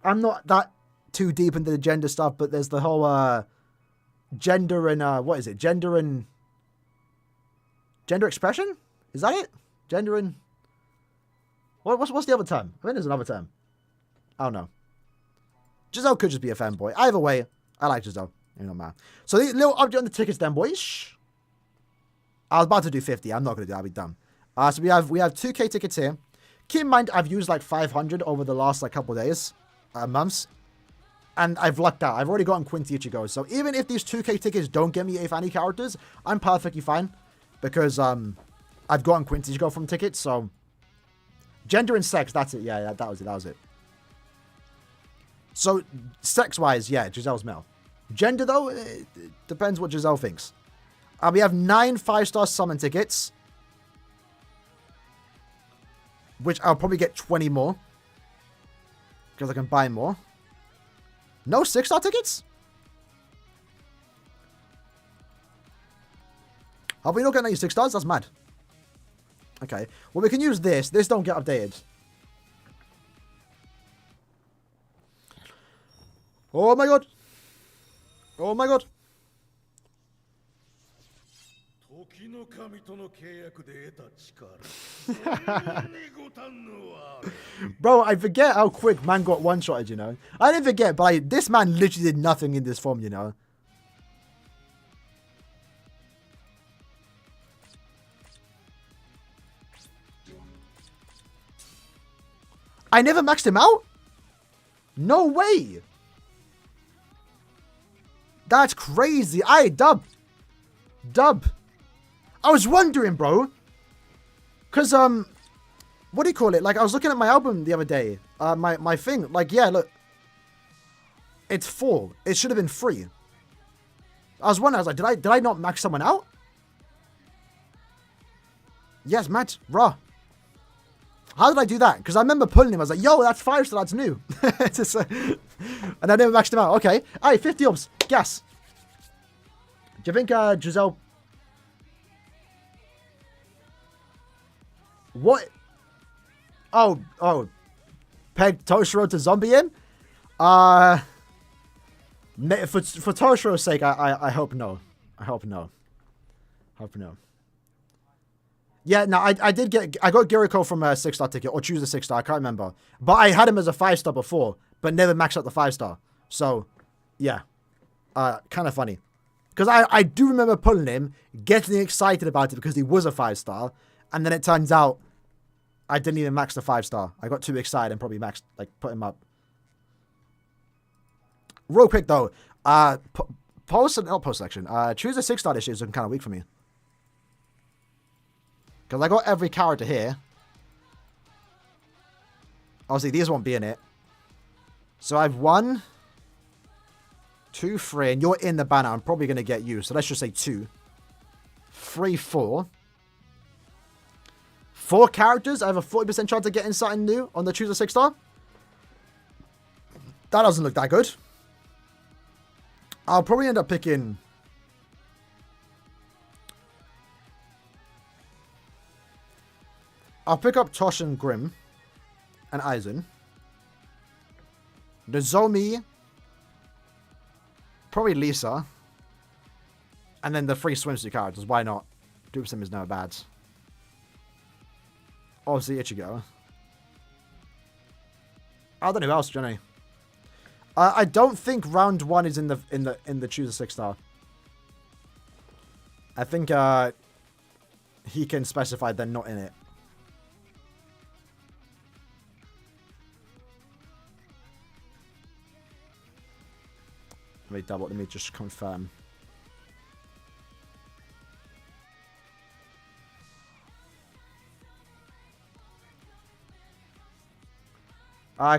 I'm not that too deep into the gender stuff, but there's the whole, gender and, what is it? Gender expression? Is that it? Gender and What's the other term? I think there's another term. I don't know. Giselle could just be a fanboy. Either way, I like Giselle. You know, man. So the little update on the tickets then, boys. I was about to do 50. I'm not going to do that. I'll be dumb. So we have 2K tickets here. Keep in mind, I've used like 500 over the last like couple days, months. And I've lucked out. I've already gotten Quinty Ichigo. So even if these 2K tickets don't get me any characters, I'm perfectly fine. Because I've gotten Quinty Ichigo from tickets. So gender and sex, that's it. Yeah, that was it. So sex-wise, yeah, Giselle's male. Gender, though, it depends what Giselle thinks. We have 9 5-star summon tickets. Which I'll probably get 20 more. Because I can buy more. No 6-star tickets? Have we not got any 6 stars? That's mad. Okay. Well, we can use this. This don't get updated. Oh my god. Oh my god. Bro, I forget how quick man got one-shotted, you know. I didn't forget, but this man literally did nothing in this form, you know. I never maxed him out? No way. That's crazy. Dub. I was wondering, bro. Because, what do you call it? Like, I was looking at my album the other day. My thing. Like, yeah, look. It's 4. It should have been 3. I was wondering, I was like, did I not max someone out? Yes, Matt. Raw. How did I do that? Because I remember pulling him. I was like, yo, that's 5 star. That's new. And I never maxed him out. Okay. Alright, 50 orbs. Gas. Do you think Giselle... What? Oh. Peg Toshiro to zombie him? For Toshiro's sake, I hope no. I hope no. Yeah, no, I got Giriko from a 6-star ticket, or choose a 6-star, I can't remember. But I had him as a 5-star before, but never maxed out the 5-star. So, yeah. Kind of funny. Because I do remember pulling him, getting excited about it because he was a 5-star, and then it turns out I didn't even max the 5-star. I got too excited and probably maxed, like, put him up. Real quick, though. Not post-selection. Choose a 6-star this year is looking kind of weak for me. Because I got every character here. Obviously, these won't be in it. So I have 1, 2, 3, and you're in the banner. I'm probably going to get you. So let's just say 2. 3, 4. 4 characters. I have a 40% chance of getting something new on the Choose a 6-star. That doesn't look that good. I'll probably end up picking... I'll pick up Tosh and Grim. And Aizen. Nozomi. Probably Lisa. And then the 3 swimsuit characters. Why not? Dupe Sim is no bad. Obviously Ichigo. I don't know who else, Johnny. I don't think round 1 is in the Choose a 6-star. I think he can specify they're not in it. Let me just confirm.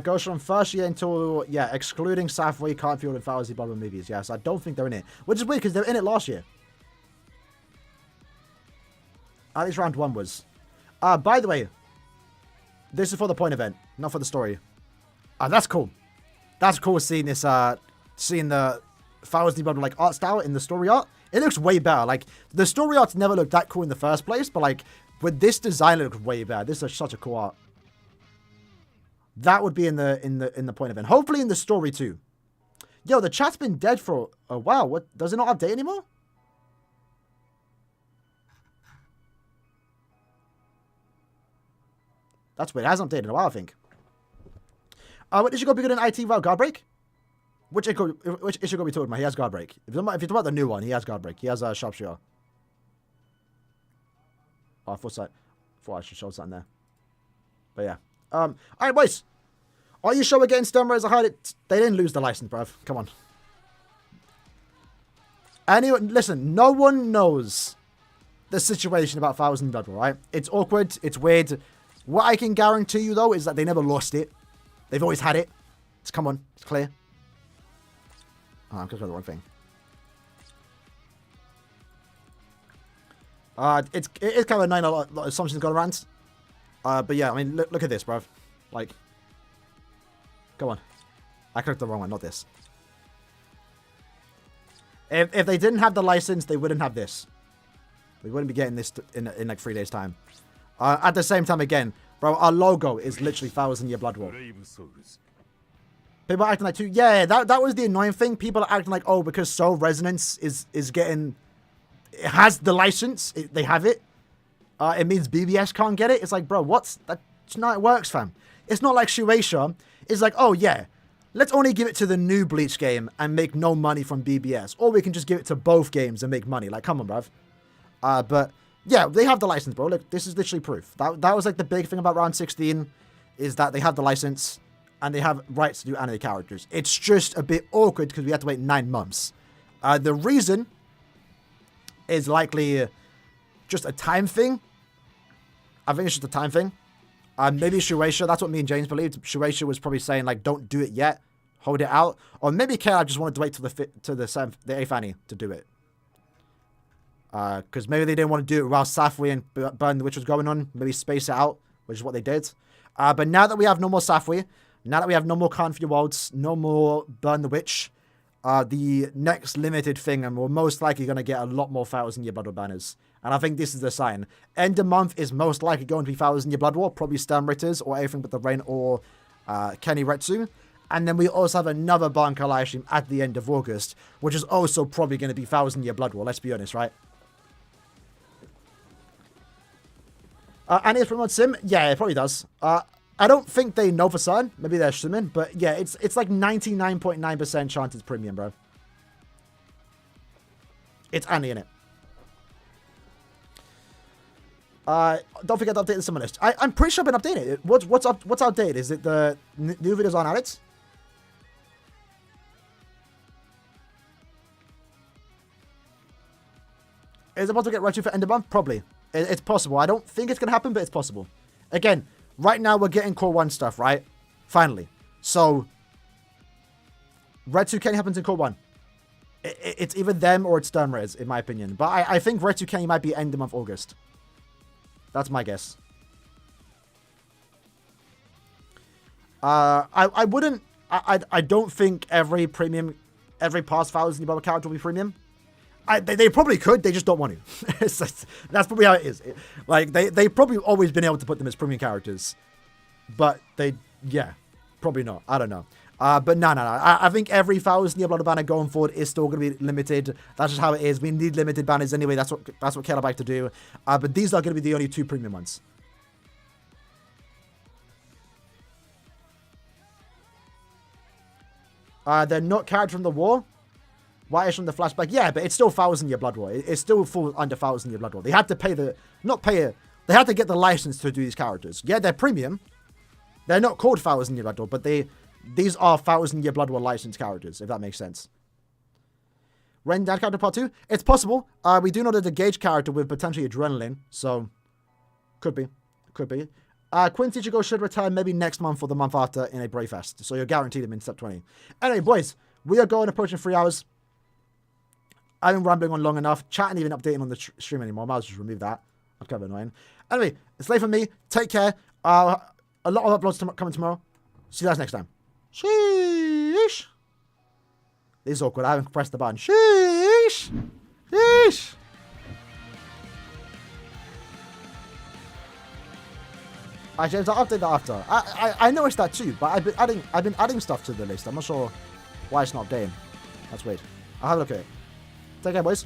Goes from first year until, yeah, excluding Safway, Cartfield, and Fallacy Bubble movies. Yes, I don't think they're in it. Which is weird because they were in it last year. At least round 1 was. By the way, this is for the point event, not for the story. That's cool. That's cool seeing this, seeing the Fallacy Bubble, like, art style in the story art. It looks way better. Like, the story arts never looked that cool in the first place, but, like, with this design, it looks way better. This is such a cool art. That would be in the point event. Hopefully in the story too. Yo, the chat's been dead for a while. What, does it not update anymore? That's weird. It hasn't updated in a while, I think. What issue be good in IT without guard break? Which issue we talking about? He has guard break. If you're talking about the new one, he has guard break. He has a sharpshooter. Oh, I thought I should show something there. But yeah. Alright, boys. Are you sure we're getting Sturmers? I heard it. They didn't lose the license, bruv. Come on. Anyone, listen, no one knows the situation about 1000 Blood War, right? It's awkward. It's weird. What I can guarantee you, though, is that they never lost it. They've always had it. Come on. It's clear. Oh, I'm clicking the wrong thing. It is kind of annoying, a lot of assumptions going around. But yeah, I mean, look at this, bruv. Like, go on. I clicked the wrong one, not this. If they didn't have the license, they wouldn't have this. We wouldn't be getting this in like 3 days' time. At the same time, again, bro, our logo is literally 1000 Year Blood War. People are acting like yeah, that was the annoying thing. People are acting like, oh, because Soul Resonance is getting, it has the license, they have it. It means BBS can't get it. It's like, bro, that's not how it works, fam. It's not like Shueisha. It's like, oh yeah, let's only give it to the new Bleach game and make no money from BBS, or we can just give it to both games and make money. Like, come on, bruv. But yeah, they have the license, bro. Look, this is literally proof. That was like the big thing about round 16, is that they have the license and they have rights to do anime characters. It's just a bit awkward because we have to wait 9 months. The reason is likely just a time thing. I think it's just a time thing. Maybe Shueisha, that's what me and James believed. Shueisha was probably saying, like, don't do it yet. Hold it out. Or maybe KLab just wanted to wait till the 8th annie to do it. Because maybe they didn't want to do it while Safwi and Burn the Witch was going on. Maybe space it out, which is what they did. But now that we have no more Safwi, now that we have no more Khan for Your Worlds, no more Burn the Witch, the next limited thing, and we're most likely going to get a lot more 1000 Year Blood War banners. And I think this is the sign. End of month is most likely going to be 1000 Year Blood War, probably Stern Ritters or anything but the Rain or Kenny Retsu. And then we also have another Bankai live stream at the end of August, which is also probably going to be 1000 Year Blood War, let's be honest, right? And it's promote sim? Yeah, it probably does. I don't think they know for certain. Maybe they're assuming, but yeah, it's like 99.9% chance it's premium, bro. It's Annie in it. Don't forget to update the summon list. I'm pretty sure I've been updating it. What's outdated? Is it the new videos aren't added? Is it possible to get Retro for end of month? Probably. It's possible. I don't think it's going to happen, but it's possible. Again, right now we're getting Core 1 stuff, right? Finally. So, Red 2 Kenny happens in Core 1. It's either them or it's Sturmres, in my opinion. But I think Red 2 Kenny might be end of month August. That's my guess. I wouldn't... I don't think every premium... Every past 1000 Year character will be premium. They probably could, they just don't want to. That's probably how it is. They've probably always been able to put them as premium characters. But yeah, probably not. I don't know. But no. I think every 1000 Year Blood banner going forward is still going to be limited. That's just how it is. We need limited banners anyway. That's what Caleb like to do. But these are going to be the only 2 premium ones. They're not character from the war. Why is from the flashback? Yeah, but it's still 1000 Year Blood War. It still falls under 1000 Year Blood War. They had to pay they had to get the license to do these characters. Yeah, they're premium. They're not called 1000 Year Blood War, but these are 1000 Year Blood War licensed characters, if that makes sense. Ren Dad character part 2? It's possible. We do know there's a Gauge character with potentially Adrenaline, so could be. Quincy Ichigo should return maybe next month or the month after in a Brayfest, so you're guaranteed him in Step 20. Anyway, boys, we are approaching 3 hours. I've been rambling on long enough. Chat ain't even updating on the stream anymore. Might as well just remove that. That's kind of annoying. Anyway, it's late for me. Take care. A lot of uploads coming tomorrow. See you guys next time. Sheesh. This is awkward. I haven't pressed the button. Sheesh. Sheesh. Actually, I'll update that after. I noticed that too, but I've been adding stuff to the list. I'm not sure why it's not updating. That's weird. I'll have a look at it. Take care, boys.